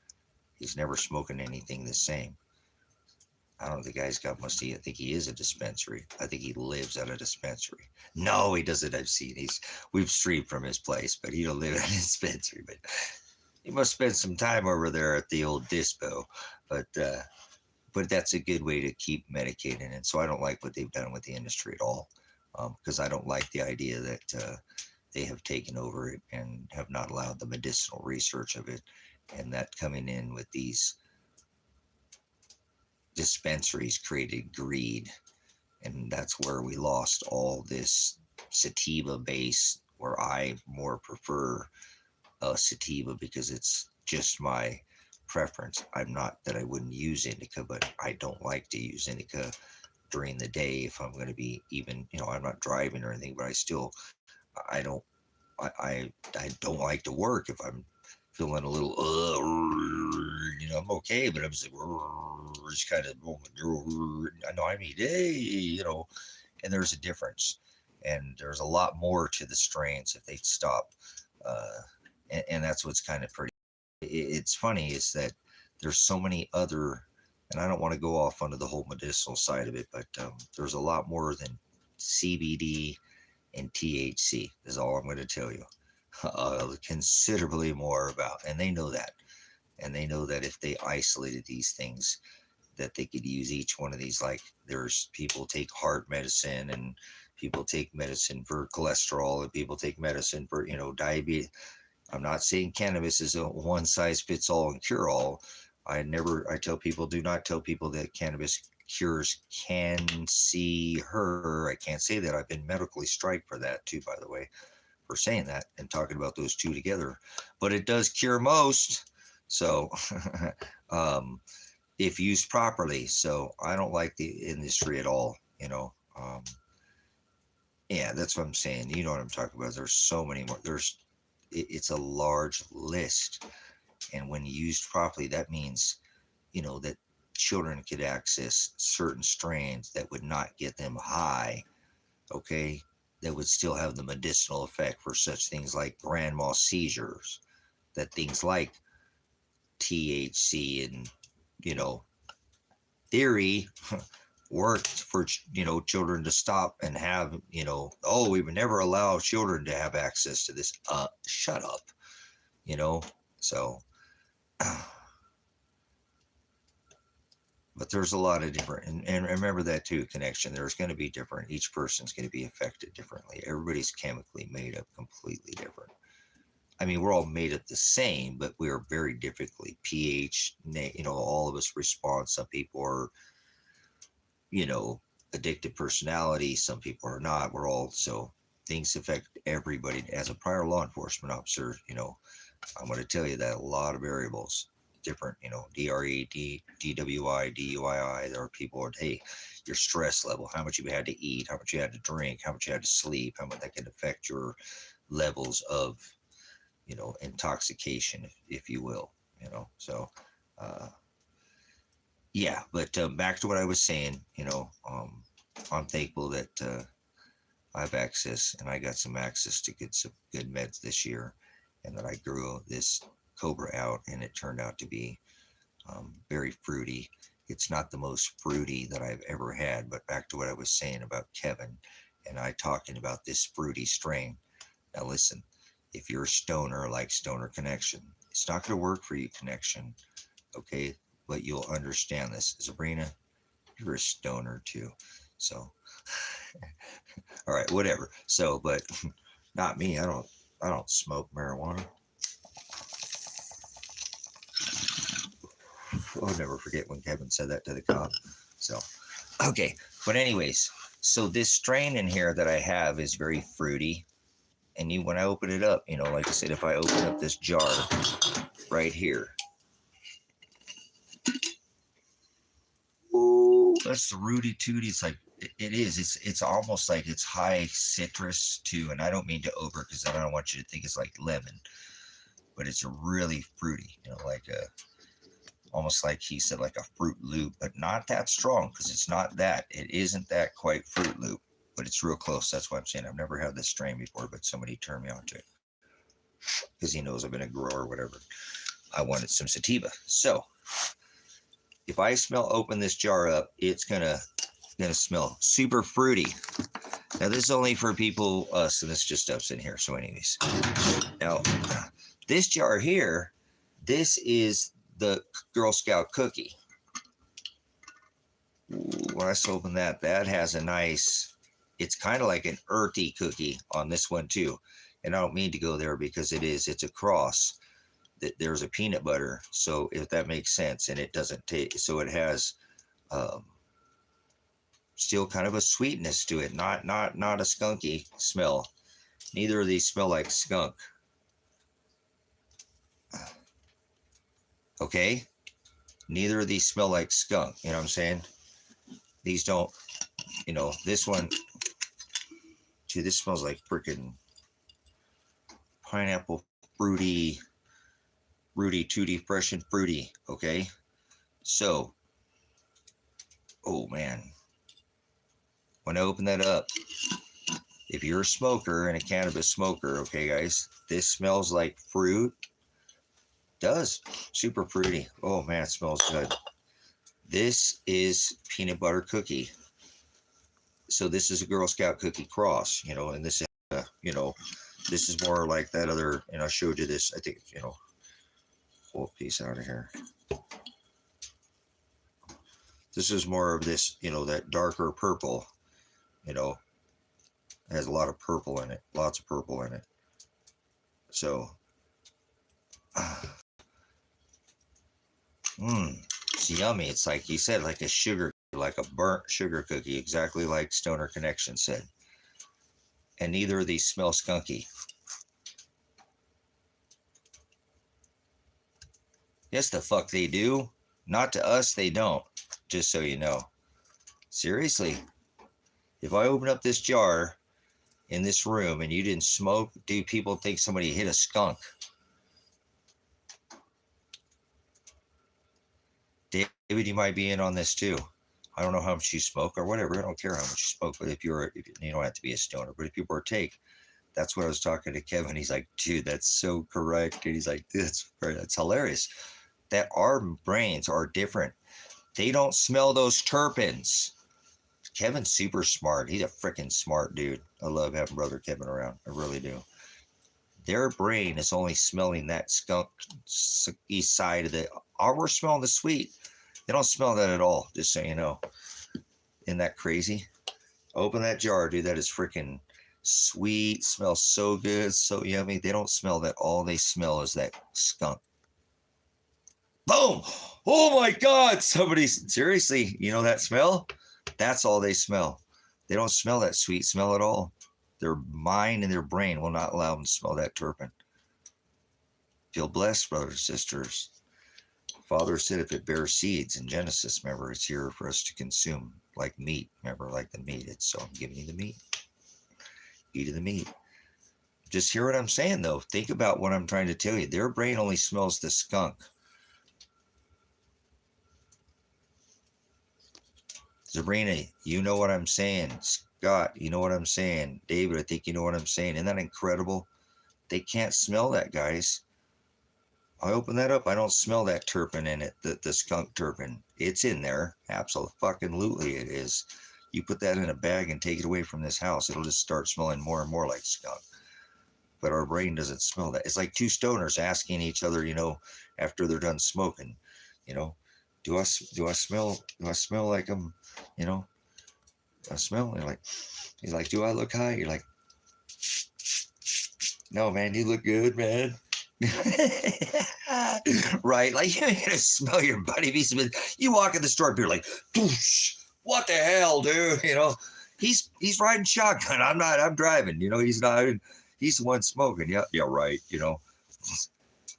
He's never smoking anything the same. I don't think the guy's got much to eat. I think he is a dispensary. I think he lives at a dispensary. No, he doesn't. I've seen we've streamed from his place, but he don't live at a dispensary. But You must spend some time over there at the old dispo, but that's a good way to keep medicating. And so I don't like what they've done with the industry at all, because I don't like the idea that they have taken over it and have not allowed the medicinal research of it, and that coming in with these dispensaries created greed, and that's where we lost all this sativa base, where I more prefer sativa because it's just my preference. I'm not that I wouldn't use indica, but I don't like to use indica during the day if I'm going to be, even, I'm not driving or anything, but I don't, I don't like to work if I'm feeling a little, I'm okay, but I'm just kind of, I know, I mean, hey, and there's a difference, and there's a lot more to the strains if they stop, and that's what's kind of pretty. It's funny is that there's so many other, and I don't want to go off onto the whole medicinal side of it, but there's a lot more than CBD and THC is all I'm going to tell you. Considerably more about, and they know that. And they know that if they isolated these things, that they could use each one of these. Like there's people take heart medicine, and people take medicine for cholesterol, and people take medicine for, diabetes. I'm not saying cannabis is a one size fits all and cure all. I tell people, do not tell people that cannabis cures her. I can't say that. I've been medically striked for that too, by the way, for saying that and talking about those two together. But it does cure most. So if used properly. So I don't like the industry at all, yeah, that's what I'm saying. You know what I'm talking about. There's so many more. It's a large list. And when used properly, that means, that children could access certain strains that would not get them high, okay, that would still have the medicinal effect for such things like grand mal seizures, that things like THC and, theory worked for, children to stop and have, we would never allow children to have access to this. Shut up, so. But there's a lot of different, and remember that too, connection. There's going to be different. Each person's going to be affected differently. Everybody's chemically made up completely different. I mean, we're all made up the same, but we are very differently. pH, all of us respond. Some people are, addictive personality. Some people are not. We're all, so things affect everybody. As a prior law enforcement officer, I'm going to tell you that a lot of variables. Different, DRE, DWI, DUII. There are people who are, hey, your stress level, how much you had to eat, how much you had to drink, how much you had to sleep, how much that can affect your levels of, intoxication, if you will, so, yeah, but back to what I was saying, I'm thankful that I have access, and I got some access to some good meds this year, and that I grew this Cobra out, and it turned out to be very fruity. It's not the most fruity that I've ever had, but back to what I was saying about Kevin and I talking about this fruity strain. Now listen, if you're a stoner like Stoner Connection, it's not going to work for you, Connection, okay? But you'll understand this. Sabrina, you're a stoner too. So, all right, whatever. So, but not me. I don't smoke marijuana. I'll never forget when Kevin said that to the cop. So, okay. But anyways, so this strain in here that I have is very fruity. And when I open it up, like I said, if I open up this jar right here, ooh, that's the Rudy Tooty. It's like, it is. It's almost like it's high citrus too. And I don't mean to over, because I don't want you to think it's like lemon, but it's really fruity, like almost like he said, like a Fruit Loop, but not that strong, because it's not that. It isn't that quite Fruit Loop, but it's real close. That's why I'm saying I've never had this strain before, but somebody turned me on to it because he knows I've been a grower or whatever. I wanted some sativa. So if I open this jar up, it's gonna smell super fruity. Now this is only for people, us, and this just stuff's in here. So anyways, now this jar here This is the Girl Scout cookie. Ooh, when I open that, that has a nice, it's kind of like an earthy cookie on this one too. And I don't mean to go there because it's a cross. There's a peanut butter, so if that makes sense, and it doesn't take, so it has still kind of a sweetness to it, not a skunky smell. Neither of these smell like skunk. Okay, neither of these smell like skunk. You know what I'm saying? These don't. You know, this one. Gee, this smells like freaking pineapple, fruity, tutti, fresh and fruity. Okay, so, oh man, when I open that up, if you're a smoker and a cannabis smoker, okay, guys, this smells like fruit. Does super fruity. Oh man, it smells good. This is peanut butter cookie. So this is a Girl Scout cookie cross, you know, and this is, you know, this is more like that other, and I showed you this, I think, you know, pull a piece out of here. This is more of this, you know, that darker purple, you know, it has a lot of purple in it, lots of purple in it. So, it's yummy. It's like you said, like a sugar, like a burnt sugar cookie, exactly like Stoner Connection said. And neither of these smell skunky. Yes, the fuck they do. Not to us, they don't. Just so you know. Seriously. If I open up this jar in this room and you didn't smoke, do people think somebody hit a skunk? David, you might be in on this too. I don't know how much you smoke or whatever. I don't care how much you smoke, but if you don't have to be a stoner, but if you partake, that's what I was talking to Kevin. He's like, dude, that's so correct. And he's like, that's hilarious. That our brains are different. They don't smell those terpenes. Kevin's super smart. He's a freaking smart dude. I love having brother Kevin around. I really do. Their brain is only smelling that skunky side of the, we're smelling the sweet. They don't smell that at all, just so you know. Isn't that crazy? Open that jar, dude. That is freaking sweet. Smells so good, so yummy. They don't smell that. All they smell is that skunk. Boom! Oh my God! Somebody, seriously, you know that smell? That's all they smell. They don't smell that sweet smell at all. Their mind and their brain will not allow them to smell that terpene. Feel blessed, brothers and sisters. Father said if it bears seeds in Genesis, remember, it's here for us to consume like meat. Remember, like the meat. So I'm giving you the meat. Eat of the meat. Just hear what I'm saying, though. Think about what I'm trying to tell you. Their brain only smells the skunk. Sabrina, you know what I'm saying. Scott, you know what I'm saying. David, I think you know what I'm saying. Isn't that incredible? They can't smell that, guys. I open that up. I don't smell that terpene in it, the skunk terpene. It's in there. Absolutely it is. You put that in a bag and take it away from this house, it'll just start smelling more and more like skunk. But our brain doesn't smell that. It's like two stoners asking each other, you know, after they're done smoking, you know, do I smell like I'm, you know, I smell? And he's like, do I look high? You're like, no, man, you look good, man. Right? Like, you're gonna smell your buddy. You walk in the store, you're like, what the hell, dude? You know, he's riding shotgun. I'm driving. You know, he's not. He's the one smoking. Yeah, right. You know,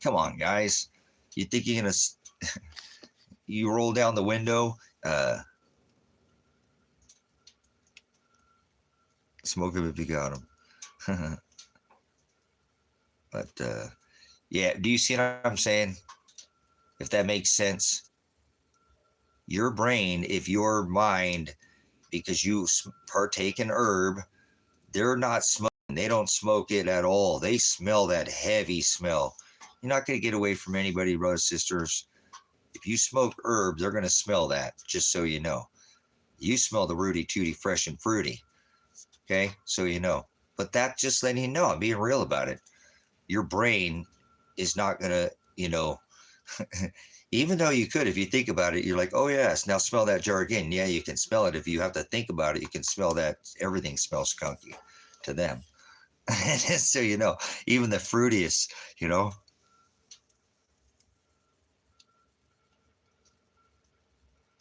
come on, guys. You think you're gonna? You roll down the window. Smoke him if you got him. But yeah, do you see what I'm saying? If that makes sense. Your brain, if your mind, because you partake in herb, they're not smoking. They don't smoke it at all. They smell that heavy smell. You're not going to get away from anybody, brothers, sisters. If you smoke herb, they're going to smell that, just so you know. You smell the rooty tooty, fresh and fruity. Okay, so you know. But that just letting you know, I'm being real about it. Your brain is not going to, you know, Even though you could, if you think about it, you're like, oh yes, now smell that jar again. Yeah, you can smell it. If you have to think about it, you can smell that everything smells skunky to them. So, you know, even the fruitiest, you know.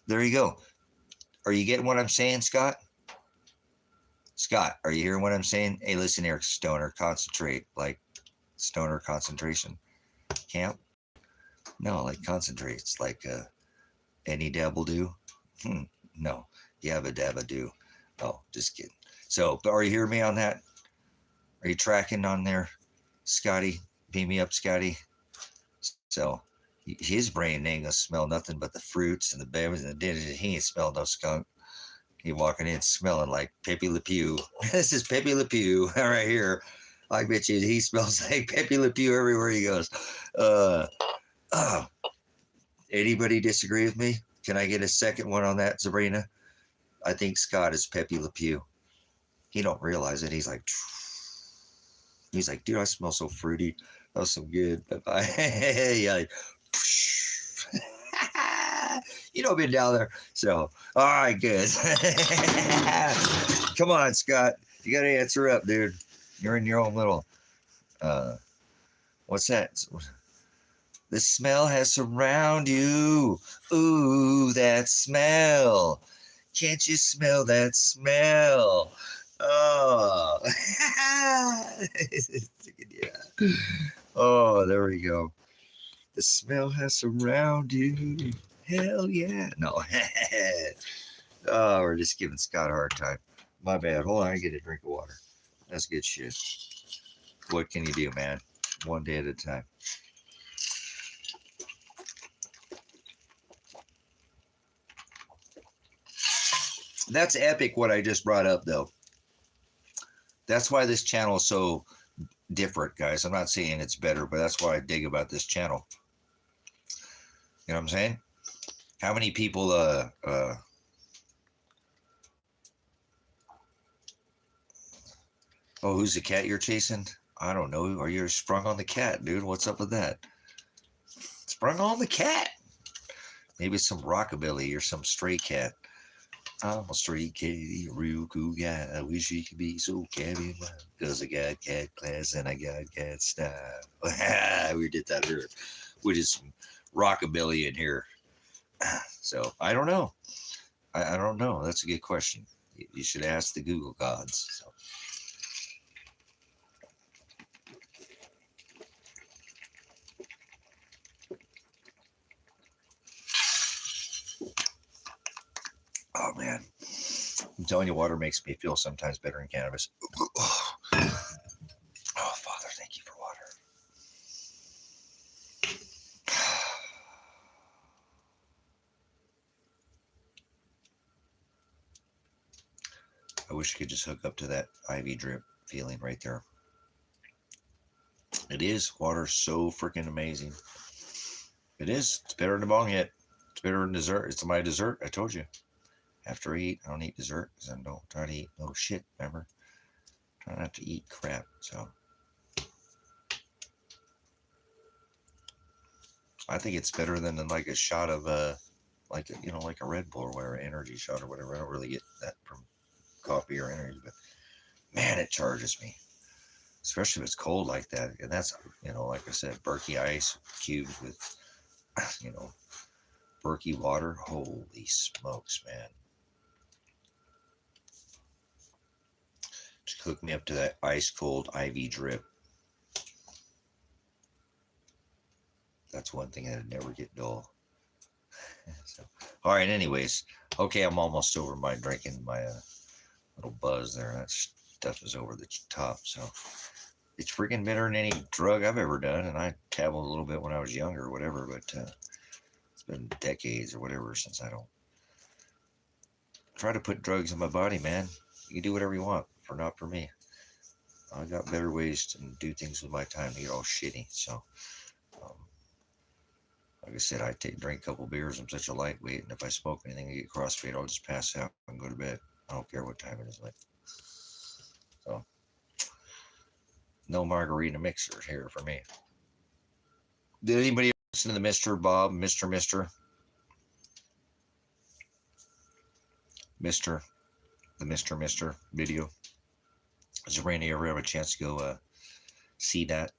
There you go. Are you getting what I'm saying, Scott? Scott, are you hearing what I'm saying? Hey, listen here, stoner, concentrate. Like stoner concentration camp? No, like concentrates, like any dabble do. No, yabba dabba do. Oh, just kidding. So, but are you hearing me on that? Are you tracking on there, Scotty? Beam me up, Scotty. So, his brain ain't gonna smell nothing but the fruits and the berries and the dinner. He ain't smell no skunk. He walking in smelling like Pepe Le Pew. This is Pepe Le Pew right here. I bet you he smells like Pepe Le Pew everywhere he goes. Uh, uh, Anybody disagree with me? Can I get a second one on that, Sabrina? I think Scott is Pepe Le Pew. He don't realize it. He's like, dude, I smell so fruity. That was so good. Bye-bye. Yeah. You know, been down there. So, all right, good. Come on, Scott. You got to answer up, dude. You're in your own little, what's that? The smell has surrounded you. Ooh, that smell. Can't you smell that smell? Oh. Yeah. Oh, there we go. The smell has surrounded you. Hell yeah. No. Oh, we're just giving Scott a hard time. My bad. Hold on, I get a drink of water. That's good shit. What can you do, man? One day at a time. That's epic what I just brought up, though. That's why this channel is so different, guys. I'm not saying it's better, but that's what I dig about this channel. You know what I'm saying? How many people, oh, who's the cat you're chasing? I don't know. Are you sprung on the cat, dude? What's up with that? Sprung on the cat. Maybe some rockabilly or some stray cat. I'm a stray cat, a real cool guy. I wish he could be so cabby wild. Cause I got cat class and I got cat style. We did that here. We did some rockabilly in here. So I don't know. I don't know. That's a good question. You should ask the Google gods. So. Oh man, I'm telling you, water makes me feel sometimes better than cannabis. Oh, Father, thank you for water. I wish I could just hook up to that IV drip feeling right there. It is. Water's so freaking amazing. It is. It's better than bong hit. It's better than dessert. It's my dessert. I told you. After I eat, I don't eat dessert because I don't try to eat no shit, remember? Try not to eat crap, so. I think it's better than like a shot of, like a Red Bull or whatever, energy shot or whatever. I don't really get that from coffee or energy, but man, it charges me. Especially if it's cold like that. And that's, like I said, Berkey ice cubes with, Berkey water. Holy smokes, man. Just hook me up to that ice cold IV drip. That's one thing that'd never get dull. So, all right, anyways. Okay, I'm almost over my drinking my little buzz there. That stuff is over the top. So it's freaking better than any drug I've ever done. And I dabbled a little bit when I was younger or whatever, but it's been decades or whatever since I don't try to put drugs in my body, man. You can do whatever you want, not for me. I got better ways to do things with my time to get all shitty. So, like I said, I drink a couple beers. I'm such a lightweight, and if I smoke anything, I get crossfade. I'll just pass out and go to bed. I don't care what time it is. So, no margarita mixers here for me. Did anybody Listen to the Mr. Bob, Mr. The Mr. video. Does Randy ever have a chance to go see that?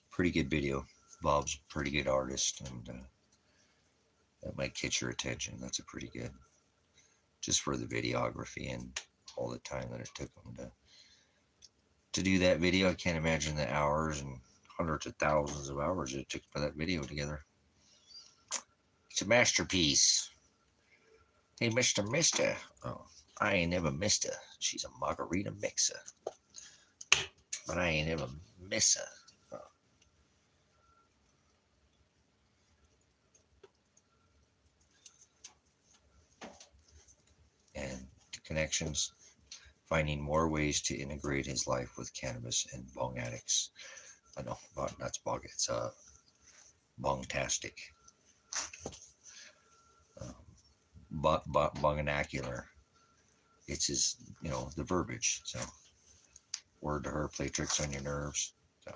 Pretty good video. Bob's a pretty good artist, and that might catch your attention. That's a pretty good, just for the videography and all the time that it took him to do that video. I can't imagine the hours and hundreds of thousands of hours it took for that video together. It's a masterpiece. Hey, Mister. Oh, I ain't never missed her. She's a margarita mixer. But I ain't ever miss her. Oh. And the connections, finding more ways to integrate his life with cannabis and bong addicts. I know, that's bong, it's bong-tastic. Bonganacular. It's his, the verbiage. So, word to her, play tricks on your nerves. So,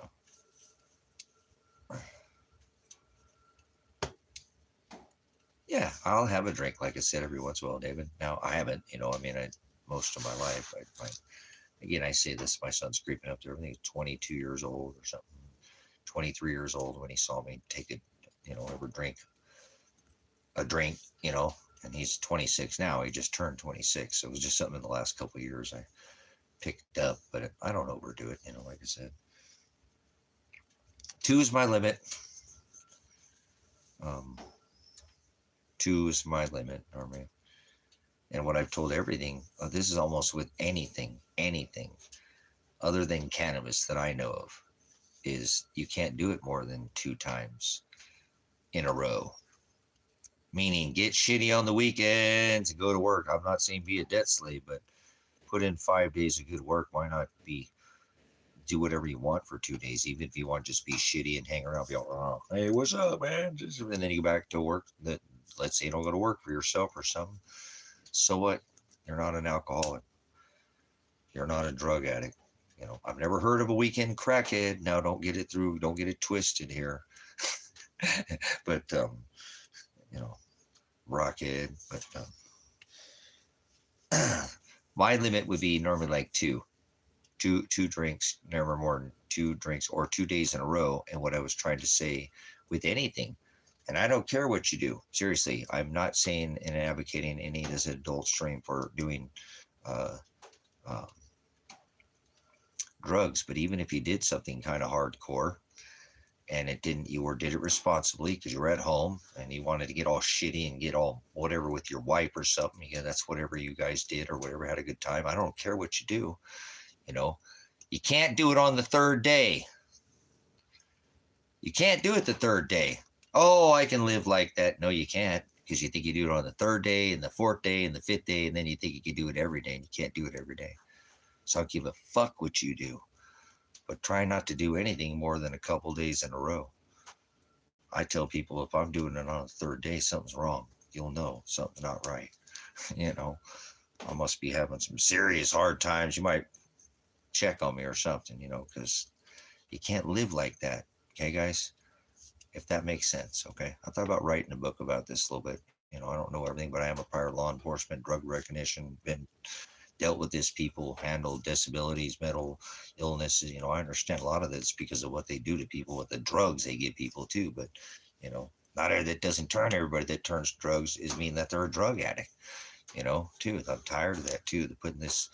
yeah, I'll have a drink, like I said, every once in a while, David. Now, I haven't, most of my life, I say this, my son's creeping up there. I think he's 22 years old or something. 23 years old when he saw me take it, ever drink a drink, and he's 26 now. He just turned 26. So it was just something in the last couple of years I picked up, but I don't overdo it, like I said. 2 is my limit. 2 is my limit, normally. And what I've told everything, this is almost with anything other than cannabis that I know of, is you can't do it more than 2 times in a row. Meaning get shitty on the weekends and go to work. I'm not saying be a debt slave, but put in 5 days of good work. Why not do whatever you want for 2 days, even if you want to just be shitty and hang around, be all, oh, hey, what's up, man? And then you go back to work. Let's say you don't go to work for yourself or something. So what? You're not an alcoholic. You're not a drug addict. I've never heard of a weekend crackhead. Now don't get it twisted here. But, rockhead. But my limit would be normally like two drinks, never more than 2 drinks, or 2 days in a row. And what I was trying to say with anything, and I don't care what you do. Seriously, I'm not saying and advocating any of this adult stream for doing drugs, but even if you did something kind of hardcore and you did it responsibly because you were at home and you wanted to get all shitty and get all whatever with your wife or something, that's whatever you guys did or whatever, had a good time. I don't care what you do. You can't do it on the 3rd day. You can't do it the 3rd day. Oh, I can live like that. No, you can't, because you think you do it on the 3rd day and the 4th day and the 5th day, and then you think you can do it every day, and you can't do it every day. So I don't give a fuck what you do, but try not to do anything more than a couple days in a row. I tell people, if I'm doing it on the 3rd day, something's wrong. You'll know something's not right. I must be having some serious hard times. You might check on me or something, because you can't live like that. Okay, guys? If that makes sense, okay? I thought about writing a book about this a little bit. I don't know everything, but I am a prior law enforcement, drug recognition, been dealt with this people, handled disabilities, mental illnesses. I understand a lot of this because of what they do to people with the drugs they give people too. But, not that doesn't turn everybody that turns drugs is mean that they're a drug addict, too. I'm tired of that too. They're putting this,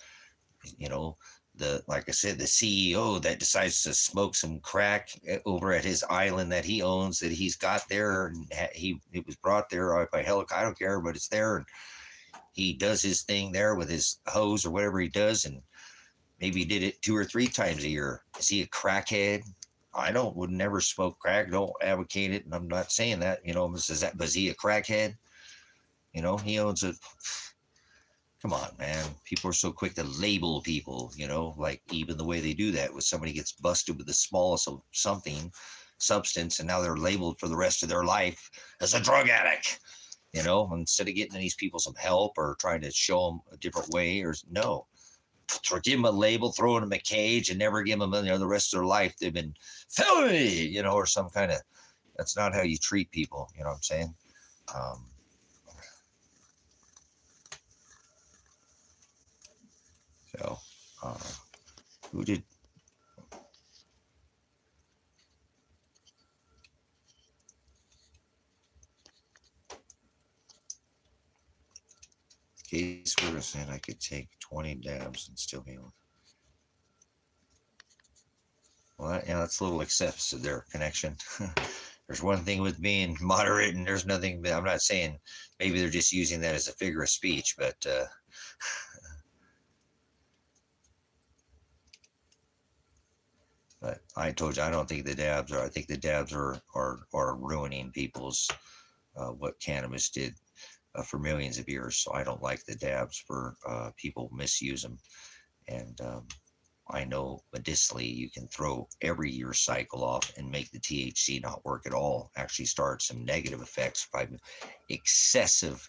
like I said, the CEO that decides to smoke some crack over at his island that he owns, that he's got there, and it was brought there by helicopter. I don't care, but it's there, and he does his thing there with his hose or whatever he does, and maybe he did it 2 or 3 times a year. Is he a crackhead? I would never smoke crack. Don't advocate it, and I'm not saying that. Was he a crackhead? He owns a. Come on, man. People are so quick to label people, like even the way they do that with somebody gets busted with the smallest of substance, and now they're labeled for the rest of their life as a drug addict, instead of getting these people some help or trying to show them a different way. Or no, give them a label, throw them in a cage, and never give them, the rest of their life they've been felony, or some kind of. That's not how you treat people. You know what I'm saying? So, who did? Case Werner saying I could take 20 dabs and still be on. Well, that's a little excessive to their connection. There's one thing with being moderate, and there's nothing. I'm not saying maybe they're just using that as a figure of speech, but but I told you I don't think the dabs are. I think the dabs are ruining people's what cannabis did for millions of years. So I don't like the dabs for people misuse them. And I know medicinally you can throw every year cycle off and make the THC not work at all. Actually start some negative effects by excessive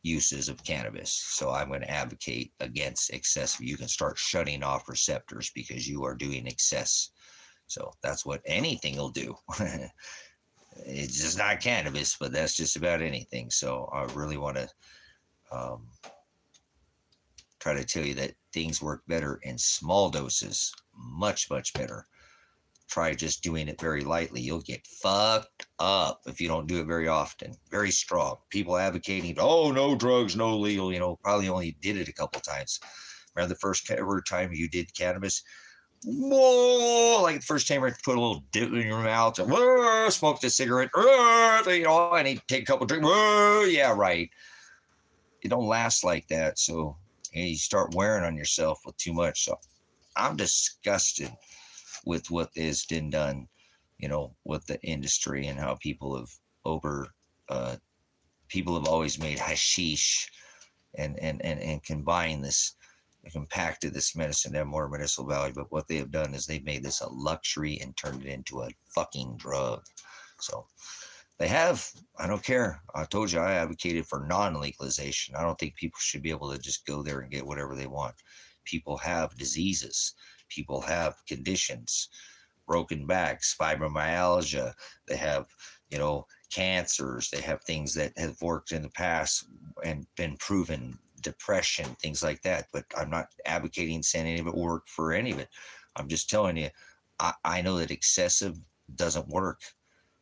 uses of cannabis. So I'm going to advocate against excessive. You can start shutting off receptors because you are doing excess. So that's what anything will do. It's just not cannabis, but that's just about anything. So I really want to try to tell you that things work better in small doses, much, much better. Try just doing it very lightly. You'll get fucked up if you don't do it very often. Very strong. People advocating, oh, no drugs, no legal, probably only did it a couple times. Remember the first ever time you did cannabis? Whoa, like the first time you put a little dip in your mouth, and, smoked a cigarette, and he'd take a couple drinks. Yeah, right. It don't last like that. So you start wearing on yourself with too much. So I'm disgusted with what has been done, with the industry and how people have people have always made hashish and combined this, compacted this medicine to have more medicinal value. But what they have done is they've made this a luxury and turned it into a fucking drug. So they have. I don't care. I told you I advocated for non-legalization. I don't think people should be able to just go there and get whatever they want. People have diseases. People have conditions, broken backs, fibromyalgia. They have, cancers. They have things that have worked in the past and been proven, depression, things like that. But I'm not advocating saying any of it worked for any of it. I'm just telling you, I know that excessive doesn't work.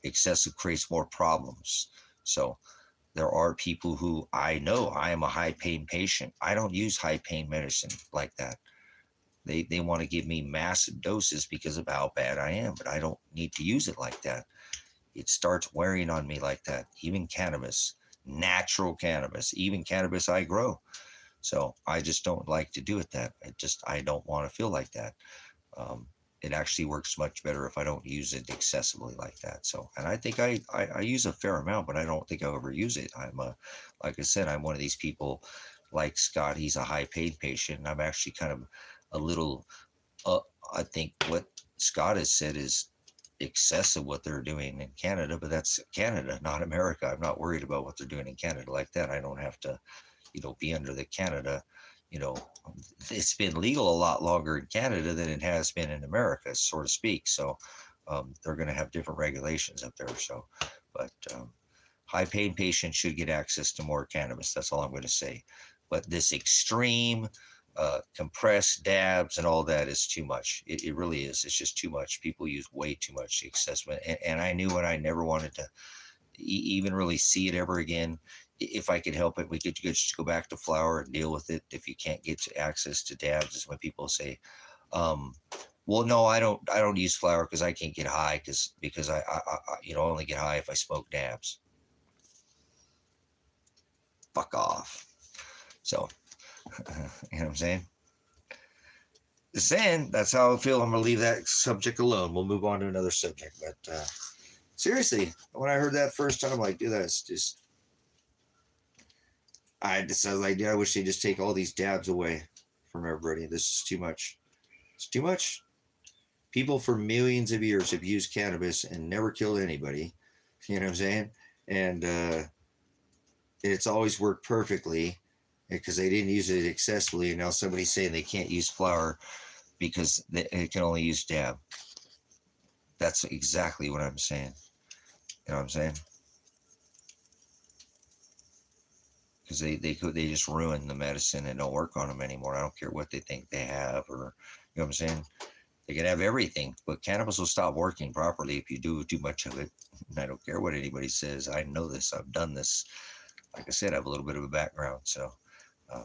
Excessive creates more problems. So there are people who I know. I am a high pain patient. I don't use high pain medicine like that. They want to give me massive doses because of how bad I am, but I don't need to use it like that. It starts wearing on me like that. Even cannabis, natural cannabis, even cannabis I grow. So I just don't like to do it that. I don't want to feel like that. It actually works much better if I don't use it excessively like that. So, and I think I use a fair amount, but I don't think I'll ever use it. Like I said, I'm one of these people like Scott. He's a high pain patient. And I'm actually kind of a little, I think what Scott has said is excessive what they're doing in Canada, but that's Canada, not America. I'm not worried about what they're doing in Canada like that. I don't have to, be under the Canada, it's been legal a lot longer in Canada than it has been in America, so to speak. So they're going to have different regulations up there. So, but high pain patients should get access to more cannabis. That's all I'm going to say. But this extreme compressed dabs and all that is too much. It really is. It's just too much. People use way too much excessive. And I knew, and I never wanted to even really see it ever again. If I could help it, we could just go back to flower and deal with it. If you can't get access to dabs, is when people say, well, no, I don't use flower because I can't get high because I only get high if I smoke dabs. Fuck off. So, you know what I'm saying? Just saying, that's how I feel. I'm going to leave that subject alone. We'll move on to another subject. But seriously, when I heard that first time, I'm like, dude, that's just, I was like, dude, I wish they'd just take all these dabs away from everybody. This is too much. It's too much. People for millions of years have used cannabis and never killed anybody. You know what I'm saying? And it's always worked perfectly. because they didn't use it excessively, and now somebody's saying they can't use flour because it can only use dab. That's exactly what I'm saying. You know what I'm saying? Because they just ruin the medicine and don't work on them anymore. I don't care what they think they have, or you know what I'm saying. They can have everything, but cannabis will stop working properly if you do too much of it. And I don't care what anybody says. I know this. I've done this. Like I said, I have a little bit of a background, so um,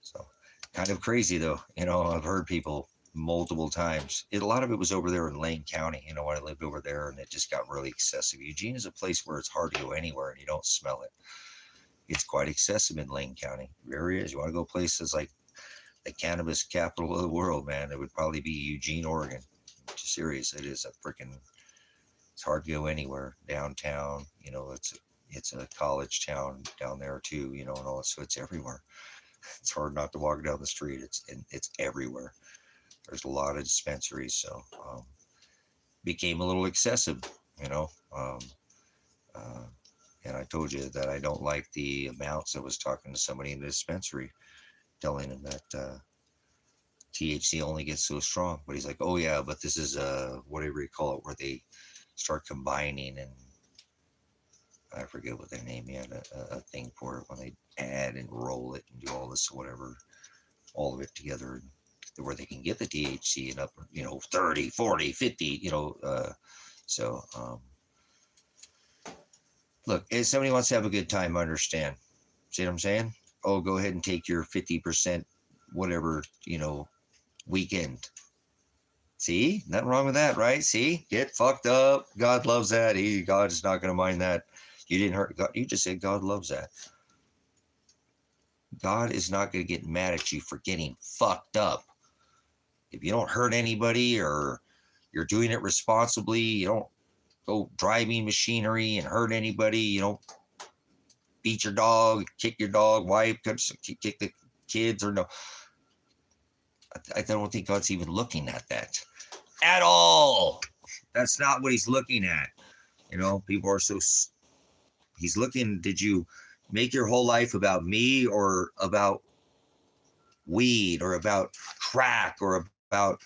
so kind of crazy though. I've heard people multiple times. A lot of it was over there in Lane County. When I lived over there, and it just got really excessive. Eugene is a place where it's hard to go anywhere, and you don't smell it. It's quite excessive in Lane County. There is. You want to go places like the cannabis capital of the world, man, it would probably be Eugene, Oregon. Serious. It is a freaking, it's hard to go anywhere downtown. It's a college town down there too, and all that. So it's everywhere. It's hard not to walk down the street. It's everywhere. There's a lot of dispensaries. So, became a little excessive, you know, um, uh, and I told you that I don't like the amounts. I was talking to somebody in the dispensary, telling him that THC only gets so strong. But he's like, oh yeah, but this is whatever you call it, where they start combining, and I forget what they name it, a thing for it when they add and roll it and do all this whatever, all of it together, where they can get the THC and up, 30, 40, 50, so look, if somebody wants to have a good time, I understand. See what I'm saying? Oh, go ahead and take your 50% whatever, weekend. See, nothing wrong with that, right? See, get fucked up. God loves that. God is not going to mind that. You didn't hurt God. You just said God loves that. God is not going to get mad at you for getting fucked up. If you don't hurt anybody, or you're doing it responsibly, you don't go driving machinery and hurt anybody, you don't beat your dog, kick your dog, wife, kick the kids, or no. I don't think God's even looking at that at all. That's not what he's looking at. People are so, he's looking, did you make your whole life about me, or about weed, or about crack, or about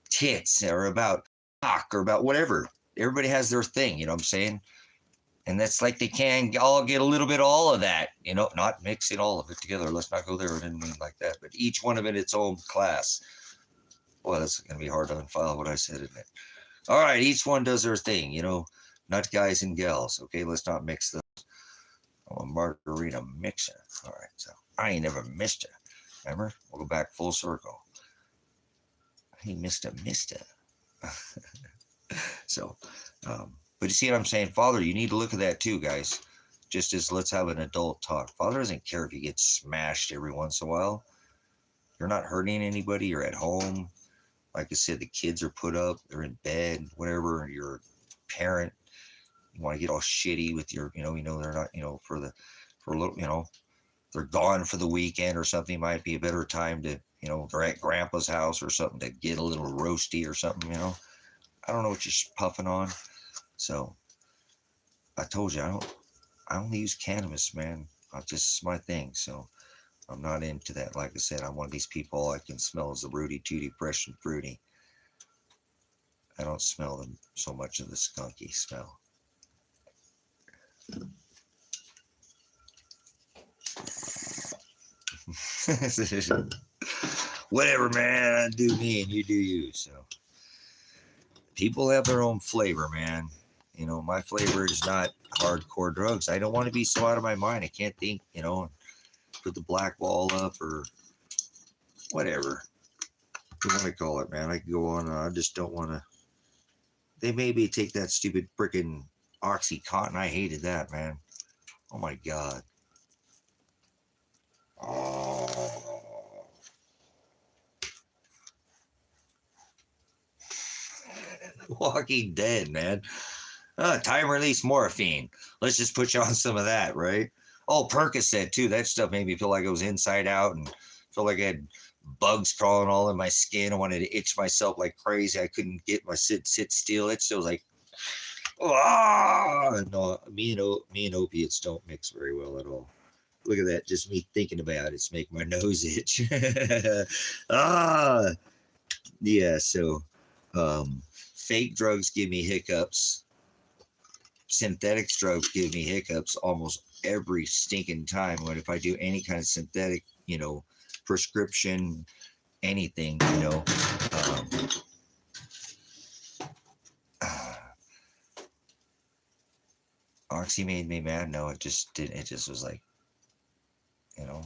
tits, or about cock, or about whatever? Everybody has their thing, you know what I'm saying? And that's like they can all get a little bit of all of that, not mixing all of it together. Let's not go there. I didn't mean like that. But each one of it in its own class. Well, that's going to be hard to unfile what I said, isn't it? All right, each one does their thing, nut guys and gals. Okay, let's not mix those. I'm a margarita mixer. All right, so I ain't never missed it. Remember? We'll go back full circle. Hey, mister. So, but you see what I'm saying? Father, you need to look at that too, guys. Just as let's have an adult talk. Father doesn't care if you get smashed every once in a while. You're not hurting anybody. You're at home. Like I said, the kids are put up. They're in bed, whatever. You're a parent. You want to get all shitty with your, they're not, for a little, they're gone for the weekend or something. Might be a better time to, they're at grandpa's house or something to get a little roasty or something, I don't know what you're puffing on. So I told you, I only use cannabis, man. Just my thing. So I'm not into that. Like I said, I'm one of these people, all I can smell is the Rudy Tooty, fresh and fruity. I don't smell them so much of the skunky smell. Whatever, man. I do me and you do you. So people have their own flavor, man. My flavor is not hardcore drugs. I don't want to be so out of my mind. I can't think, put the black wall up or whatever you want to call it, man. I can go on. I just don't want to. They maybe take that stupid freaking Oxycontin. I hated that, man. Oh my God. Oh. Walking Dead, man. Time release morphine. Let's just put you on some of that, right? Oh, Percocet too. That stuff made me feel like I was inside out and feel like I had bugs crawling all in my skin. I wanted to itch myself like crazy. I couldn't get my sit still. It still was like, no, me and opiates don't mix very well at all. Look at that. Just me thinking about it's making my nose itch. ah, yeah. So, um, fake drugs give me hiccups. Synthetic drugs give me hiccups almost every stinking time. When if I do any kind of synthetic, prescription, anything, Oxy made me mad. No, it just didn't. It just was like, you know,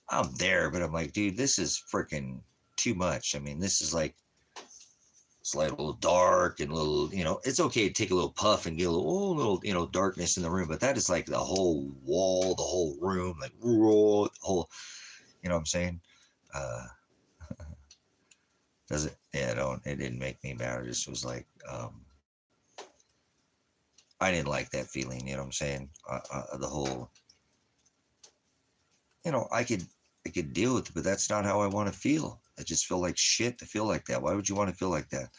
I'm there, but I'm like, dude, this is freaking too much. I mean, this is like, it's like a little dark and a little, it's okay to take a little puff and get a little, darkness in the room, but that is like the whole wall, the whole room, like, the whole, what I'm saying? Uh, does it? Yeah, it didn't make me mad. It just was like, I didn't like that feeling, you know what I'm saying? The whole, I could deal with it, but that's not how I want to feel. I just feel like shit to feel like that. Why would you want to feel like that?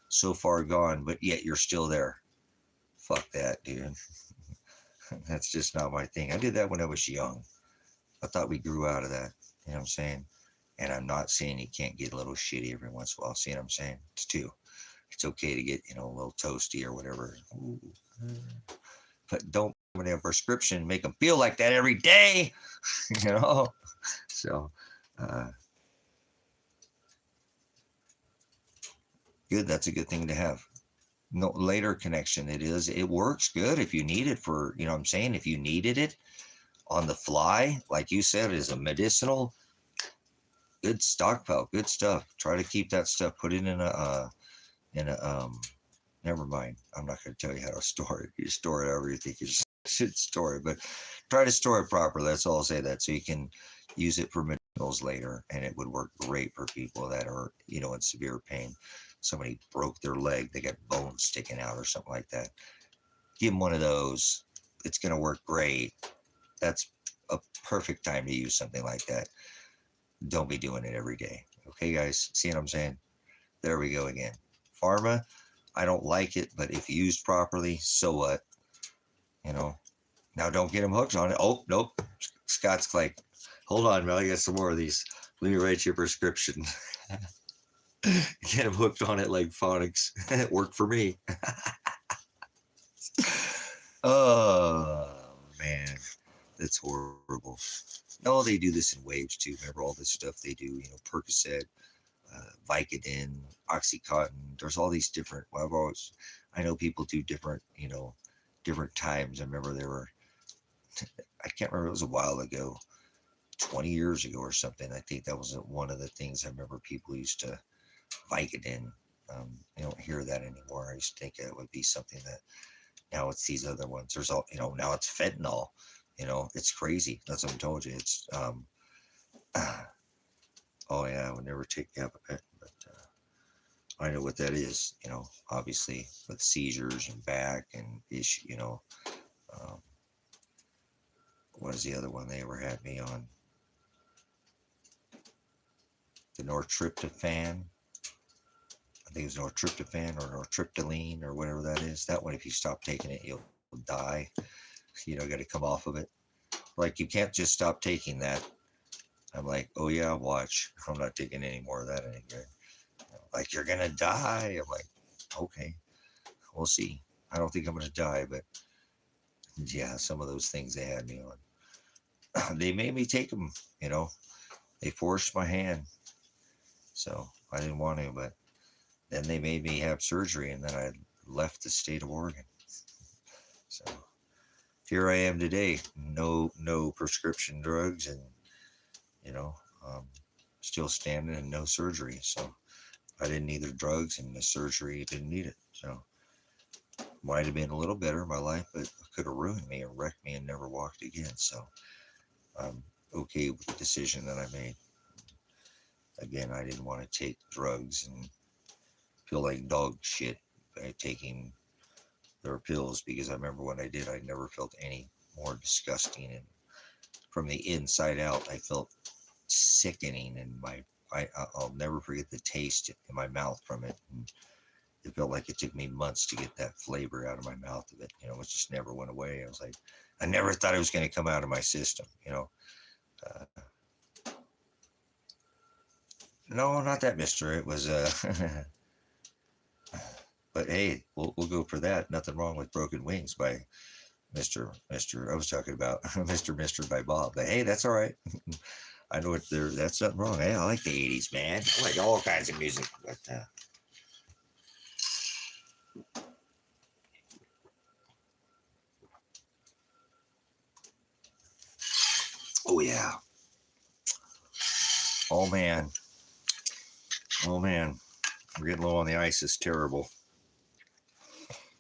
So far gone, but yet you're still there. Fuck that, dude. That's just not my thing. I did that when I was young. I thought we grew out of that. You know what I'm saying? And I'm not saying you can't get a little shitty every once in a while. See what I'm saying? It's okay to get, a little toasty or whatever. Ooh. But don't put in a prescription make them feel like that every day. you know? So, uh, good. That's a good thing to have. No later connection. It works good if you need it for, what I'm saying? If you needed it on the fly, like you said, is a medicinal, good stockpile, good stuff. Try to keep that stuff, put it in a never mind. I'm not going to tell you how to store it. You store it however you think you should store it, but try to store it properly. That's all I'll say, that so you can use it for medicinals later, and it would work great for people that are, in severe pain. Somebody broke their leg, they got bones sticking out or something like that. Give them one of those. It's going to work great. That's a perfect time to use something like that. Don't be doing it every day. Okay, guys? See what I'm saying? There we go again. Pharma, I don't like it, but if used properly, so what? Now don't get them hooked on it. Oh, nope. Scott's like, hold on, Mel, I got some more of these. Let me write you a prescription. Get them hooked on it like phonics. It worked for me. Oh, man. That's horrible. No, they do this in waves too. Remember all this stuff they do, Percocet, Vicodin, Oxycontin. There's all these different, I know people do different, different times. I remember I can't remember, it was a while ago, 20 years ago or something. I think that was one of the things I remember people used to, Vicodin. I don't hear that anymore. I used to think it would be something that now it's these other ones. There's all, now it's fentanyl. It's crazy. That's what I told you. It's, oh yeah, I would never take gabapentin, but I know what that is. Obviously with seizures and back and issue. Um, what is the other one they ever had me on? The nortriptophan. I think it was nortriptophan or nortriptyline or whatever that is. That one, if you stop taking it, you'll die. Got to come off of it. Like, you can't just stop taking that. I'm like, oh yeah, watch. I'm not taking any more of that anymore. Like, you're gonna die. I'm like, okay, we'll see. I don't think I'm gonna die, but yeah, some of those things they had me on. They made me take them. They forced my hand, so I didn't want to. But then they made me have surgery, and then I left the state of Oregon. So here I am today. No prescription drugs, and still standing and no surgery. So I didn't need the drugs, and the surgery didn't need it. So might have been a little better in my life, but it could have ruined me and wrecked me and never walked again. So I'm okay with the decision that I made. Again, I didn't want to take drugs and feel like dog shit by taking their pills, because I remember when I did, I never felt any more disgusting, and from the inside out, I felt sickening, and I'll never forget the taste in my mouth from it. And it felt like it took me months to get that flavor out of my mouth of it. You know, it just never went away. I was like, I never thought it was going to come out of my system. You know, uh, no, not that Mister. It was, but hey, we'll go for that. Nothing wrong with Broken Wings by Mister. I was talking about Mister by Bob. But hey, that's all right. I know that's nothing wrong. Hey, I like the '80s, man. I like all kinds of music, but. Oh yeah. Oh man. Oh man. We're getting low on the ice. It's terrible.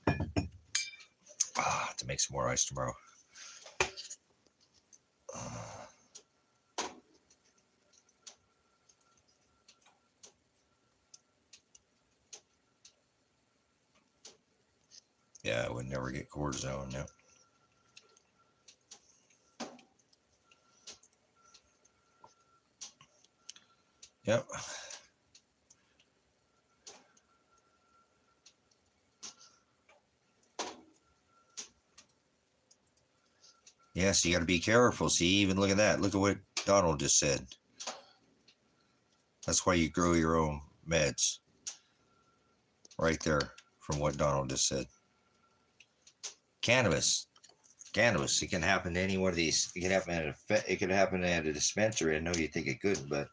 To make some more ice tomorrow. Yeah, I would never get cortisone. No. Yep. Yeah, so you got to be careful. See, even look at that. Look at what Donald just said. That's why you grow your own meds. Right there, from what Donald just said. Cannabis. Cannabis. It can happen to any one of these. It can happen at a dispensary. I know you think it couldn't, but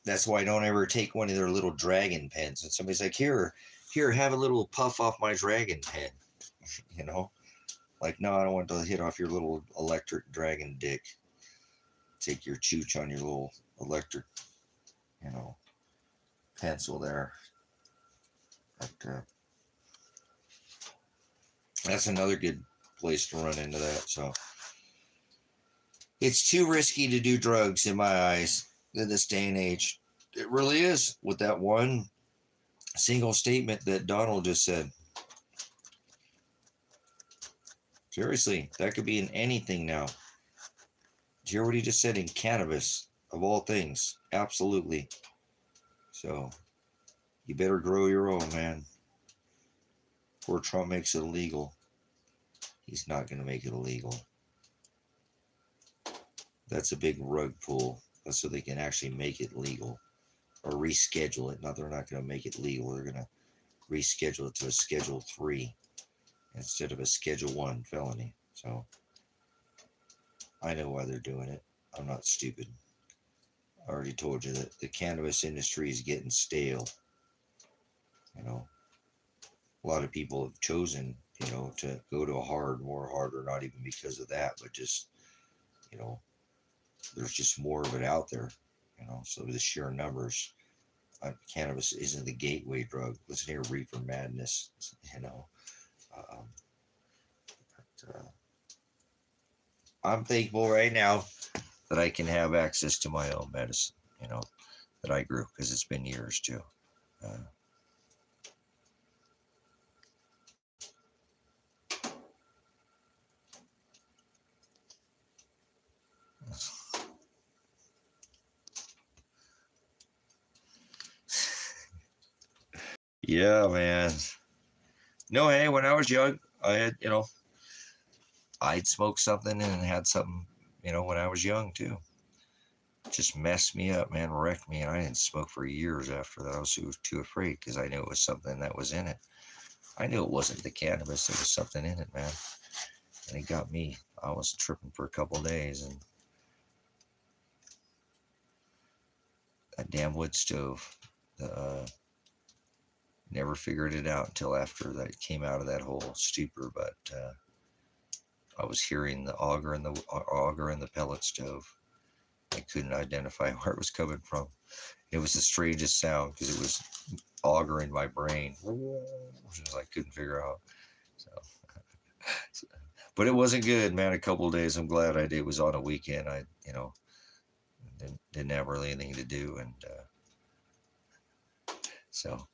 that's why I don't ever take one of their little dragon pens. And somebody's like, here, have a little puff off my dragon pen. You know? Like, no, I don't want to hit off your little electric dragon dick. Take your chooch on your little electric, pencil there. But that's another good place to run into that. So it's too risky to do drugs in my eyes in this day and age. It really is, with that one single statement that Donald just said. Seriously, that could be in anything now. Did you hear what he just said? In cannabis, of all things. Absolutely. So you better grow your own, man. Before Trump makes it illegal. He's not going to make it illegal. That's a big rug pull. That's so they can actually make it legal or reschedule it. No, they're not going to make it legal. They're going to reschedule it to a Schedule 3 instead of a Schedule 1 felony. So I know why they're doing it. I'm not stupid. I already told you that the cannabis industry is getting stale. A lot of people have chosen, to go to a more harder, not even because of that, but just, there's just more of it out there, so the sheer numbers. Cannabis isn't the gateway drug. Listen here, Reefer Madness, Um, I'm thankful right now that I can have access to my own medicine, that I grew, because it's been years too. Uh, yeah, man. No, hey, when I was young, I had, I'd smoked something and had something, when I was young too. Just messed me up, man, wrecked me. And I didn't smoke for years after that. I was too afraid because I knew it was something that was in it. I knew it wasn't the cannabis. There was something in it, man. And it got me. I was tripping for a couple of days. And that damn wood stove, never figured it out until after that came out of that whole stupor. But I was hearing the auger in the pellet stove. I couldn't identify where it was coming from. It was the strangest sound because it was augering my brain, which I couldn't figure out. So, but it wasn't good, man. A couple of days. I'm glad I did. It was on a weekend. I, didn't have really anything to do, and so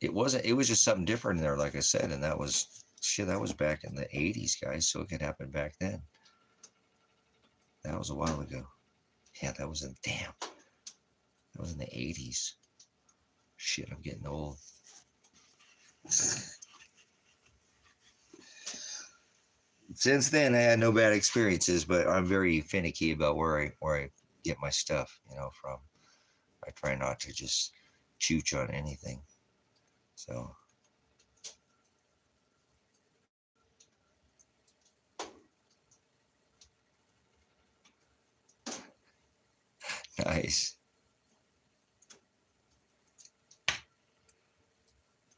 it wasn't. It was just something different in there, like I said, and that was shit. That was back in the '80s, guys. So it could happen back then. That was a while ago. Yeah, that was in the '80s. Shit, I'm getting old. Since then, I had no bad experiences, but I'm very finicky about where I get my stuff, from. I try not to just chooch on anything. So nice.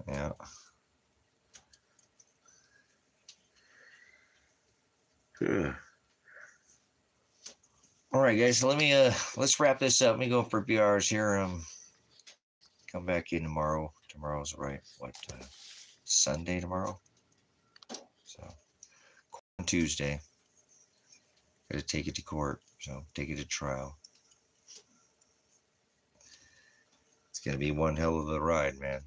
Yeah. Good. All right, guys. So let's wrap this up. Let me go for a few hours here. Come back in tomorrow. Tomorrow's right. What? Sunday tomorrow. So on Tuesday, got to take it to court. So take it to trial. It's gonna be one hell of a ride, man.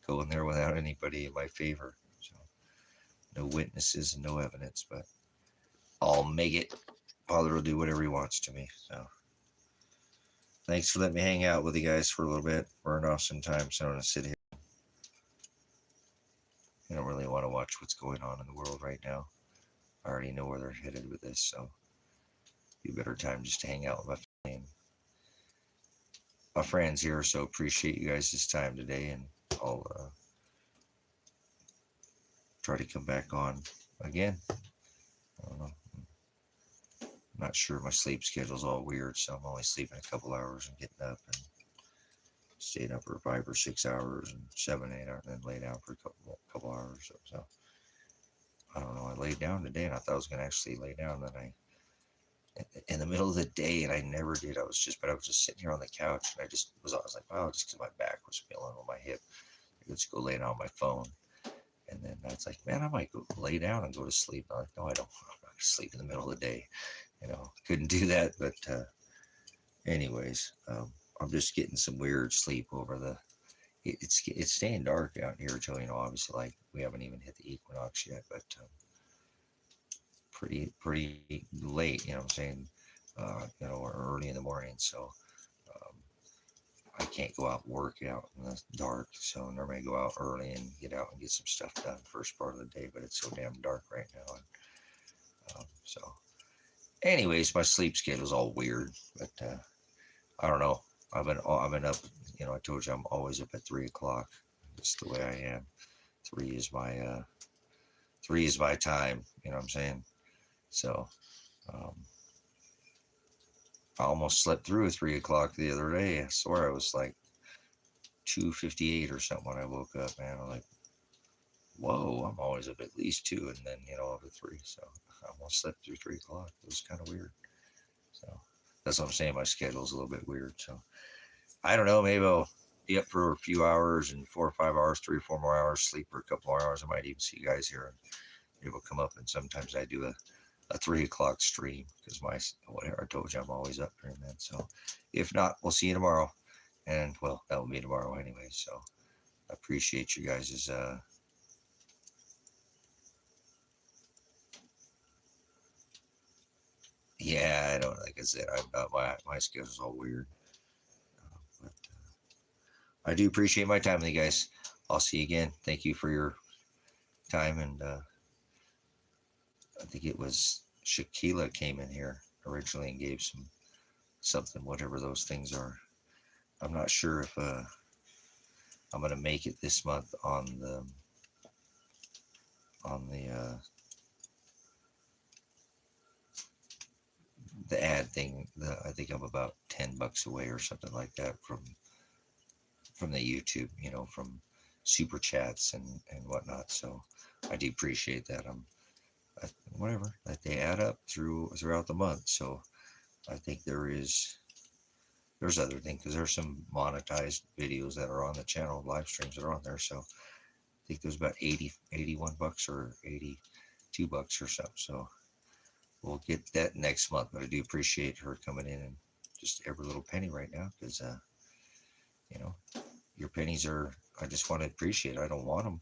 Going there without anybody in my favor. So no witnesses and no evidence, but I'll make it. Father will do whatever he wants to me. So thanks for letting me hang out with you guys for a little bit. Burn off some time so I don't sit here. I don't really want to watch what's going on in the world right now. I already know where they're headed with this, so be a better time just to hang out with my family and my friends here. So appreciate you guys this time today, and I'll try to come back on again. I don't know. I'm not sure. My sleep schedule's all weird, so I'm only sleeping a couple hours and getting up and staying up for 5 or 6 hours and 7, 8 hours, and then lay down for a couple hours. So I don't know. I laid down today, and I thought I was gonna actually lay down. Then I in the middle of the day, and I never did. I was just sitting here on the couch, and I was like, wow, just because my back was feeling on my hip, I could just go lay down on my phone. And then I was like, man, I might go lay down and go to sleep. I'm like, no, I don't. I'm not gonna sleep in the middle of the day. Couldn't do that. But anyways, I'm just getting some weird sleep over it's staying dark out here till, obviously, like, we haven't even hit the equinox yet, but pretty late, what I'm saying, or early in the morning. So um, I can't go out and work out in the dark. So normally I go out early and get out and get some stuff done first part of the day, but it's so damn dark right now. And so anyways, my sleep schedule's all weird, but I don't know. I've been up, I told you I'm always up at 3 o'clock. It's the way I am. Three is my time, you know what I'm saying? So um, I almost slept through 3 o'clock the other day. I swear I was like 2:58 or something when I woke up, man. I'm like, whoa, I'm always up at least 2, and then, over 3. So I almost slept through 3 o'clock. It was kind of weird. So that's what I'm saying. My schedule's a little bit weird. So I don't know. Maybe I'll be up for a few hours and 4 or 5 hours, 3 or 4 more hours, sleep for a couple more hours. I might even see you guys here, and maybe we'll come up. And sometimes I do a 3 o'clock stream because whatever I told you, I'm always up during then. So if not, we'll see you tomorrow. And well, that will be tomorrow anyway. So I appreciate you guys' yeah, I don't, like I said, my schedule's all weird. But I do appreciate my time with you guys. I'll see you again. Thank you for your time. And I think it was Shaquila came in here originally and gave something, whatever those things are. I'm not sure if I'm gonna make it this month on the ad thing. I think I'm about $10 away or something like that from the YouTube, from super chats and whatnot. So I do appreciate that. Whatever that they add up throughout the month. So I think there's other things because there's some monetized videos that are on the channel, live streams that are on there. So I think there's about $81 or $82 or something. So we'll get that next month. But I do appreciate her coming in and just every little penny right now because you know your pennies are. I just want to appreciate it. I don't want them.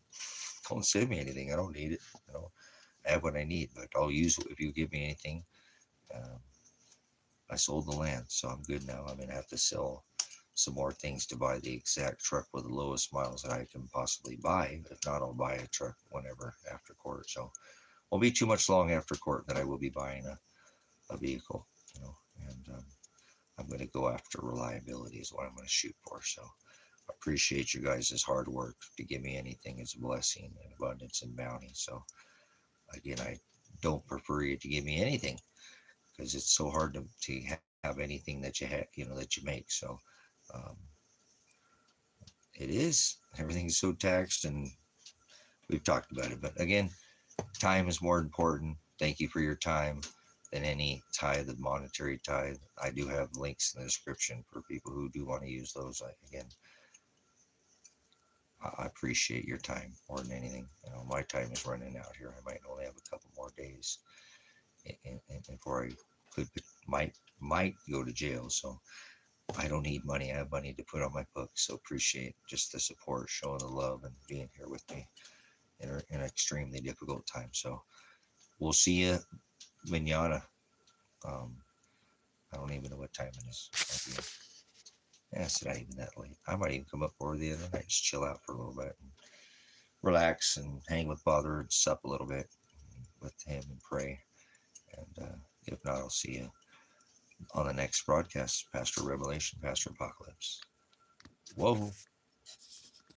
Don't send me anything. I don't need it. I have what I need, but I'll use it if you give me anything. Um, I sold the land, so I'm good now. I'm gonna have to sell some more things to buy the exact truck with the lowest miles that I can possibly buy. If not, I'll buy a truck whenever after court. So won't be too much long after court that I will be buying a vehicle, and I'm going to go after reliability is what I'm going to shoot for. So I appreciate you guys' hard work. To give me anything is a blessing and abundance and bounty. So again, I don't prefer you to give me anything because it's so hard to have anything that you have, that you make. So um, it is. Everything's so taxed, and we've talked about it. But again, time is more important. Thank you for your time than any tithe, the monetary tithe. I do have links in the description for people who do want to use those. Again, I appreciate your time more than anything. My time is running out here. I might only have a couple more days before I could might go to jail. So I don't need money. I have money to put on my books. So appreciate just the support, showing the love, and being here with me in an extremely difficult time. So we'll see you manana. Um, I don't even know what time it is. Yeah, it's not even that late. I might even come up over the other night, just chill out for a little bit, and relax, and hang with Father, and sup a little bit with him and pray. And if not, I'll see you on the next broadcast. Pastor Revelation, Pastor Apocalypse. Whoa.